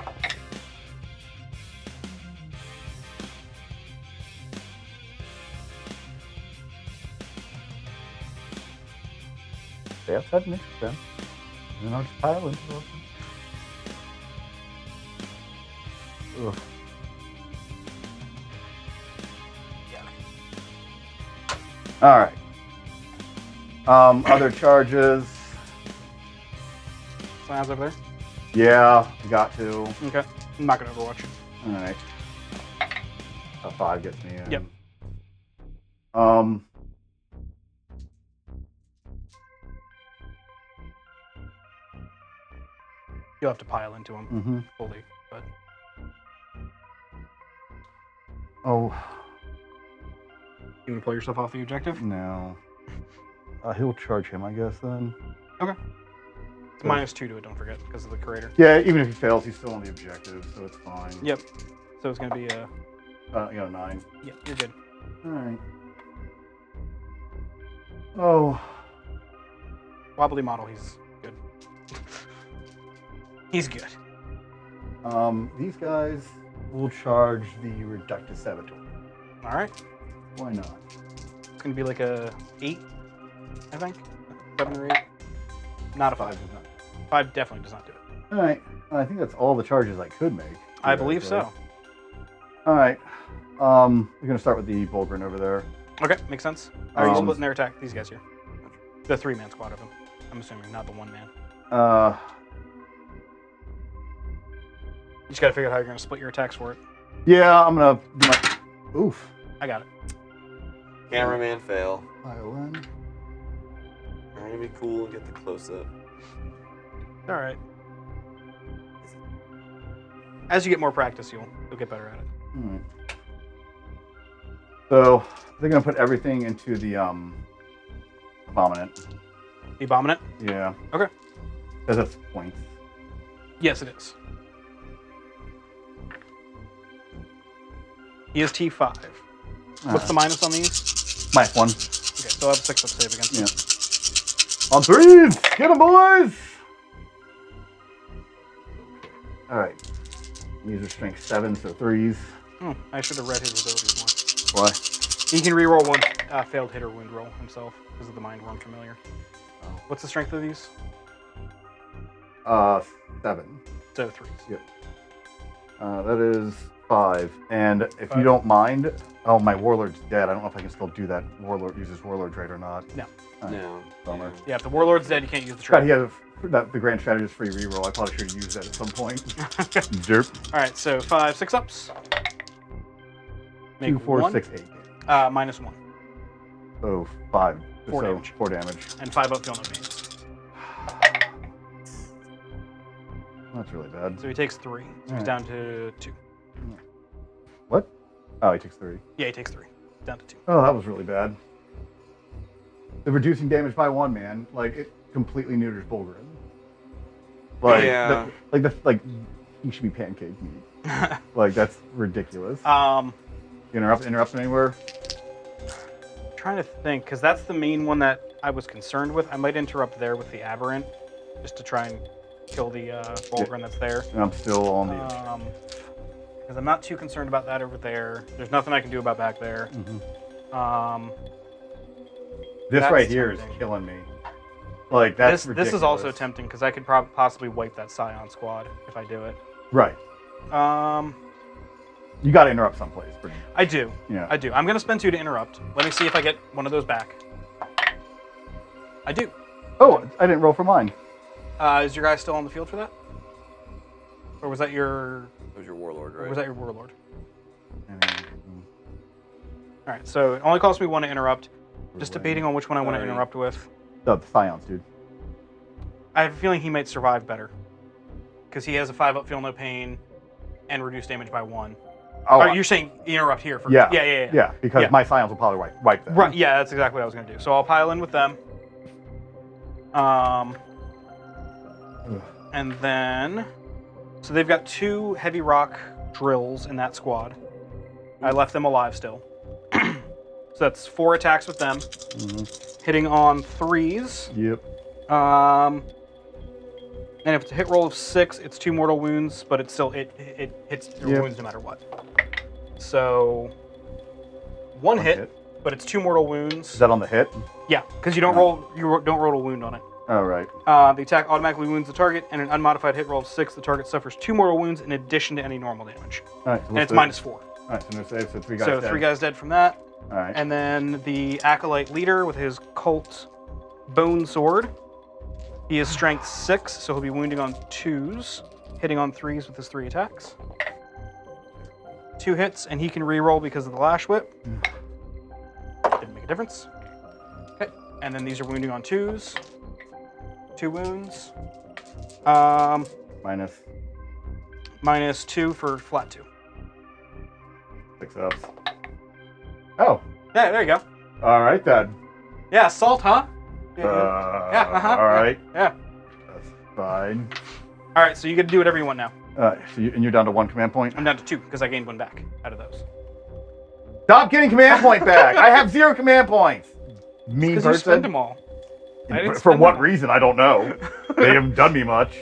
Stay outside an inch then. And then I'll just pile in. Ugh. Yeah. All right. Other charges. Scions over there. Yeah, got to. Okay. I'm not gonna overwatch you. All right. A 5 gets me in. Yep. You'll have to pile into him fully, but Oh, you can pull yourself off the objective. no. He'll charge him, I guess, then. Okay. It's -2 to it, don't forget, because of the creator. Yeah, even if he fails, he's still on the objective, so it's fine. Yep. So it's gonna be a. 9. Yep, you're good. All right. Oh. Wobbly model, he's good. He's good. These guys will charge the Reductus Saboteur. All right. Why not? It's gonna be like a 8, I think. 7 or 8. Not a 5. 5 does not. 5 definitely does not do it. All right. I think that's all the charges I could make. I believe so. All right. We're gonna start with the Bulgrin over there. Okay, makes sense. Are you splitting their attack? These guys here. The 3-man squad of them. I'm assuming, not the 1-man. You just gotta figure out how you're gonna split your attacks for it. Yeah, I'm gonna do my. Oof. I got it. Cameraman fail. Pile in. Trying to be cool and get the close up. All right. As you get more practice, you'll get better at it. So they're gonna put everything into the Abominant. The Abominant? Yeah. Okay. Because that's points. Yes, it is. He is T5. What's the minus on these? -1. Okay, so I have a 6-up save against him. On 3s! Get 'em, boys! Alright. These are strength 7, so 3s. Oh, I should have read his abilities more. Why? He can reroll one failed hit or wound roll himself because of the Mind Worm Familiar. Oh. What's the strength of these? 7. So 3s. Yep. That is 5. And if 5. you don't mind, oh, my Warlord's dead. I don't know if I can still do that. Use his Warlord trait or not. No. No. Bummer. Yeah, if the Warlord's dead, you can't use the God, trait. he has the Grand Strategist free reroll. I probably should have used that at some point. Derp. All right, so 5 6-ups. 2, 4, 1. 6, 8. -1. Oh, 5. 4 so, damage. 4 damage. And 5-up feel no pains. That's really bad. So he takes 3. So he's Alright. down to 2. What? Oh, he takes 3. Yeah, he takes 3. Down to 2. Oh, that was really bad. The reducing damage by 1, man. Like, it completely neuters Bulgrin. Like, Yeah. like, he should be pancake meat. Like, that's ridiculous. Interrupt anywhere? Trying to think, because that's the main one that I was concerned with. I might interrupt there with the Aberrant, just to try and kill the Bulgrin that's there. And I'm still on the. Because I'm not too concerned about that over there. There's nothing I can do about back there. This that's right here tempting. is killing me. Like, that's ridiculous. This is also tempting because I could possibly wipe that Scion squad if I do it. Right. You got to interrupt someplace. I do. Yeah. I do. I'm going to spend 2 to interrupt. Let me see if I get one of those back. I do. Oh, I didn't roll for mine. Is your guy still on the field for that? Or was that your... It was your Warlord, right? Or was that your Warlord? All right, so it only costs me 1 to interrupt. Just debating on which one I want to interrupt with. The Scions, dude. I have a feeling he might survive better. Because he has a 5-up feel no pain and reduce damage by 1. Oh, You're saying interrupt here first? Yeah. Yeah, because my Scions will probably wipe them. Right, yeah, that's exactly what I was going to do. So I'll pile in with them. And then... So they've got 2 heavy rock drills in that squad. I left them alive still. So that's 4 attacks with them. Hitting on 3s. Yep. And if it's a hit roll of 6, it's 2 mortal wounds, but it still it hits your wounds no matter what. So 1 hit, but it's 2 mortal wounds. Is that on the hit? Yeah, because you don't roll a wound on it. Oh, right. The attack automatically wounds the target, and an unmodified hit roll of 6, the target suffers 2 mortal wounds in addition to any normal damage. All right. So And it's -4. All right, so no save, so 3 guys So dead. 3 guys dead from that. All right. And then the Acolyte leader with his cult Bone Sword. He is strength 6, so he'll be wounding on 2s, hitting on 3s with his 3 attacks. 2 hits, and he can reroll because of the Lash Whip. Didn't make a difference. Okay, and then these are wounding on 2s. 2 wounds. Minus 2 for flat 2. 6 ups. Oh. Yeah, there you go. All right then. Yeah, salt, huh? Yeah, All right. Yeah. That's fine. All right, so you get to do whatever you want now. And you're down to 1 command point? I'm down to 2 because I gained 1 back out of those. Stop getting command point back! I have 0 command points! Mean Because person. you spend them all. For what reason, I don't know. They haven't done me much.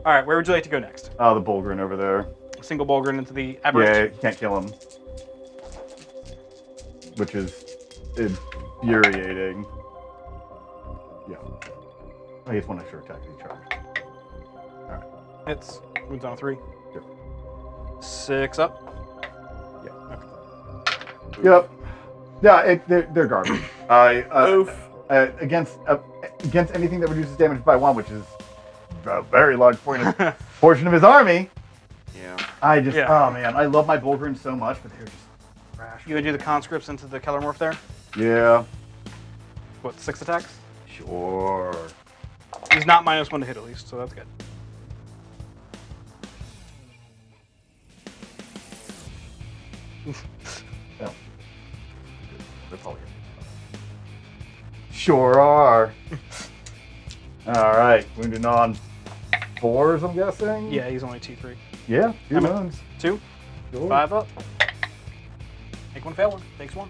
All right, where would you like to go next? Oh, the Bulgrin over there. A single Bulgrin into the Yeah, aberration. you can't kill him. Which is infuriating. Yeah. I guess one extra attack each charge. Alright. Hits. Wounds on a 3. Yep. 6 up. Yeah. Okay. Yep. Yeah, they're garbage. Oof. Against anything that reduces damage by 1, which is a very large portion of his army. Yeah. Oh man, I love my Bulgrin so much, but they're just trash. You gonna do the conscripts into the Kellermorph there? Yeah. What, 6 attacks? Sure. He's not -1 to hit at least, so that's good. No. That's all good. Sure are. All right, wounded on 4s, I'm guessing. Yeah, he's only T3. Yeah, 2 How many? wounds. 2. Sure. 5 up. Make 1, fail 1. Takes 1.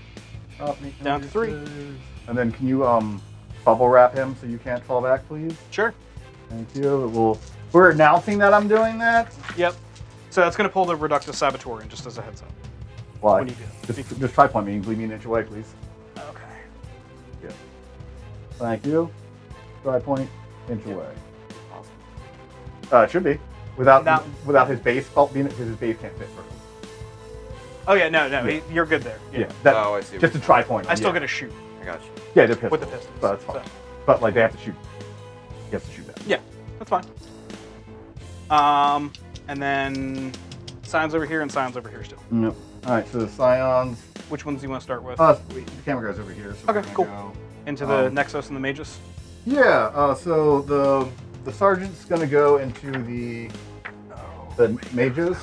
Down to 3. And then can you bubble wrap him so you can't fall back, please? Sure. Thank you. We're announcing that I'm doing that. Yep. So that's gonna pull the Reductus Saboteur in, just as a heads up. Why? When you do it. Just try point me and bleed me an inch away, please. Okay. Yeah. Thank you. Try point, inch away. Awesome. It should be. Without his base being because his base can't fit for him. Oh yeah, no, Yeah. you're good there. Yeah. Oh, I see. Just a try point. I still yeah. get to shoot. I got you. Yeah, they're pistols. With the pistols. But that's fine. So- But like they have to shoot. He has to shoot that. Yeah, that's fine. And then Scions over here and Scions over here still. Yep. All right. So the Scions. Which ones do you want to start with? The camera guy's over here. So Okay, we're gonna cool. go- Into the Nexus and the Magus? Yeah. So the sergeant's gonna go into the mages.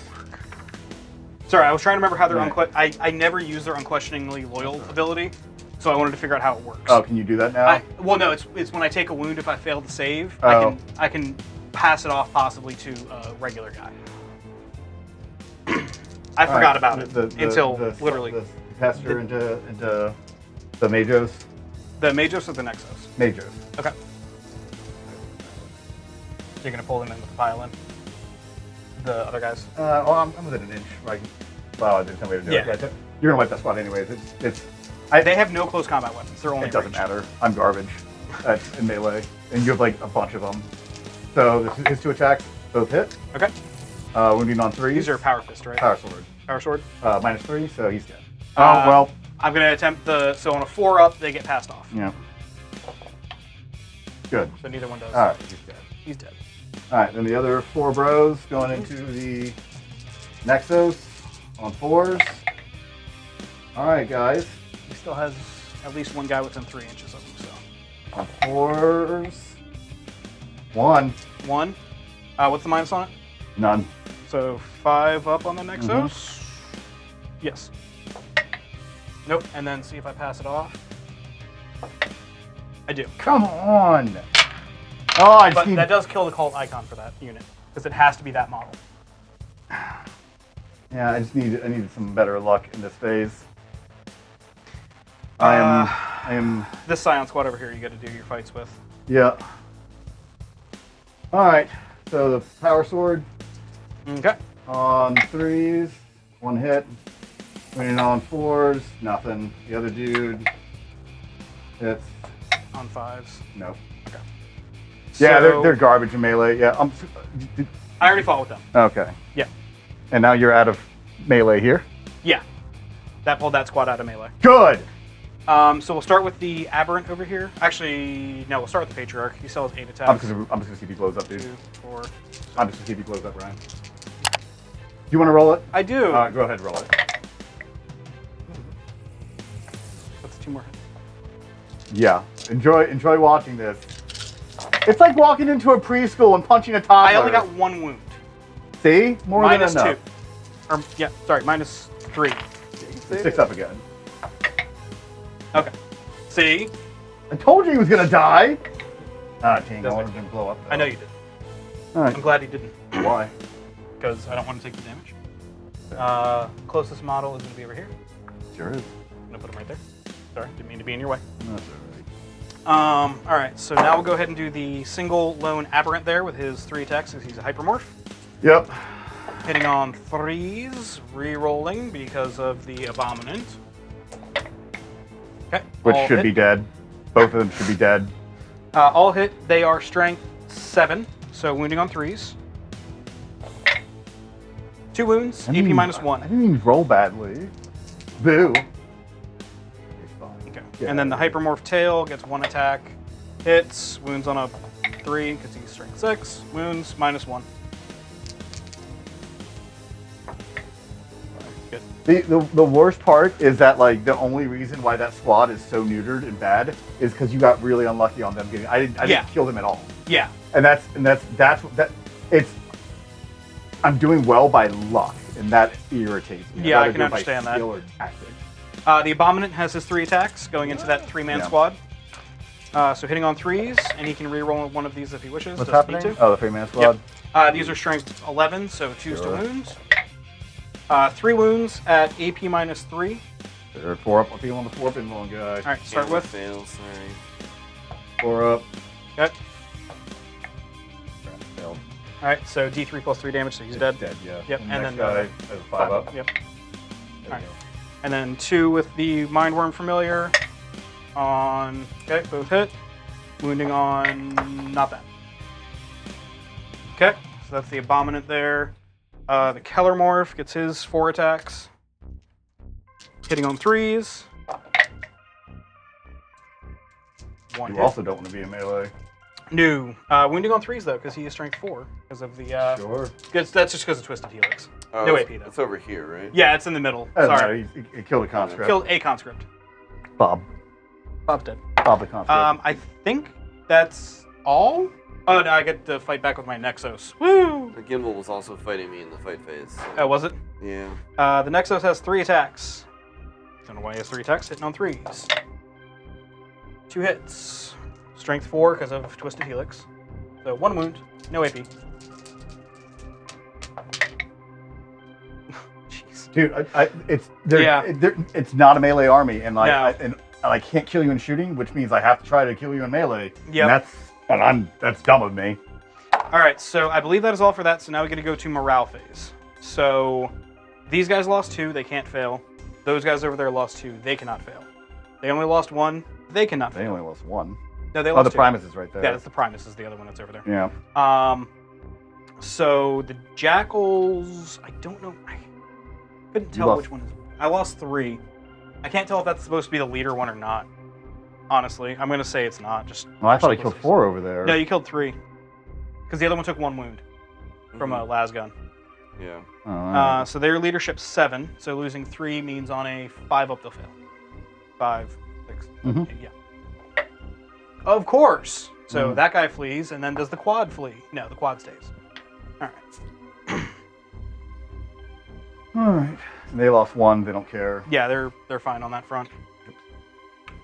Sorry, I was trying to remember how their Right. I never use their unquestioningly loyal ability, so I wanted to figure out how it works. Oh, can you do that now? Well, no, it's when I take a wound if I fail to save, Oh. I can pass it off possibly to a regular guy. I All forgot right, about it until literally the pastor into the Magos. the Magus or the Nexus. Magos. Okay. So you're gonna pull them in with the violin. The other guys. Well, I'm within an inch. Like, well, there's no way to do Yeah. it. You're gonna wipe that spot anyways. They have no close combat weapons. They're only It doesn't ranged. matter. I'm garbage in melee, and you have like a bunch of them. So his 2 attacks both hit. Okay. Wounding on 3s. These are power fist, right? power sword. Power sword. -3, so he's dead. Uh, Oh well. I'm gonna attempt so on a 4 up, they get passed off. Yeah. Good. So neither one does. All right, he's dead. He's dead. All right, then the other 4 bros going into the Nexus on 4s. All right, guys. He still has at least one guy within 3 inches of him. So On 4s. 1. 1. What's the minus on it? None. So 5 up on the Nexus. Yes. Nope. And then see if I pass it off. I do. Come on. Oh, I just But need. that does kill the cult icon for that unit because it has to be that model. Yeah, I needed some better luck in this phase. I am. This Scion squad over here, you got to do your fights with. Yeah. All right. So the power sword Okay. on 3s, 1 hit. Winning on 4s, nothing. The other dude, it's On 5s. no. Okay. Yeah, So- they're garbage in melee. Yeah. I already fought with them. Okay. Yeah. And now you're out of melee here. Yeah. That pulled that squad out of melee. Good. So we'll start with the Aberrant over here. Actually, no, we'll start with the Patriarch. He still has 8 attacks. I'm just gonna see if he blows up, dude. 2, 4. I'm just gonna see if he blows up, Ryan. Do you want to roll it? I do. Go ahead, roll it. That's 2 more hits. Yeah. Enjoy watching this. It's like walking into a preschool and punching a toddler. I only got 1 wound. See? More Minus than enough. 2. Or, yeah, sorry, minus 3. 6 up again. Okay. See? I told you he was gonna die. Ah, dang! I Doesn't wanted him to blow up. Though. I know you did. All right. I'm glad he didn't, Why? because I don't want to take the damage. Closest model is going to be over here. Sure is. I'm going to put him right there. Sorry, didn't mean to be in your way. That's all right. All right, so now we'll go ahead and do the single lone Aberrant there with his 3 attacks because he's a Hypermorph. Yep. Hitting on 3s, re-rolling because of the Abominant. Okay. Which all should hit. be dead. Both of them should be dead. All hit. They are strength 7, so wounding on 3s. 2 wounds, AP minus 1. I didn't even roll badly. Boo. It's fine. Okay. Yeah. And then the Hypermorph tail gets 1 attack, hits, wounds on a 3 because he's strength 6, wounds minus 1. Good. The worst part is that like the only reason why that squad is so neutered and bad is because you got really unlucky on them getting. I didn't kill them at all. Yeah. And that's it's. I'm doing well by luck, and that irritates me. Yeah, I'd I can rather do it by understand that. skill or tactics. The Abominant has his 3 attacks going into that 3-man Yeah. squad. So hitting on 3s, and he can re-roll one of these if he wishes. What's doesn't happening? need to. Oh, the 3-man squad. Yep. These are strength 11, so 2s to wounds. 3 wounds at AP minus 3. They're 4 up. I'm feeling the 4 pin long guy. All right, start Camera with. fail, sorry. 4 up. Okay. Failed. All right, so D3 plus 3 damage, so he's dead. Dead, yeah. Yep, And and next then guy has a 5 up. Yep. There we Alright. go. And then 2 with the Mindworm Familiar on. Okay, both hit. Wounding on. Not bad. Okay, so that's the Abominant there. The Kellermorph gets his 4 attacks. Hitting on 3s. 1 You hit. also don't want to be in melee. No. Wounding on 3s, though, because he is strength 4. Because of the. Sure. That's just because of Twisted Helix. Oh, No it's- AP, though. It's over here, right? Yeah, it's in the middle. Doesn't Sorry. matter, he killed a conscript. Killed a conscript. Bob. Bob's dead. Bob the conscript. I think that's all. Oh no, I get to fight back with my Nexos. Woo! The Gimbal was also fighting me in the fight phase. So. Oh, was it? Yeah. The Nexos has 3 attacks. Don't know why he has 3 attacks. Hitting on 3s. 2 hits. Strength 4 because of Twisted Helix. So 1 wound. No AP. Jeez. Dude, it's Yeah. it's not a melee army, and like No. and I can't kill you in shooting, which means I have to try to kill you in melee. Yep. And that's dumb of me. All right, so I believe that is all for that. So now we get to go to morale phase. So these guys lost 2, they can't fail. Those guys over there lost 2, they cannot fail. They only lost 1, they cannot They fail. only lost 1. No, they Oh, lost the 2. Primus is right there. Yeah, that's the Primus is the other one that's over there. Yeah. So the Jackals, I don't know. I couldn't tell lost- which one is. I lost 3. I can't tell if that's supposed to be the leader one or not. Honestly, I'm gonna say it's not. Just. Well, I for thought I killed simplicity's 4 over there. No, you killed 3. Because the other one took 1 wound from a las gun. Yeah. Oh, all right. So their leadership's 7. So losing 3 means on a 5 up they'll fail. 5, 6, Mhm. 8, yeah. Of course. So Mhm. that guy flees, and then does the quad flee? No, the quad stays. All right. All right. They lost 1. They don't care. Yeah, they're fine on that front.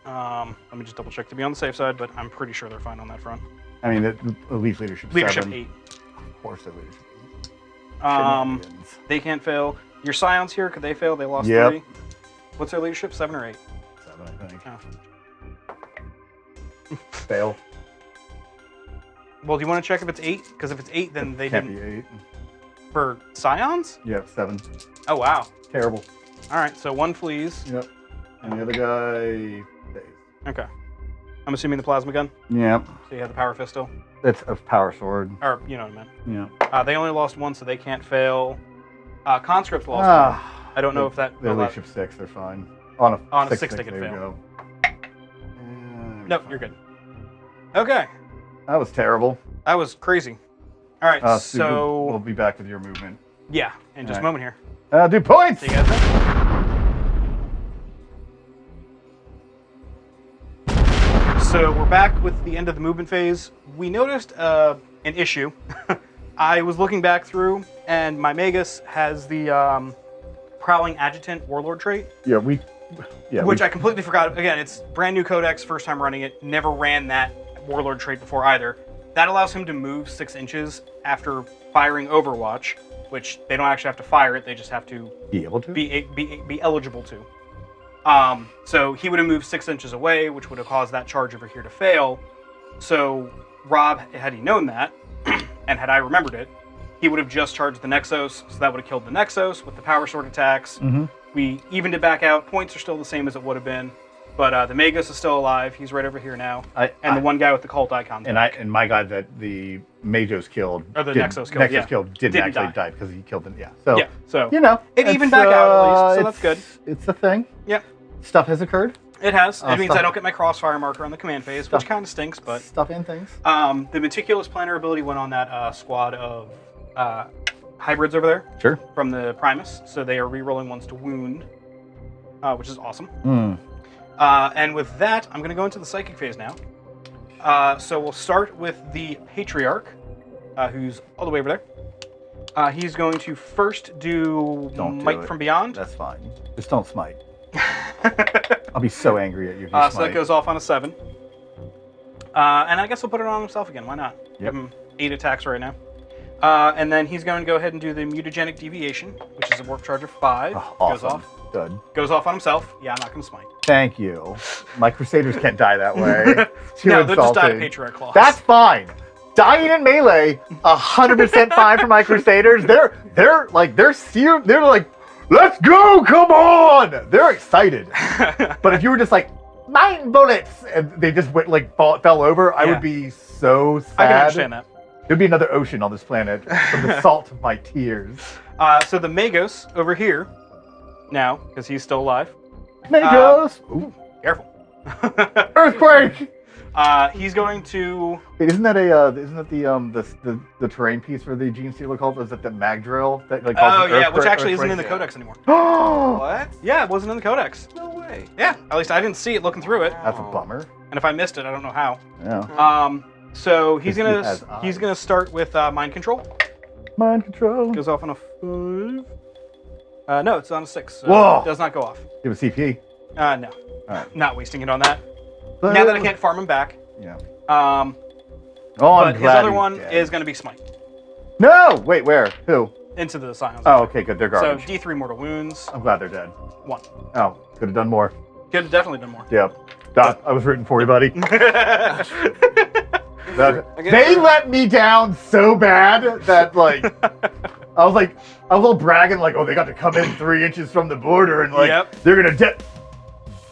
Let me just double check to be on the safe side, but I'm pretty sure they're fine on that front. I mean, the elite leadership. Leadership 7. 8. Of course, the leadership. Shenanigans. They can't fail. Your Scions here, could they fail? They lost Yep. 3. What's their leadership? 7 or 8? 7, I think. Oh. Fail. Well, do you want to check if it's 8? Because if it's 8, then they Can't didn't. be 8. For Scions? Yeah, 7. Oh, wow. Terrible. All right, so 1 flees. Yep. And the other guy stays. Okay. I'm assuming the plasma gun. Yep. So you have the power fist still, That's a power sword. or you know what I meant. Yeah. They only lost 1, so they can't fail. Conscript lost 1. Ah. I don't know if that. Their leadership 6, they're fine. On a On a 6, six, they could there you fail. go. Nope, you're good. Okay. That was terrible. That was crazy. All right, so... We'll be back with your movement. Yeah, in just a moment here. Do points! See you guys then. So we're back with the end of the movement phase. We noticed an issue. I was looking back through, and my Magus has the Prowling Adjutant Warlord trait. Yeah, which I completely forgot. Again, it's brand new codex, first time running it. Never ran that Warlord trait before either. That allows him to move 6 inches after firing Overwatch, which they don't actually have to fire it, they just have to be able to? Be eligible to. So he would have moved 6 inches away, which would have caused that charge over here to fail. So Rob, had he known that, and had I remembered it, he would have just charged the Nexos, so that would have killed the Nexos with the power sword attacks. Mm-hmm. We evened it back out. Points are still the same as it would have been. But the Magus is still alive. He's right over here now. The one guy with the cult icon. And my guy that the Magos killed, or the Nexos killed, didn't actually die because he killed them. Yeah. So you know, it evened back out at least, so that's good. It's a thing. Yep. Stuff has occurred. It has. It means I don't get my crossfire marker on the command phase, which kind of stinks, but... Stuff and things. The Meticulous Planner ability went on that squad of hybrids over there. Sure. From the Primus, so they are re-rolling ones to wound, which is awesome. And with that, I'm going to go into the Psychic phase now. So we'll start with the Patriarch, who's all the way over there. He's going to first do Might from Beyond. That's fine. Just don't smite. I'll be so angry at you if you smite. So that goes off on a 7. And I guess we'll put it on himself again. Why not? Yep. Give him 8 attacks right now. And then he's going to go ahead and do the Mutagenic Deviation, which is a warp charge of 5. Oh, awesome. Goes off. Good. Goes off on himself. Yeah, I'm not going to smite. Thank you. My Crusaders can't die that way. No, they'll just die to Patriarch Claws. That's fine. Dying in melee, 100% fine for my Crusaders. They're like, let's go, come on! They're excited. But if you were just like, mine bullets, and they just went fell over, I would be so sad. I can understand that. There'd be another ocean on this planet from the salt of my tears. So the Magos over here, now, because he's still alive. Magos! Ooh. Careful. Earthquake! He's going to... Wait, isn't that the terrain piece for the Genestealer cult? Is that the mag drill? That, which actually isn't in the codex anymore. What? Yeah, it wasn't in the codex. No way. Yeah, at least I didn't see it looking through it. That's a bummer. And if I missed it, I don't know how. Yeah. So he's gonna start with Mind Control. Mind Control. Goes off on a 5. No, it's on a 6. So Whoa! It does not go off. You have a CP? No. Alright. Not wasting it on that. Now that I can't farm him back. Yeah. But his other one is going to be Smite. No! Wait, where? Who? Into the Scions. Oh, okay, good. They're garbage. So D3 mortal wounds. I'm glad they're dead. 1. Oh, could have done more. Could have definitely done more. Yep. Doc, I was rooting for you, buddy. They let me down so bad that, I was a little bragging, they got to come in 3 inches from the border, and, they're going to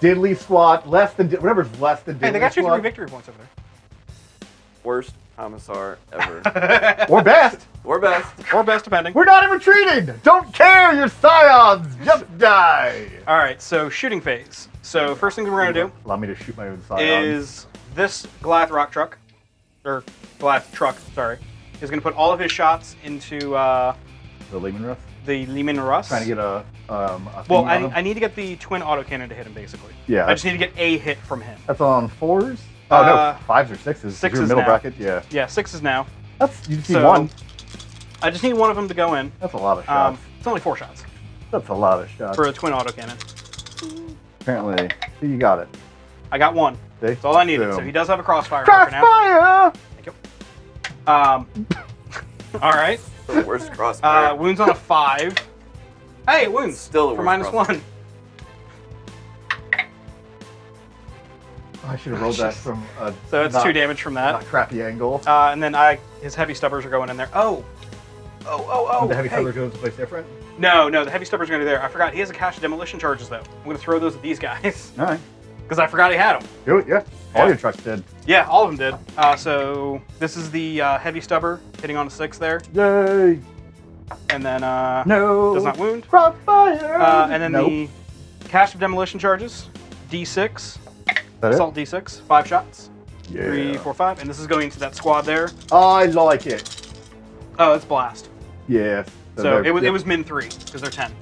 diddly squat, whatever's less than diddly Hey, they got you squat. 3 victory points over there. Worst Commissar ever. Or best. Or best. Or best, depending. We're not even retreating. Don't care. Your scions just die. All right, so shooting phase. So first thing we're going to do Allow me to shoot my own scions. is this Goliath rock truck, or Goliath truck, sorry, is going to put all of his shots into The Lehman Russ? the Lehman Russ. Trying to get a Well, I need to get the twin autocannon to hit him, basically. Yeah. I just need to get a hit from him. That's on 4s? Oh, no, 5s or 6s. 6s Your middle now. bracket, yeah. Yeah, 6 is now. You just need So, 1. I just need one of them to go in. That's a lot of shots. It's only 4 shots That's a lot of shots. for a twin autocannon. Apparently, you got it. I got 1. See? That's all I needed. Boom. So he does have a crossfire marker now. Crossfire! Thank you. All right. The worst crossfire. Wounds on a 5. Hey, wounds. Still the for worst -1. I should have rolled that from a So it's 2 damage from that. not crappy angle. And then his heavy stubbers are going in there. Oh. The heavy hey. cover goes to place different? No, the heavy stubbers are going to be there. I forgot. He has a cache of demolition charges, though. I'm going to throw those at these guys. All right. Because I forgot he had them. Do it, yeah. All your trucks did. Yeah, all of them did. So this is the heavy stubber hitting on a 6 there. Yay! And then No! does not wound. Crossfire! And then the cache of demolition charges, D6. that Assault D6, 5 shots. Yeah. 3, 4, 5. And this is going to that squad there. I like it. Oh, it's blast. Yeah. So it was min 3 because they're 10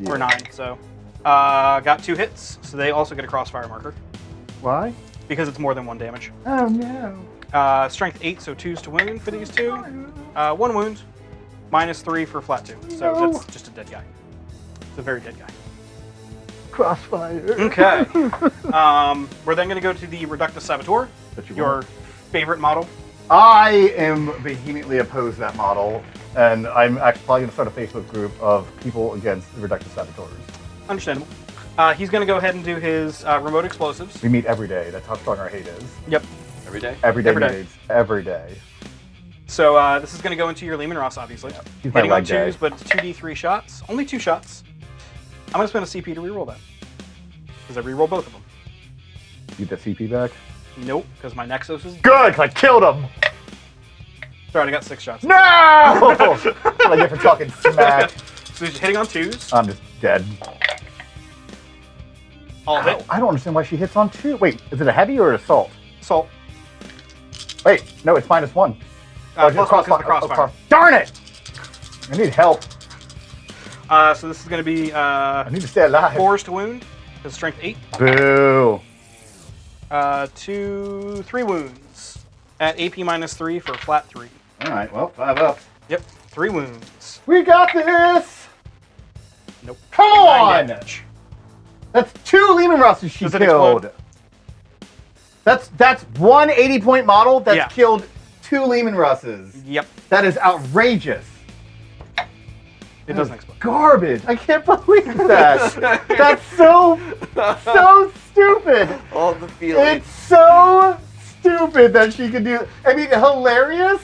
or Yeah. 9. So got 2 hits. So they also get a crossfire marker Why? because it's more than 1 damage. Oh no. Strength 8, so 2s to wound for these 2. 1 wound, minus 3 for flat 2. So No. that's just a dead guy. It's a very dead guy. Crossfire. Okay. We're then going to go to the Reductus Saboteur, your favorite model. I am vehemently opposed to that model, and I'm actually probably going to start a Facebook group of people against the Reductus Saboteurs. Understandable. He's going to go ahead and do his remote explosives. We meet every day. That's how strong our hate is. Yep. Every day? Every day. Every day. Meetings. Every day. So this is going to go into your Lehman Ross, obviously. He's my Hitting on leg day. 2s, but it's 2d3 shots. Only 2 shots. I'm going to spend a CP to reroll that. Because I reroll both of them. Get that CP back. Nope, because my Nexus is... Good, 'cause I killed him. Sorry, I got 6 shots. No! I get for talking smack. So he's hitting on 2s. I'm just dead. All hit. I don't understand why she hits on 2. Wait, is it a heavy or an assault? Assault. Wait, no, it's -1. Plus 1 because of the crossfire. Darn it! I need help. So this is going to be I need to stay alive. 4s to wound. His strength 8. Boo. 3 wounds. At AP minus 3 for flat 3. All right, well, 5 up. Yep, 3 wounds. We got this. Nope. Come 9 on. damage. That's 2 Lehman Russes she Does it killed. That's one 80-point model that's Yeah. killed 2 Lehman Russes. Yep, That is outrageous. it doesn't explode. Garbage. I can't believe that. That's so stupid. All the feelings. It's so stupid that she could do. I mean, hilarious,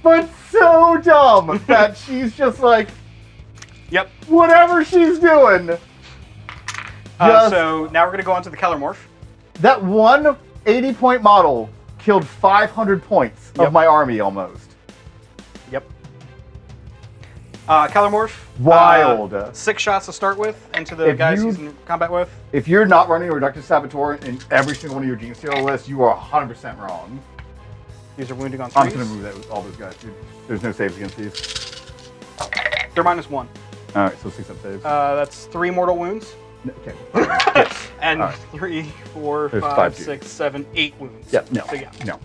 but so dumb that she's just like, Yep. whatever she's doing. Just- So now we're going to go on to the Keller Morph. That one 80-point model killed 500 points Yep. of my army almost. Yep. Keller Morph. Wild. 6 shots to start with into the If guys you- he's in combat with. If you're not running a Reductus Saboteur in every single one of your Genestealer lists, you are 100% wrong. These are wounding on I'm 3s. just going to move that with all those guys, dude. There's no saves against these. They're minus 1. All right, so 6 up saves. That's 3 mortal wounds. Okay. And All right. 3, 4, There's 5, five, dude. 6, 7, 8 wounds. Yeah, no, So yeah. no.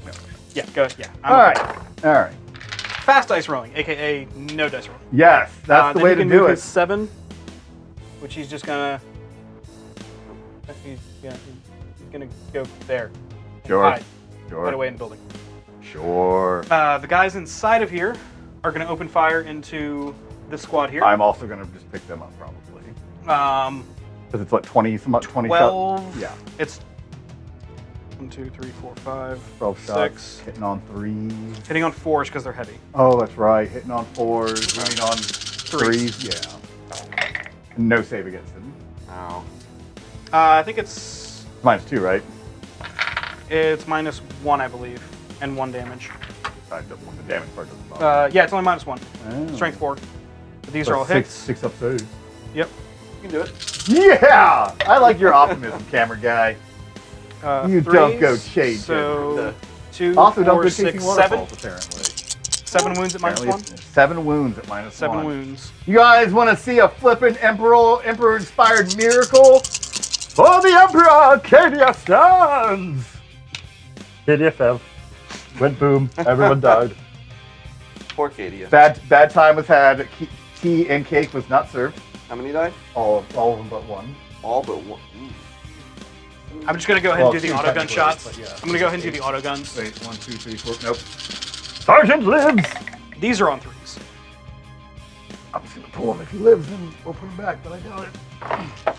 Yeah, go ahead. Yeah. All right, all right. Fast dice rolling, aka no dice rolling. Yes, that's the then way he to can do move it. his 7, which he's just gonna. He's gonna go there. and Sure. Hide Sure. away in the building. Sure. The guys inside of here are gonna open fire into this squad here. I'm also going to just pick them up probably. Because it's what, 20 shots? 12. Yeah. It's 1, 2, 3, 4, 5, 12 shots. 6. Hitting on 3s. Hitting on 4s because they're heavy. Oh, that's right. Hitting on 4s. Hitting on 3s. Yeah. No save against him. Ow. I think it's -2, right? minus 1, I believe, and 1 damage. The damage part doesn't bother. Yeah, it's only minus 1. Oh. Strength 4. But these So are all hits. 6 up saves. Yep. You can do it. Yeah! I like your optimism, camera guy. You don't Threes, go chasing. So 2, Also, don't 4, go 6, chasing 7. waterfalls, apparently. 7 wounds at minus 1. Apparently it's 7 wounds at -1. 7 wounds. You guys want to see a flippin' Emperor-inspired miracle? For the Emperor, Cadia stands! Cadia fell. Went boom. Everyone died. Poor Cadia. Bad time was had. Tea and cake was not served. How many died? All of them but 1. All but one. I'm just going to go ahead and do Well, the two auto gun technically, shots. but yeah. I'm going to go ahead and do the auto guns. Wait, 1, 2, 3, 4. Nope. Sergeant lives! These are on 3s. I'm just gonna pull him. If he lives, then we'll put him back, but I doubt it.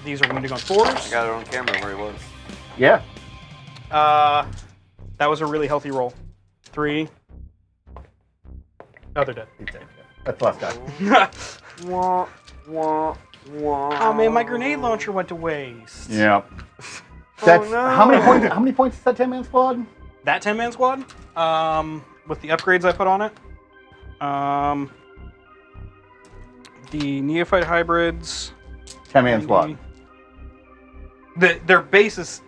These are wounding on I 4s. got it on camera where he was. Yeah. That was a really healthy roll. 3. Oh, they're dead. He's dead. That's the last guy. Wah, wah, wah. Oh man, my grenade launcher went to waste. Yeah. That's no. how many points? How many points is that 10-man squad? That 10-man squad, with the upgrades I put on it, the neophyte hybrids. 10-man squad. Their base is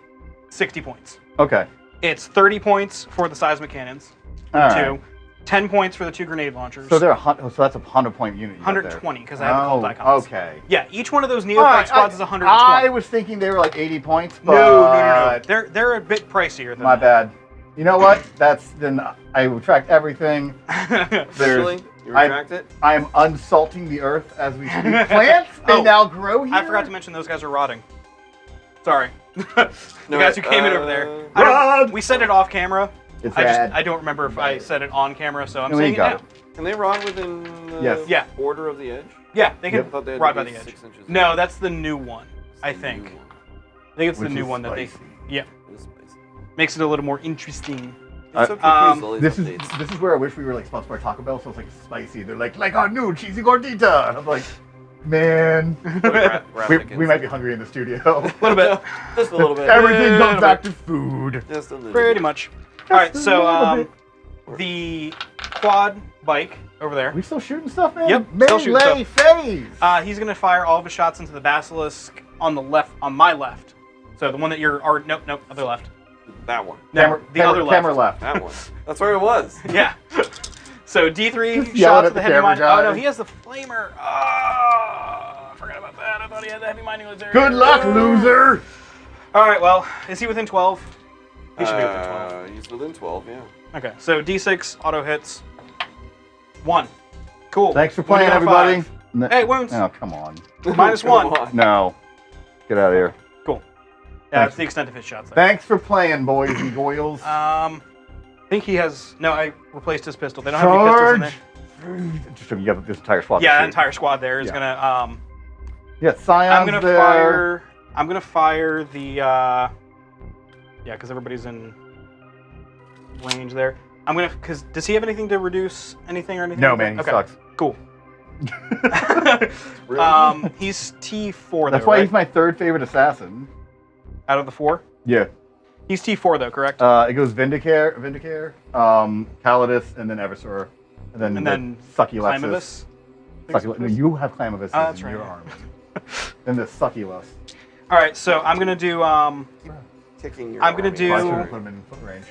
60 points. Okay. It's 30 points for the seismic cannons, All right. 2. 10 points for the 2 grenade launchers. So so that's a 100-point unit. 120 because I have the cult icons. Okay. Yeah, each one of those neophyte squads is 120. I was thinking they were like 80 points, but No. They're a bit pricier than my that. bad. You know what? Then I retract everything. Officially, you retract it? I am unsalting the earth as we speak. Plants, they now grow here. I forgot to mention those guys are rotting. Sorry. The guys who came in over there. We said it off camera. It's I don't remember if I said it on camera, so I'm No, saying you it got now. Can they rot within the Yeah. border of the edge? Yeah, they I can thought they had rot to by be the edge. 6 inches No, away. that's the new one, I think. I think it's the Which new is one that they... spicy. Yeah, It is spicy. makes it a little more interesting. I'm so confused all these This updates. is where I wish we were like sponsored by Taco Bell, so it's like spicy. They're like our new cheesy gordita. And I'm like, man, we might be hungry in the studio. A little bit. Just a little bit. Everything goes back to food. Just a little Pretty bit. much. All right, Just a little so bit. the quad bike over there. We still shooting stuff, man? Yep, still shooting Melee phase. He's gonna fire all of his shots into the basilisk on the left, on my left. So the one that you're, or nope, other left. That one. No, the other left. Camera left. That one. That's where it was. Yeah. So D3 Just yell shots at at the the heavy camera mining. guy. Oh no, he has the flamer. Oh, I forgot about that. I thought he had the heavy mining laser. Good luck, loser. All right, well, is he within 12? He should be within 12. He's within 12, yeah. Okay, so D6 auto hits. 1. Cool. Thanks for playing, Wounding everybody. on 5. Hey, wounds. Oh, come on. Minus Come 1. on. No. Get out of here. Cool. Yeah, that's the extent of his shots there. Thanks for playing, boys and goyles. I think he has. No, I replaced his pistol. They don't have any pistols in there. Just you have this entire squad. to Yeah, that shoot. entire squad there is Yeah. gonna. Yeah, Scions I'm gonna there. fire. I'm gonna fire the. Yeah, because everybody's in range there. I'm gonna. Because does he have anything to reduce anything or anything? No, like man, he that? sucks. Cool. Really? He's T4 That's though, why right? he's my third favorite assassin. Out of the 4. Yeah. He's T4 though, correct? It goes Vindicare, Calidus, and then Eversor, and then Succulexus. Climavis? No, you have Climavis that's in your right. arms. Then the Succulus. All right, so I'm gonna do. Kicking your I'm gonna army. do- Why should we put him in foot range?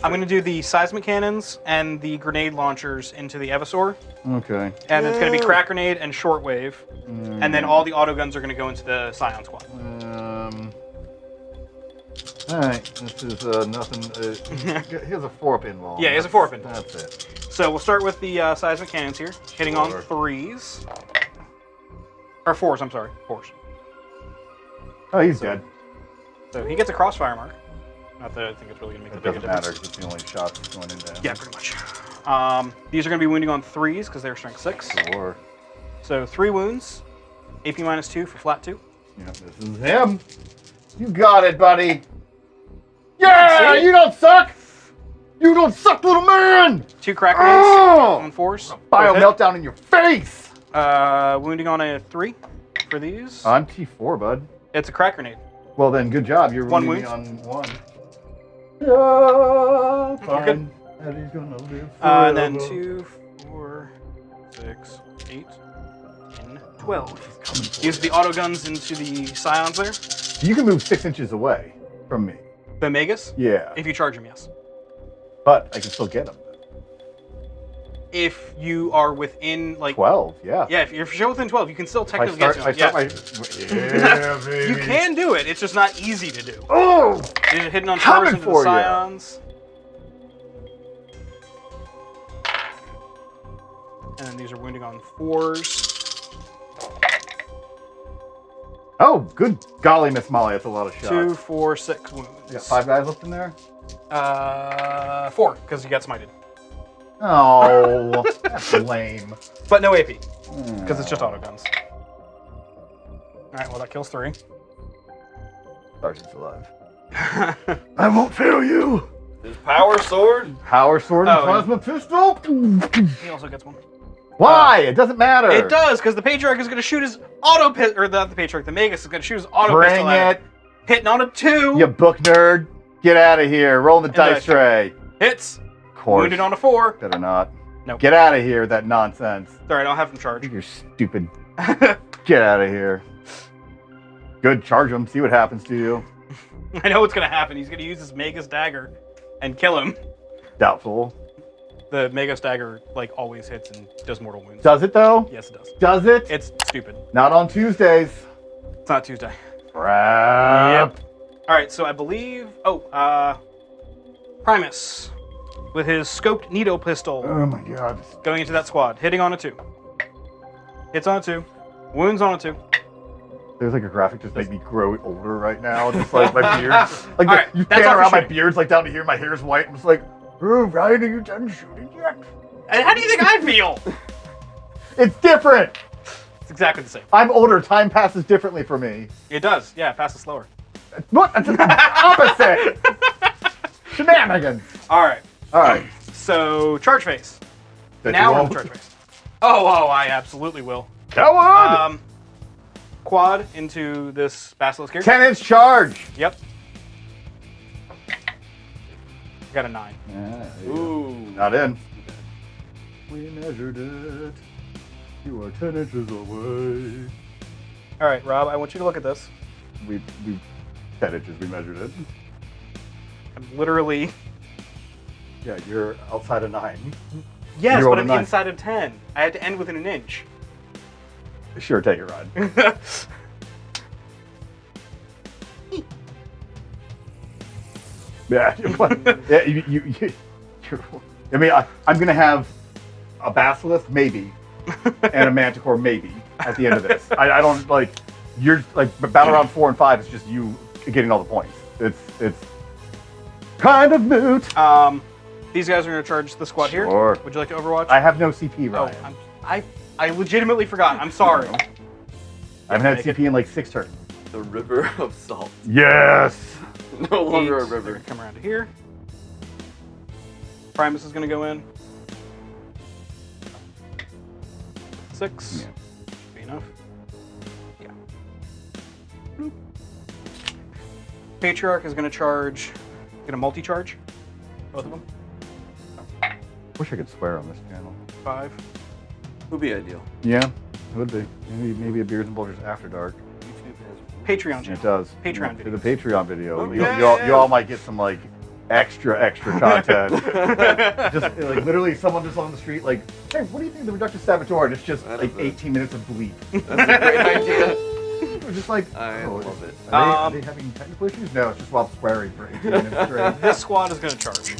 I'm gonna do the seismic cannons and the grenade launchers into the Evisaur, Okay. and it's gonna be crack grenade and shortwave, and then all the auto guns are gonna go into the Scion squad. All right. This is nothing. He has a 4-pin wall. Yeah, he has a 4-pin. That's it. So we'll start with the seismic cannons here, hitting on Sure. 3s. Or 4s, I'm sorry, 4s. Oh, he's dead. So he gets a crossfire mark. Not that I think it's really gonna make It that big a doesn't matter difference. because it's the only shot that's going into him. Yeah, pretty much. These are gonna be wounding on 3s because they're strength 6. Sure. So 3 wounds, AP -2 for flat 2. Yeah, this is him. You got it, buddy. Yeah, See? you don't suck. You don't suck, little man. 2 crack grenades Oh! on 4s. Bio Both hit. meltdown in your face. Wounding on a 3 for these. I'm T4, bud. It's a crack grenade. Well, then, good job. You're One wounding me wound. on 1. Yeah, fine. good. And he's gonna live And then forever. 2, 4, 6, 8, 10, 12. Coming for Use you. the auto guns into the Scions there. You can move 6 inches away from me. The Magus. Yeah, If you charge him, yes. but I can still get him. If you are within, like... 12, yeah. Yeah, if you're still within 12, you can still If I technically start, get I to him. start my... Yeah, baby. You can do it. It's just not easy to do. Oh! You're hitting on Coming 4s into the for ya. Scions. And then these are wounding on 4s. Oh, good golly, Miss Molly. That's a lot of shots. 2, 4, 6 wounds. You got 5 guys left in there? 4, because you got smited. Oh, that's lame. But no AP, because it's just auto guns. Alright, well that kills 3. Sergeant's alive. I won't fail you. His power sword? Power sword and Oh, plasma pistol? He also gets 1. Why? It doesn't matter. It does, because the Patriarch is going to shoot his auto pistol, or not the Patriarch, the Magus is going to shoot his auto Bring pistol at it. Hitting on a 2. You book nerd. Get out of here. Roll in the dice dice tray. Hits. Of course. Wounded on a 4. Better not. Nope. Get out of here with that nonsense. Sorry, I don't have him charge. You're stupid. Get out of here. Good. Charge him. See what happens to you. I know what's gonna happen. He's gonna use his Magus Dagger and kill him. Doubtful. The Magus Dagger, like, always hits and does mortal wounds. Does it, though? Yes, it does. Does it? It's stupid. Not on Tuesdays. It's not Tuesday. Crap. All right, so I believe... Primus, with his scoped Nido pistol, Oh, my God. going into that squad, hitting on a 2. Hits on a 2. Wounds on a 2. There's like a graphic just make me grow older right now. Just like my beard. Like All right, you that's pan all for around, my shooting. beard's like down to here, my hair's white. I'm just like, oh, Ryan, are you done shooting yet? And how do you think I feel? It's different. It's exactly the same. I'm older. Time passes differently for me. It does. Yeah, it passes slower. What? That's the opposite. Shenanigans. All right. All right. So, charge phase. That Now you we're on won't? the charge phase. Oh, I absolutely will. Go on. Quad into this basilisk here. 10-inch charge. Yep. Got a 9. Ooh. Not in. We measured it. You are 10 inches away. All right, Rob, I want you to look at this. We 10 inches. We measured it. I'm literally... Yeah, you're outside of 9. Yes, You're but over I'm 9. inside of 10. I had to end within an inch. Sure, take it, Rod. Yeah, yeah. I mean, I'm gonna have a basilisk maybe, and a manticore maybe at the end of this. I don't like. You're like battle round 4 and 5 is just you getting all the points. It's kind of moot. These guys are going to charge the squad here. Sure. Would you like to Overwatch? I have no CP, Oh, Ryan. I legitimately forgot. I'm sorry. I haven't had Make CP in like 6 turns. The river of salt. Yes. No longer a 8, river. they're gonna come around to here. Primus is going to go in. 6. Yeah. Should be enough. Yeah. Boop. Patriarch is going to charge. Going to multi-charge. Both of them. Wish I could swear on this channel. 5. Would be ideal. Yeah, it would be. Maybe a Beers and Bulgers After Dark. YouTube has. Patreon It channel. does. Patreon The videos. Patreon video. Oh, you, yeah. you all might get some like extra content. Just like literally someone just on the street like, hey, what do you think of the Reductive Saboteur? And it's just That like is a- 18 minutes of bleep. That's a great idea. We're just like, I oh, love it. Are they having technical issues? No, it's just while swearing for 18 minutes straight. This squad is going to charge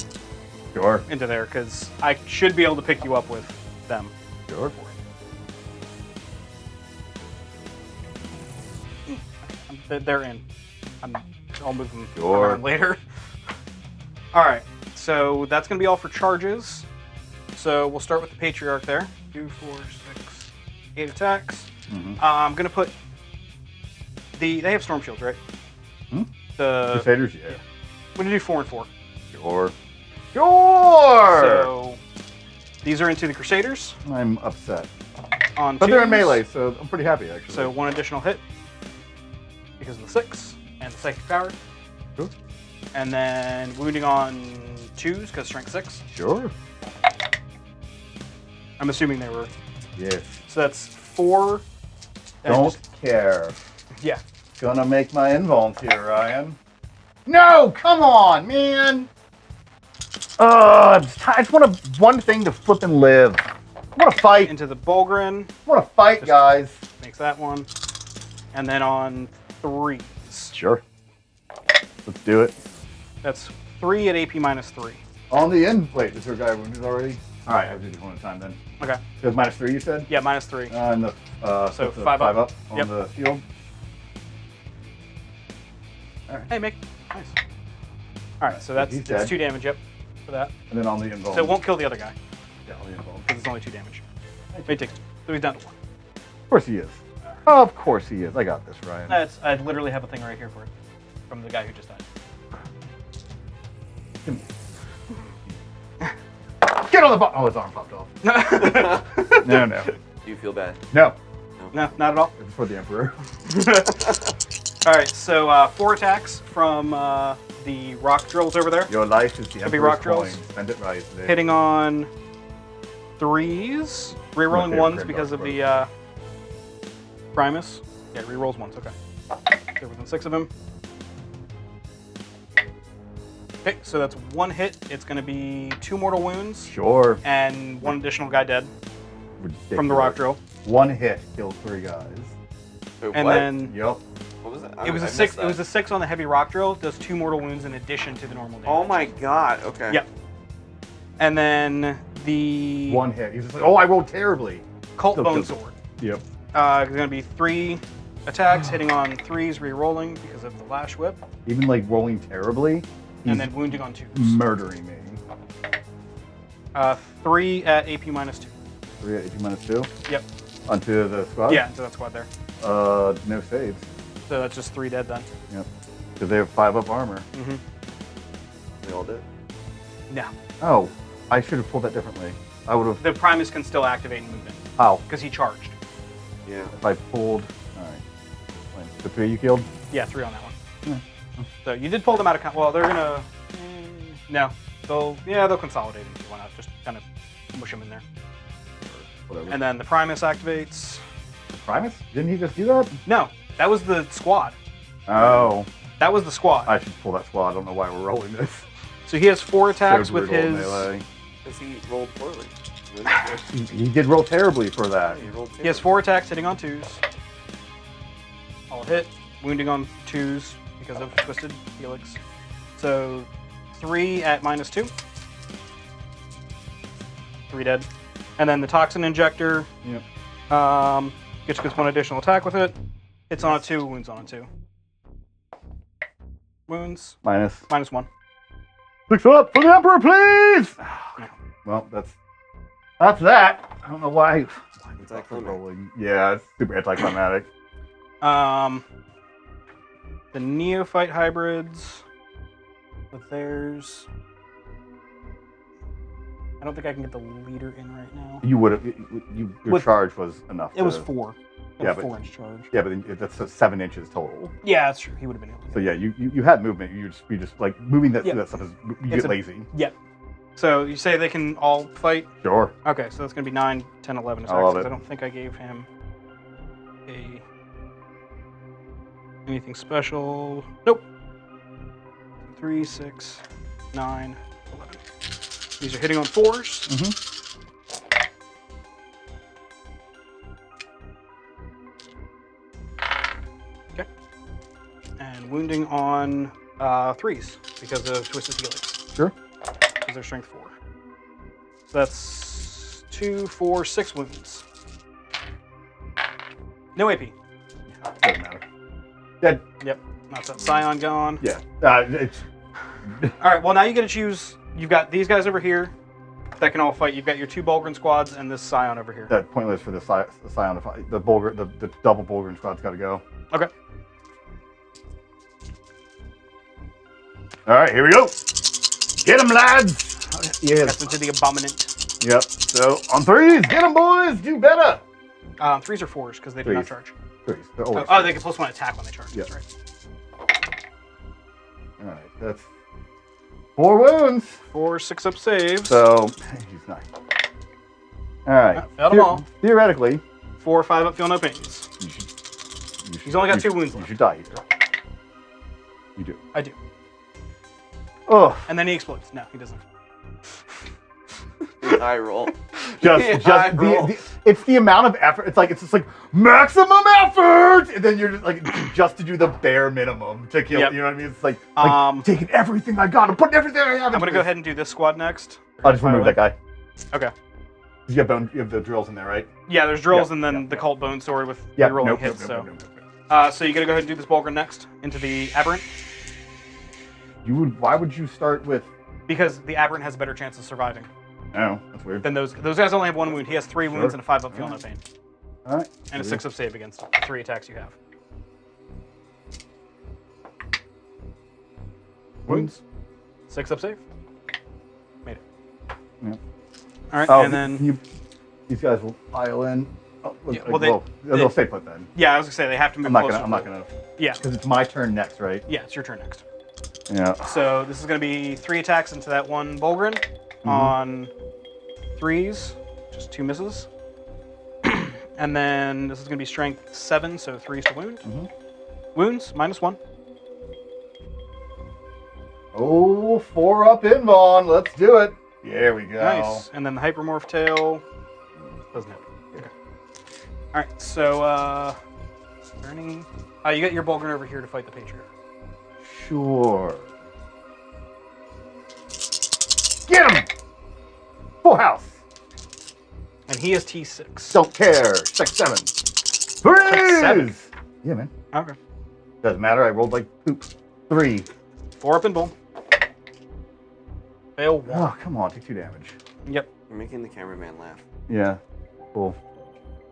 Sure. into there because I should be able to pick you up with them. Sure. They're in. I'll move them Sure. around later. All right, so that's going to be all for charges. So we'll start with the Patriarch there. 2, 4, 6, 8 attacks. I'm going to put they have Storm Shields, right? The Crusaders, yeah. we're going to do 4 and 4. Sure. Sure! So these are into the Crusaders I'm upset. on But they're in 2s. melee, so I'm pretty happy actually. So 1 additional hit because of the 6 and the psychic power. Cool. And then wounding on 2s because strength 6. Sure. I'm assuming they were. Yes. So that's 4. and Don't just- care. yeah. Gonna make my invulns here, Ryan. No, come on, man. I just want one thing to flip and live. I want to fight. Into the Bulgrin. I want to fight, guys. Makes that one. And then on 3s. Sure. Let's do it. That's 3 at AP minus 3. On the end. Wait, is there a guy wounded already? All right, I'll do this one at a time then. Okay. So it's -3, you said? Yeah, minus 3. And the So the 5 up. on Yep. the field. Hey, Mick. Nice. Alright, so that's He's dead. 2 damage, yep, for that. And then on the invuln. So it won't kill the other guy, Yeah, on the invuln. because it's only 2 damage. It takes 2. So he's down to 1. Of course he is. Of course he is. I got this, Ryan. I literally have a thing right here for it. From the guy who just died. Get on the button. Oh, his arm popped off. No. Do you feel bad? No. No, not at all. It's for the Emperor. Alright, so 4 attacks from the rock drills over there. Your life is the Heavy Emperor's rock drills. coin. Spend it wisely. Hitting on 3s. Rerolling favorite 1s Grim because Dark of the Primus. Yeah, rerolls 1s, okay. They're within 6 of him. Okay, so that's one hit. It's going to be 2 mortal wounds Sure. and 1 additional guy dead Ridiculous. from the rock drill. 1 hit kills 3 guys. Wait, And what? then Yep. What was that? it was I a 6. missed It was that. a 6 on the heavy rock drill. Does 2 mortal wounds in addition to the normal damage. Oh my god. Okay. Yep. And then the 1 hit. He's just like, oh, I rolled terribly. cult Still bone kills- sword. Yep. It's going to be 3 attacks, hitting on 3s, re-rolling because of the lash whip, Even like rolling terribly, he's and then wounding on 2s. murdering me. 3 at AP minus 2. 3 at 18 minus 2. Yep. Onto the squad? Yeah, so that squad there. No saves. So that's just 3 dead then. Yep. Because they have 5 up armor. Mm-hmm. They all did. No. Oh, I should have pulled that differently. I would have. The Primus can still activate and move in How? because he charged. Yeah. If I pulled. Alright. The 3 you killed? Yeah, 3 on that one. Yeah. So you did pull them out of well, they're gonna no. They'll consolidate into one out. Just kind of mush them in there. Whatever. And then the Primus activates. Primus? Didn't he just do that? No, that was the squad. Oh. That was the squad. I should pull that squad. I don't know why we're rolling this. So he has 4 attacks So with brutal in his. melee. Because he rolled poorly. He did roll terribly for that. He rolled He has 4 attacks hitting on 2s. All hit, wounding on 2s because of Twisted Helix. So 3 at minus 2. 3 dead. And then the Toxin Injector Yep. gets 1 additional attack with it. Hits on a 2, wounds on a 2. Wounds, Minus. minus 1. 6 up for the Emperor, please! Well, that's that. I don't know why. Anticlimactic. Rolling. Yeah, it's super anticlimactic. The Neophyte hybrids with theirs. I don't think I can get the leader in right now. You would have. Your With- charge was enough. It was to- 4. Yeah, A but- 4-inch charge. Yeah, but then that's 7 inches total. Yeah, that's true. He would have been able to. So yeah, you had movement. You just like moving that Yeah. that stuff is you It's get a- lazy. Yep. So you say they can all fight? Sure. Okay, so that's going to be 9, 10, 11 attacks. I love 'cause it. I don't think I gave him anything special. Nope. 3, 6, 9, 11. These are hitting on 4s. Mm-hmm. Okay. And wounding on 3s because of Twisted Helix. Sure. Because they're strength 4. So that's 2, 4, 6 wounds. No AP. Doesn't matter. Dead. Yep. That's that Scion gone. Yeah. It's All right. Well, now you get to choose. You've got these guys over here that can all fight. You've got your 2 Bulgrin squads and this Scion over here. that pointless for the Scion to fight. The Bulgar, the double Bulgar squad's got to go. Okay. All right, here we go. Get them, lads. Yeah. That's into the Abominant. Yep. So on 3s, get them, boys. Do better. 3s or 4s because they do not 3s. charge. 3s. They're always Oh, they 3s. get +1 attack when they charge. Yeah. That's right. All right, that's 4 wounds. 4 6-up saves. So he's not. All right. Failed them all. Theoretically, 4 5-up feel no pains. you should. He's only got you 2 should- wounds You left. should die here. You do. I do. Oh, And then he explodes. No, he doesn't. High roll. just I roll. it's the amount of effort. It's just like maximum effort, and then you're just like just to do the bare minimum to kill. Yep. You know what I mean? It's like taking everything I got and putting everything I have. I'm going to go ahead and do this squad next. I'll just remove that guy. Okay. You have the drills in there, right? Yeah, there's drills Yeah, and then yeah, the yeah. Cult Bone Sword with Yeah. rolling Nope, hits. nope, So, nope, nope, nope, nope. so you got to go ahead and do this Bulgrin next into the Aberrant You would. Why would you start with? because the Aberrant has a better chance of surviving Oh, that's weird. than those guys. Only have 1 wound. He has 3 wounds and a 5-up feel no pain All right. and a 6-up save against 3 attacks you have. Wounds. 6-up save. Made it. Yeah. All right, Oh, and then these guys will pile in. Oh, Yeah, well, they- they'll stay put then. yeah, I was gonna say they have to move I'm not closer. gonna. I'm not gonna. Yeah, Because it's my turn next, right? yeah, it's your turn next. Yeah. So this is gonna be 3 attacks into that 1 Bulgrin on 3s, just 2 misses. And then this is gonna be strength 7, so 3s to wound. Mhm. Wounds -1. Oh, 4 up in Vaughn. Let's do it. There we go. Nice. And then the hypermorph tail doesn't hit. Okay. All right. So, is there any? You got your Bulgrin over here to fight the Patriarch. Sure. Get him! Full house. And he is T6. Don't care. Check 7. Freeze! 7. Yeah, man. Okay. Doesn't matter. I rolled like poop. 3. 4 up in bull. Fail 1. Oh, come on. Take 2 damage. Yep. You're making the cameraman laugh. Yeah. Cool.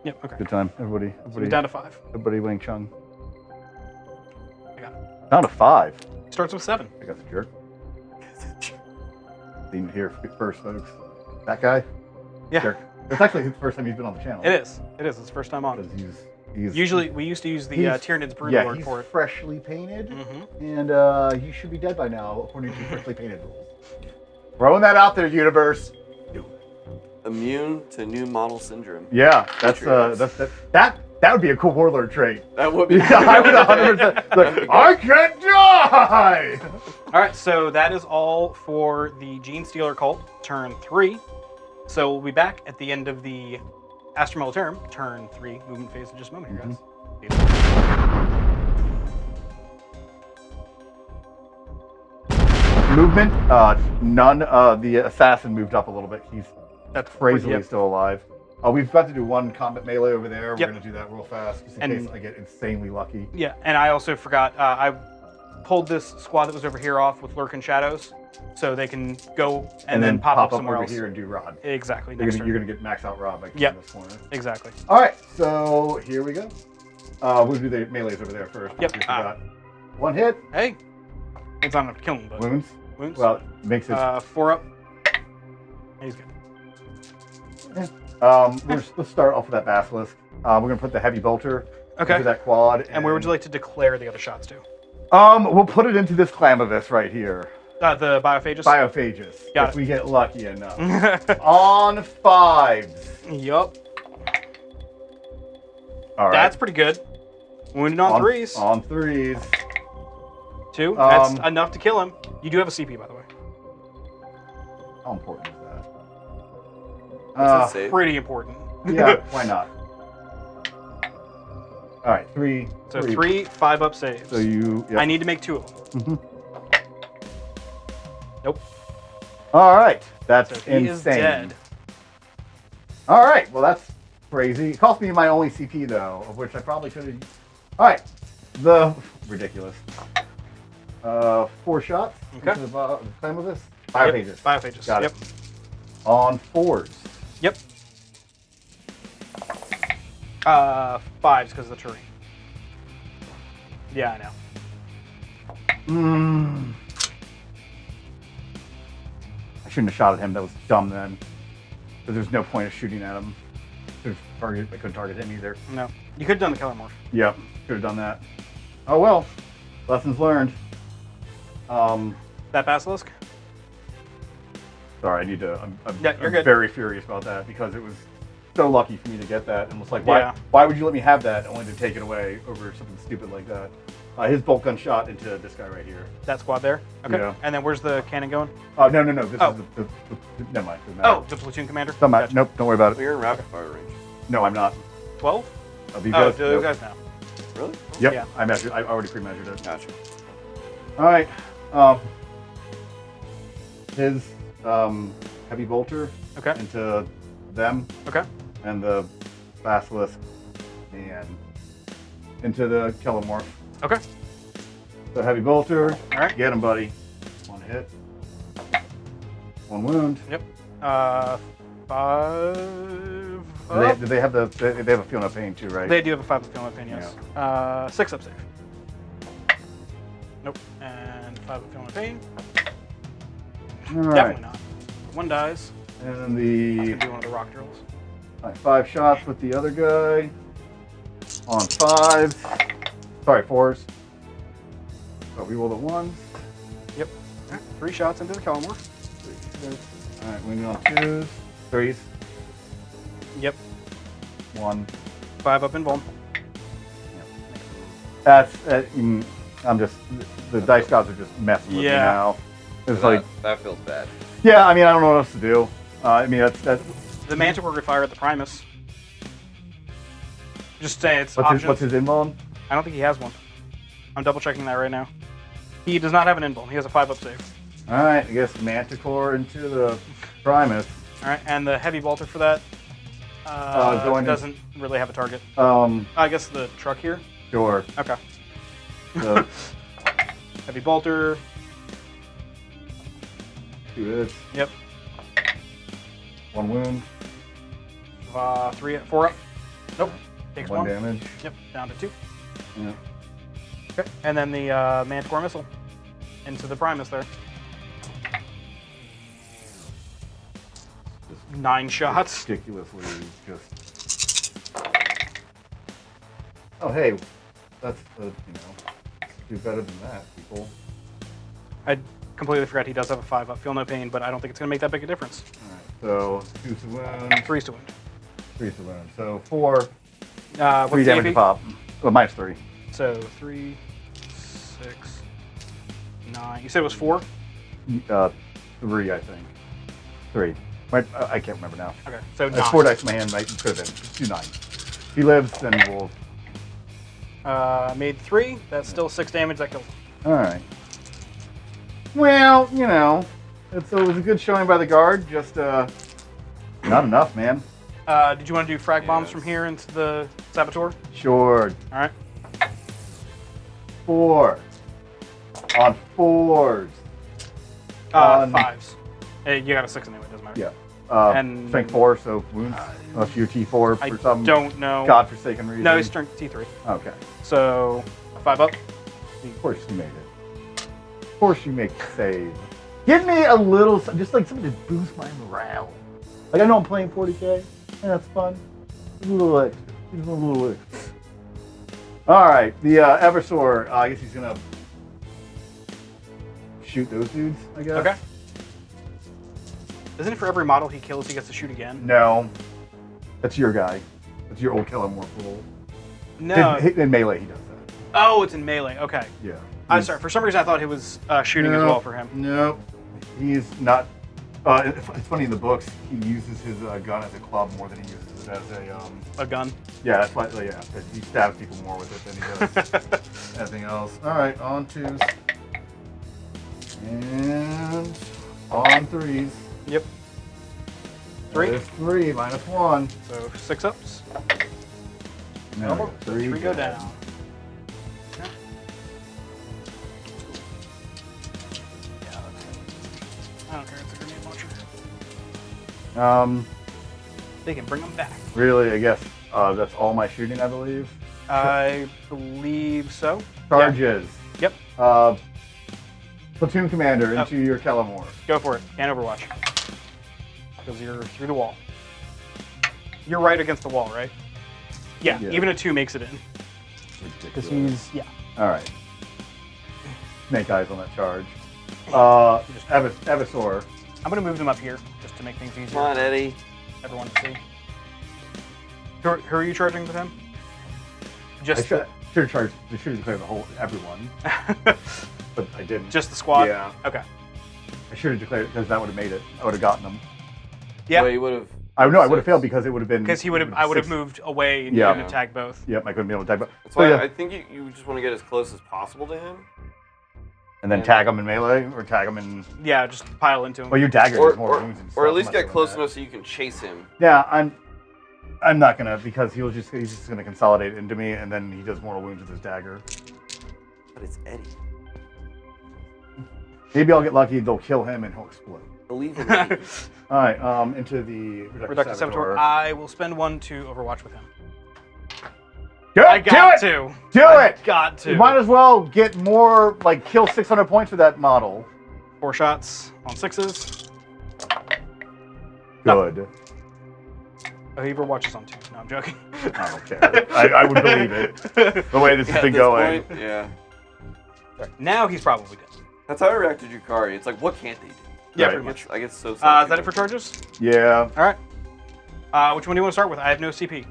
Yep. Okay. Good time. Everybody. So we're down to 5. Everybody Wing Chun. I got it. Down to 5. Starts with 7. I got the jerk. Seen it here first, folks. That guy? Yeah. Jerk. It's actually the first time he's been on the channel. It is. It is. It's the first time on. Because he's Usually, we used to use the he's- Tyranids Broodlord yeah, he's for it. freshly painted, Mm-hmm. and he should be dead by now, according to freshly painted rules. Throwing that out there, universe. Immune to new model syndrome. Yeah, that's Patriots. that would be a cool warlord trait. That would be. Yeah, I would 100%. Like, I can't die. All right, so that is all for the Genestealer cult, turn 3. So we'll be back at the end of the Astra Militarum, turn 3 movement phase in just a moment here, guys. Movement, none. The assassin moved up a little bit. He's That's crazily yep. still alive. We've got to do 1 combat melee over there. Yep. We're going to do that real fast, just in And- case I get insanely lucky. Yeah, and I also forgot, I pulled this squad that was over here off with Lurk and Shadows, so they can go and then pop up somewhere over else. here and do Rod. Exactly. You're Next gonna, turn. get max out Rod by Yep. this corner. Exactly. All right, so here we go. We'll do the melees over there first. Yep. We got 1 hit, Hey, it's not enough to kill him, but wounds. wounds. Well, it makes it. 4 up. He's good. Let's start off with that basilisk. We're gonna put the heavy bolter Okay. into that quad. And where would you like to declare the other shots to? We'll put it into this Clamavis right here. The Biophagus? Biophagus. Got if it. we get lucky enough. On 5s. Yup. All right. That's pretty good. Wounded on 3s. On 3s. 2. That's enough to kill him. You do have a CP, by the way. How important is that? What's that save? Pretty important. Yeah, why not? All right, 3. So 3 5-up saves. So you. Yep. I need to make 2 of them. Nope. All right, that's So he insane. is dead. All right, well that's crazy. It cost me my only CP though, of which I probably could have. All right, the ridiculous. 4 shots. Okay. Into the claim of this. Biophagus. Biophagus. Got Yep. it. On 4s. Yep. 5s because of the terrain. Yeah, I know. I shouldn't have shot at him. That was dumb then. But there's no point of shooting at him. I couldn't target him either. No. You could have done the Killer Morph. Yep, could have done that. Oh well. Lessons learned. That Basilisk? Sorry, I need to. I'm Yeah, you're good. very furious about that because it was so lucky for me to get that, and was like, Yeah. why would you let me have that only to take it away over something stupid like that? His bolt gun shot into this guy right here. That squad there? Okay. Yeah. And then where's the cannon going? Oh no. This Oh. is the never mind. Doesn't matter. Oh, the platoon commander? Doesn't matter. Gotcha. Nope. Don't worry about it. We're in rapid fire range. No, I'm not. 12? These Oh, guys? do those Nope. guys now? Really? Yep. Yeah. I already pre-measured it. Gotcha. All right. His heavy bolter Okay. into them, Okay. and the basilisk and into the Kellamorph. Okay. So heavy bolter. All right. Get him, buddy. 1 hit. 1 wound. Yep. 5. Do they have they have a feel no pain too, right? They do have a 5 up feeling pain, yes. 6 up save. Nope. And 5 up feeling pain. All right. Definitely not. 1 dies. And then I the can do one of the rock drills. 5 shots with the other guy on 5s. Sorry, 4s. So we roll the 1s. Yep. All right. 3 shots into the Kellamore. All right, we on 2s, 3s, Yep. 1. 5 up in Vuln. That's I'm just the dice gods are just messing with me Yeah. now. It's like, that feels bad. yeah, I mean, I don't know what else to do. I mean, that's The Manticore could fire at the Primus. Just say it's what's his invuln? I don't think he has one. I'm double checking that right now. He does not have an invuln. He has a 5-up save. All right, I guess Manticore into the Primus. All right, and the heavy bolter for that doesn't really have a target. I guess the truck here. Sure. Okay. So, Heavy bolter. do this. Yep. 1 wound. 4 up. Nope. Takes 1 1 damage. Yep. Down to 2. Yeah. Okay. And then the Manticore missile into the Primus there. 9 shots. Ridiculously just. Oh hey, that's do better than that, people. I completely forgot he does have a 5-up. Feel no pain, but I don't think it's going to make that big a difference. All right, so 2 to wound. 3's to wound. 3 to wound. So 4. What's 3 the damage AP? to pop. Well, minus 3. So 3, 6, 9. You said it was 4? 3, I think. 3. I can't remember now. Okay, so 9. That's 4 dice in my hand. It could have been. Just do 9. If he lives, then we'll. Made 3. That's still 6 damage. That kills him. All right. Well, it was a good showing by the guard. Just not enough, man. Did you want to do frag bombs from here into the Saboteur? Sure. All right. 4 on 4s. 5s. Hey, you got a 6 anyway. Doesn't matter. Yeah. And- strength 4, so wounds. Unless you're T4 for I some don't know. godforsaken reason. No, he's strength T3. Okay. So 5 up. Of course you made it. Of course you make the save. Give me a little, just like something to boost my morale. Like I know I'm playing 40k. Yeah, that's fun. Just a little extra. Just a little extra. All right, the Eversor. I guess he's gonna shoot those dudes. I guess. Okay. Isn't it for every model he kills, he gets to shoot again? No, that's your guy. That's your old Killer Morph rule. No. In melee, he does that. Oh, it's in melee. Okay. Yeah. I'm sorry. For some reason, I thought it was shooting as well for him. Nope. He's not. It's funny in the books. He uses his gun as a club more than he uses it as A gun. Yeah, that's why. Yeah, 'cause he stabs people more with it than he does anything else. All right, on 2s and on 3s. Yep. 3. That is 3 minus 1. So 6 ups. No, So 3 go down. Okay. Yeah, I don't care. It's a grenade launcher. They can bring them back. Really, I guess that's all my shooting, I believe. I believe so. Charges. Yeah. Yep. Platoon commander into your Kellamore. Go for it. Can't overwatch. Because you're through the wall. You're right against the wall, right? Yeah, Yeah. even a 2 makes it in. Because he's, yeah. All right. Snake eyes on that charge. Eversor. I'm going to move them up here just to make things easier. Come on, Eddie. Everyone to see. Who are you charging with him? I Just should have charged. I should have declared the whole everyone, but I didn't. just the squad? Yeah. Okay. I should have declared it because that would have made it. I would have gotten them. Yeah. Well, you would have. I know I would have failed because it would have been. Because I would have moved away and Yeah. you couldn't attack both. Yep, I couldn't be able to tag. That's So, why yeah. I think you just want to get as close as possible to him. And then tag them in melee or tag them in. Yeah, just pile into him. Well, your dagger Or, has more wounds and stuff. or at least I'm not get doing close that. enough so you can chase him. Yeah, I'm not gonna because he's just gonna consolidate into me and then he does mortal wounds with his dagger. But it's Eddie. Maybe I'll get lucky. They'll kill him and he'll explode. Believe in me. All right, into the Reductive Saboteur. I will spend 1 to overwatch with him. I got to. Do I it! got to. You might as well get more, like, kill 600 points with that model. 4 shots on 6s. Good. Oh, he overwatches on 2s. No, I'm joking. I don't care. I would believe it. The way this has At been this going. point, yeah. Now he's probably dead. That's how I reacted to Yukari. It's like, what can't they do? Yeah, Right. pretty much. I get so Is that it for charges? Yeah. All right. Which one do you want to start with? I have no CP.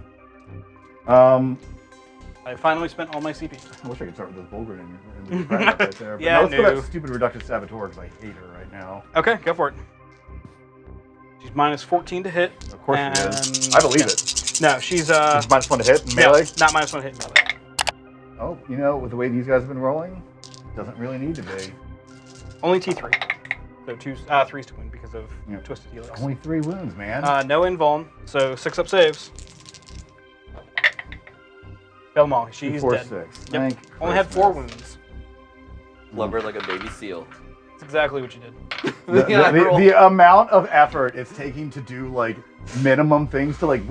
I finally spent all my CP. I wish I could start with this Bulgrin and the right there. But Yeah, let's go no. that stupid reductive saboteur because I hate her right now. Okay, go for it. She's minus 14 to hit. Of course she is. I believe it. No, she's She's minus 1 to hit in melee. not minus 1 hit in melee. Oh, you know, with the way these guys have been rolling, doesn't really need to be. Only T3. So 3's to win because of Twisted Helix. Only 3 wounds, man. No invuln, so 6-up saves. Belmont, she's 4, dead. 6. Yep. Thank Only had 4 wounds. Love her like a baby seal. That's exactly what you did. The amount of effort it's taking to do like minimum things to like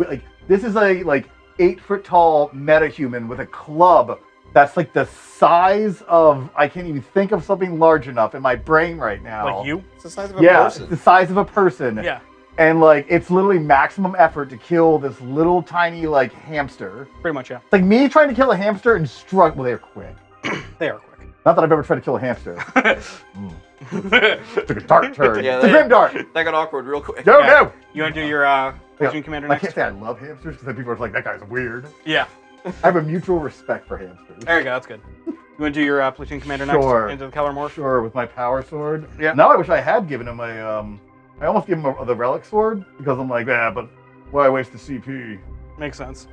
this is a like 8-foot tall metahuman with a club that's like the size of I can't even think of something large enough in my brain right now. Like you? It's the size of a Yeah, person. it's the size of a person. Yeah. And like it's literally maximum effort to kill this little tiny like hamster. Pretty much, yeah. It's like me trying to kill a hamster and struck. Well, they're quick. They are quick. Not that I've ever tried to kill a hamster. Took a dark turn. Yeah, it's a grim dark. That got awkward real quick. Go, Yeah. go. You want to do your platoon commander I next? can't say I love hamsters because then people are like, that guy's weird. Yeah. I have a mutual respect for hamsters. There you go, that's good. You want to do your platoon commander Sure. next? Into the Keller Morph? Sure, with my power sword. Yeah. Now I wish I had given him a, I almost gave him the relic sword because I'm like, but why waste the CP? Makes sense.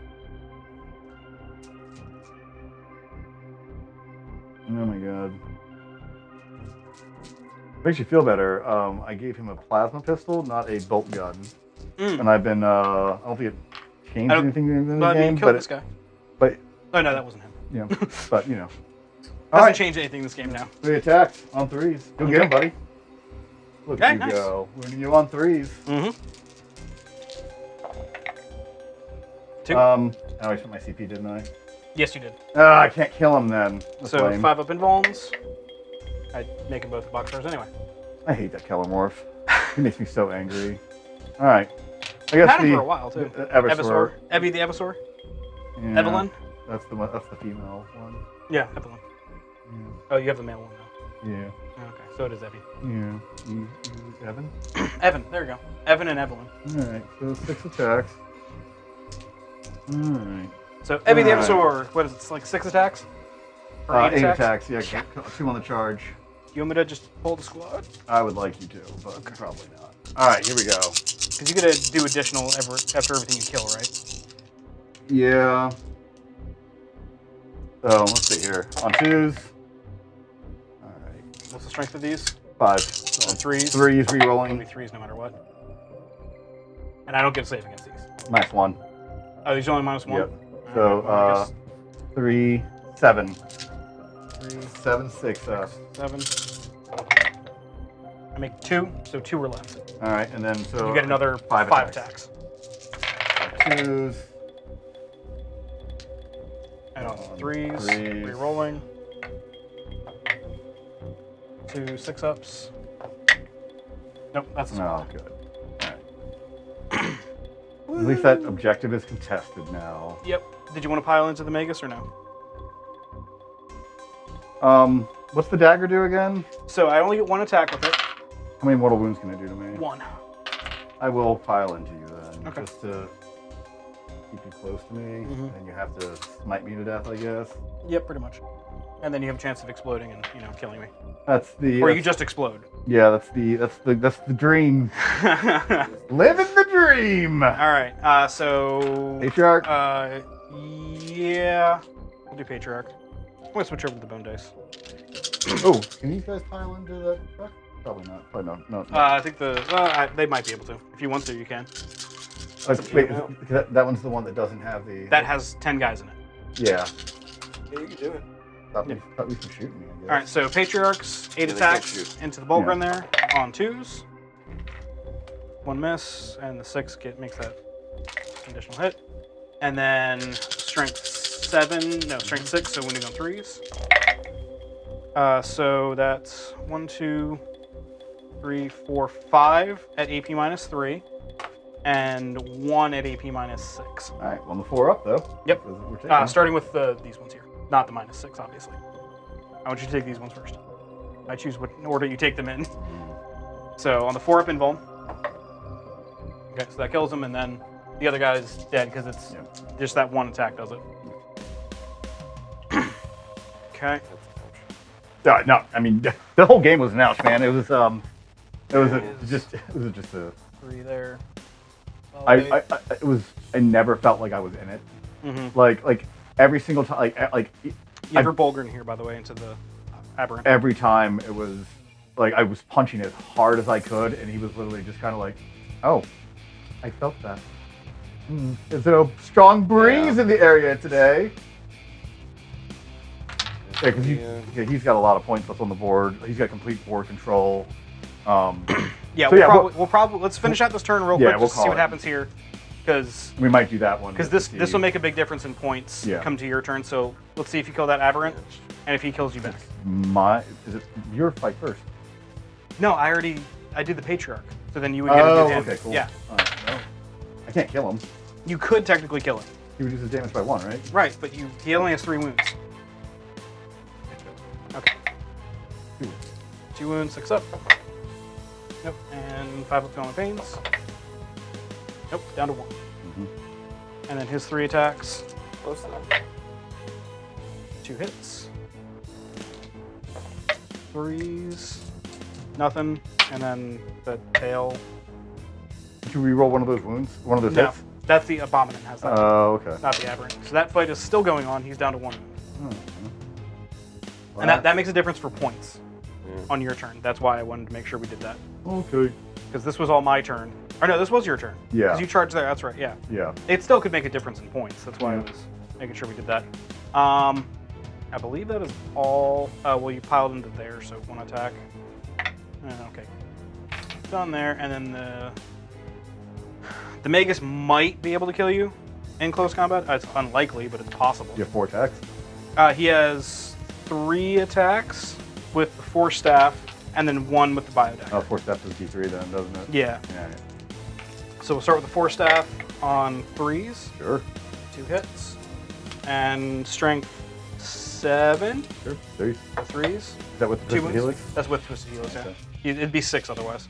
Oh my god. Makes you feel better. I gave him a plasma pistol, not a bolt gun. And I've been, I don't think it changed anything in the Well, I mean, game, you killed but this guy. but Oh, no, that wasn't him. you know, but you know. Doesn't change anything in this game now. 3 attacks on 3s. Go get him, buddy. Look Okay, at you nice. go. Winning you on 3s. Mm-hmm. 2. I always put my CP, didn't I? Yes, you did. I can't kill him then. That's So lame. 5-up invulns. I'd make them both boxers anyway. I hate that Kellermorph. He makes me so angry. All right. I guess Had him the for a while too. Eversaur. Evie the Eversaur. Yeah, Evelyn. That's the one. That's the female one. Yeah, Evelyn. Yeah. Oh, you have the male one though. Yeah. Okay, so it is Evie. Yeah. You Evan. Evan, there you go. Evan and Evelyn. All right. So 6 attacks. All right. So Evie the Alright. Eversaur, what is it? It's like 6 attacks? Or 8 attacks. Yeah. 2 on the charge. You want me to just pull the squad? I would like you to, but probably not. All right. Here we go. Because you gotta do additional after everything you kill, right? Yeah. So let's see here. On 2s. All right. What's the strength of these? 5. So 3s. 3s It'll be rerolling. 3s no matter what. And I don't get a save against these. -1. Oh, these are only -1? Yep. Alright, So well, I guess 3, 7. 3, 7, 6. 7. I make 2, so 2 are left. All right, and then so You get another 5 attacks. 2s. And on 3s, Threes. re-rolling. 2 6-ups. Nope, that's a Oh, good. All right. At least that objective is contested now. Yep. Did you want to pile into the Magus or no? What's the dagger do again? So I only get 1 attack with it. How many mortal wounds can it do to me? 1. I will pile into you then, Okay. just to keep you close to me, Mhm. and you have to smite me to death, I guess. Yep, pretty much. And then you have a chance of exploding and killing me. That's the. Or you just explode. Yeah, that's the dream. Living the dream. All right. So. Patriarch. Yeah. We'll do Patriarch. I'm gonna switch over to the bone dice. Oh, can these guys pile into the truck? Probably not. Probably not. No. I think they might be able to. If you want to, you can. Wait, that one's the one that doesn't have the. That has 10 guys in it. Yeah. Yeah, you can do it. Thought we could shoot me. I guess. All right. So Patriarchs, 8 Yeah, they attacks can't shoot. into the Bulgrin there on 2s. 1 miss, and the 6 makes that conditional hit. And then strength 6, so winning on 3s. So that's 1, 2, 3, 4, 5 at AP -3, and 1 at AP -6. All right. Well, the 4 up though. Yep. Because we're taking- Starting with these ones here, not the -6, obviously. I want you to take these ones first. I choose what order you take them in. So on the 4-up invuln. Okay, so that kills him, and then the other guy is dead because it's just that 1 attack does it. Okay. No, I mean the whole game was an ouch, man. It was just a 3 there. I it was I never felt like I was in it. Mm-hmm. Like every single time You have your Bulgrin here, by the way, into the aberrant. every time it was like I was punching as hard as I could, and he was literally just kind of like, "Oh, I felt that. Is there a strong breeze in the area today?" Yeah, because he's got a lot of points left on the board. He's got complete board control. Yeah, So we'll probably let's finish out this turn real quick just to see what happens here, because we might do that one. Because this will make a big difference in points come to your turn. So let's see if you kill that aberrant, and if he kills you back. Is it your fight first? No, I did the patriarch. So then you would get a new damage. Okay, cool. Yeah. No. I can't kill him. You could technically kill him. He reduces damage by 1, right? Right, but he only has 3 wounds. Okay. 2 wounds, 6 up. Yep, and 5 up to all my pains. Nope, down to 1. And then his 3 attacks. Close enough. 2 hits. 3s. Nothing. And then the tail. Did you reroll one of those wounds? One of those No, hits? that's the abominant has that. Oh, okay. Not the aberrant. So that fight is still going on. He's down to 1. Well, And that makes a difference for points on your turn. That's why I wanted to make sure we did that. Okay. Because this was all my turn. Or no, this was your turn. Yeah. Because you charged there. That's right. Yeah. Yeah. It still could make a difference in points. That's why I was making sure we did that. I believe that is all. Well, you piled into there, so 1 attack. Okay. Done there, and then the Magus might be able to kill you in close combat. It's unlikely, but it's possible. You have 4 attacks? He has 3 attacks with the Force Staff, and then 1 with the Biodagger. Oh, 4 steps is D3 then, doesn't it? Yeah. Yeah. So we'll start with the Force Staff on 3s. Sure. 2 hits. And Strength 7. Sure. 3. The 3s. Is that with the 2 Twisted wounds. Helix? That's with Twisted Helix, yeah. Okay. It'd be 6 otherwise.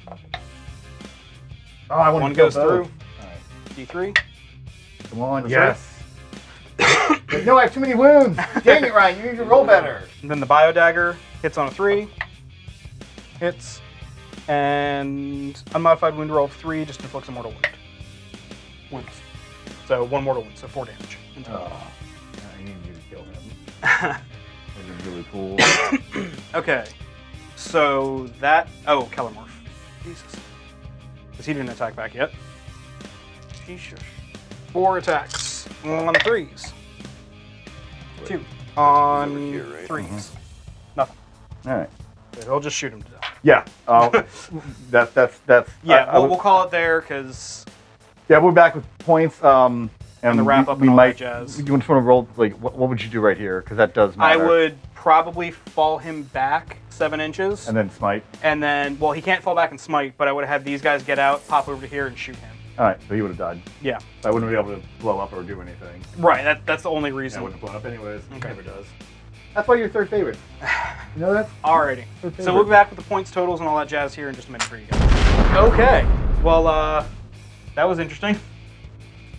Oh, I want 1 to go goes through. All right. D3. Come on. Was Yes. No, I have too many wounds. Dang it, Ryan. You need to roll better. And then the Biodagger hits on a 3. Hits. And unmodified wound roll of 3 just inflicts a mortal wound. Wounds. So 1 mortal wound, so 4 damage. In total. Oh, I need you to kill him. This is really cool. Okay. So that. Oh, Kellamorph. Jesus. Because he didn't attack back yet. Jesus. 4 attacks on 3s. 2 on here, right? 3s. Nothing. All right. So he'll just shoot him to death. Yeah. That's. Yeah, we'll call it there because. Yeah, we're back with points. And the wrap up we and all might. that jazz. You just want to roll like what would you do right here? Because that does I matter. would probably fall him back 7 inches. And then smite. And then, well, he can't fall back and smite, but I would have had these guys get out, pop over here, and shoot him. All right, so he would have died. Yeah. I wouldn't be able to blow up or do anything. Right, that's the only I reason. wouldn't have blown up anyways. Okay. Never does. That's why you're third favorite. You know that? Alrighty. Third So favorite. we'll be back with the points totals and all that jazz here in just a minute for you guys. Okay. Well, that was interesting.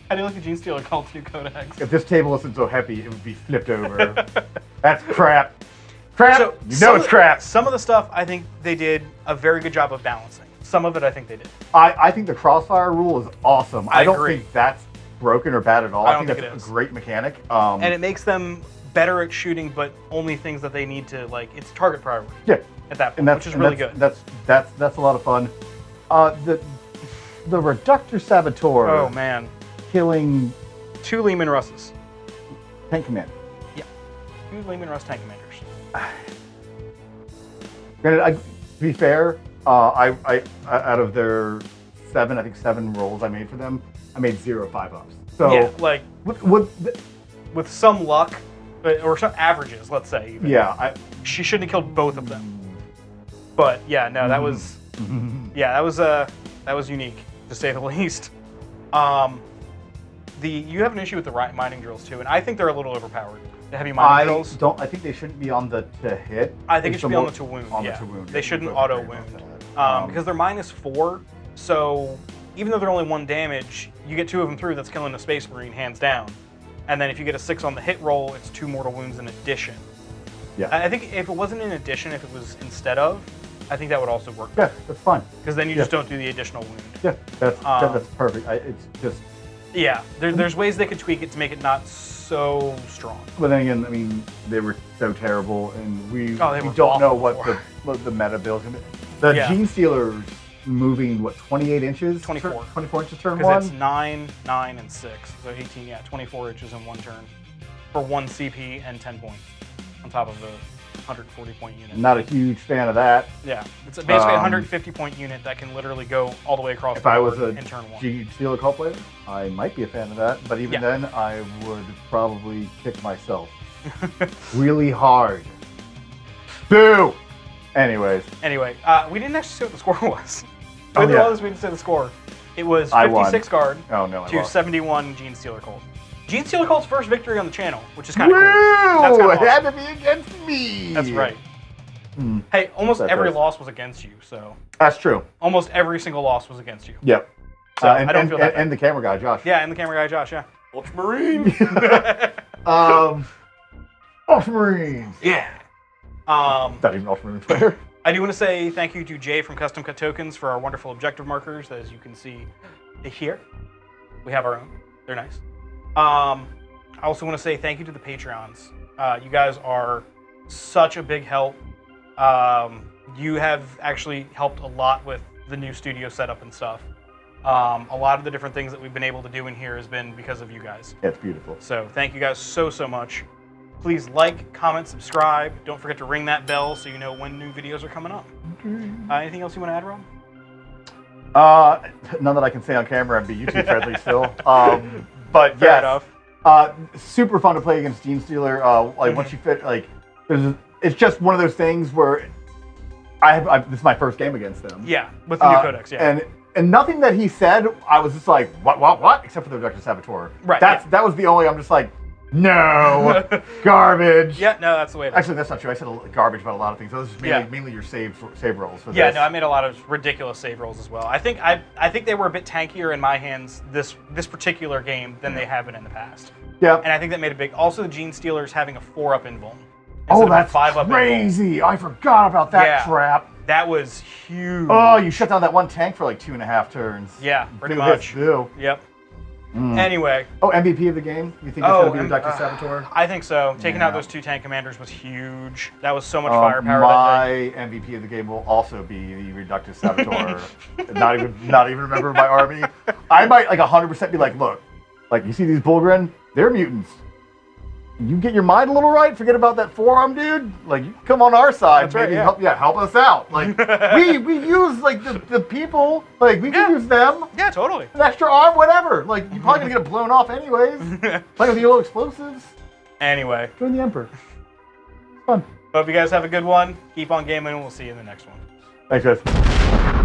How do you like the Genestealer Cult's new codex? If this table wasn't so heavy, it would be flipped over. That's crap. Crap! So, you know it's crap. Some of the stuff I think they did a very good job of balancing. Some of it I think they did. I think the crossfire rule is awesome. I I don't agree. think that's broken or bad at all. I I don't think think that's it a is. great mechanic. And it makes them better at shooting, but only things that they need to, like, it's target priority yeah, at that point, and that's which is really good. That's a lot of fun. The Reductor Saboteur Oh, man. killing 2 Lehman Russes. tank command. 2 Lehman Russ tank commanders. Granted, to be fair, I out of their 7 rolls I made for them, I made 0 5-ups. So Yeah, like, with with some luck, or some averages, let's say. Even. yeah, She shouldn't have killed both of them. But yeah, no, that was that was unique to say the least. You have an issue with the mining drills too, and I think they're a little overpowered. The heavy mining drills. I think they shouldn't be on the to hit. I think it It's should be more- on the to wound. on the Yeah, to wound. they Yeah, shouldn't we both auto agree about wound that. because they're -4. So even though they're only 1 damage, you get 2 of them through. That's killing a Space Marine hands down. And then if you get a 6 on the hit roll, it's 2 mortal wounds in addition. Yeah. I think if it wasn't in addition, if it was instead of, I think that would also work. Yeah, that's fine. Because then you just don't do the additional wound. Yeah, that's perfect. It's just. Yeah, there's ways they could tweak it to make it not so strong. But then again, I mean, they were so terrible, and we were don't know awful what the meta build is going to be. The Genestealer's moving, what, 28 inches? 24. 24 inches turn one? Because it's 9, 9, and 6. So 18, yeah, 24 inches in one turn for 1 CP and 10 points on top of the 140 point unit. Not a huge fan of that. Yeah, it's basically a 150 point unit that can literally go all the way across if the I board was a in turn 1. Genestealer cult player, I might be a fan of that, but even then, I would probably kick myself really hard. Boo! Anyways. Anyway, we didn't actually say what the score was. Oh, We yeah. didn't say the score. It was I won. 56 guard Oh, no, I to lost. 71 Genestealer Cult. Genestealer Cult's first victory on the channel, which is kind of Woo! cool. That's kinda It had awesome. to be against me! That's right. Hey, almost That's every right. loss was against you, so That's true. almost every single loss was against you. Yep. So I don't feel that bad. And the camera guy, Josh. Yeah, and the camera guy, Josh, yeah. Ultramarine. Ultramarines. Yeah. Not even Ultramarine player. I do want to say thank you to Jay from Custom Cut Tokens for our wonderful objective markers. As you can see here, we have our own. They're nice. I also want to say thank you to the Patreons. You guys are such a big help. You have actually helped a lot with the new studio setup and stuff. A lot of the different things that we've been able to do in here has been because of you guys. It's beautiful. So thank you guys so much. Please like, comment, subscribe. Don't forget to ring that bell so you know when new videos are coming up. Anything else you want to add, Rob? None that I can say on camera and be YouTube friendly still. But Fair yes, enough. super fun to play against Genestealer. Like once you fit, like it's just one of those things where this is my first game against them. Yeah, with the new codex, yeah. And nothing that he said, I was just like, what? Except for the Reductor Saboteur. Right. That was the only. I'm just like, no, garbage. Yeah, no, that's the way it is. Actually, that's not true. I said garbage about a lot of things. Those are mainly your save rolls for Yeah, this. no, I made a lot of ridiculous save rolls as well. I think they were a bit tankier in my hands this particular game than they have been in the past. Yeah. And I think that made a big. Also, the Genestealers having a 4-up invuln. Oh, that's 5-up crazy! I forgot about that crap. That was huge. Oh, you shut down that one tank for like 2.5 turns. Yeah, pretty Boo much. hits boo. Yep. Anyway. Oh, MVP of the game? You think it's going to be Reductor Saboteur? I think so. Taking out those 2 tank commanders was huge. That was so much firepower that day. My MVP of the game will also be the Reductor Saboteur. not even a member of my army. I might like 100% be like, look, like you see these Bullgren? They're mutants. You get your mind a little right. Forget about that forearm, dude. Like, you come on our side. That's right, maybe yeah. help us out. Like, we use like the people. Like, we can use them. Yeah, totally. An extra arm, whatever. Like, you're probably gonna get it blown off anyways. Playing with the yellow explosives. Anyway. Join the Emperor. It's fun. Hope you guys have a good one. Keep on gaming, and we'll see you in the next one. Thanks, guys.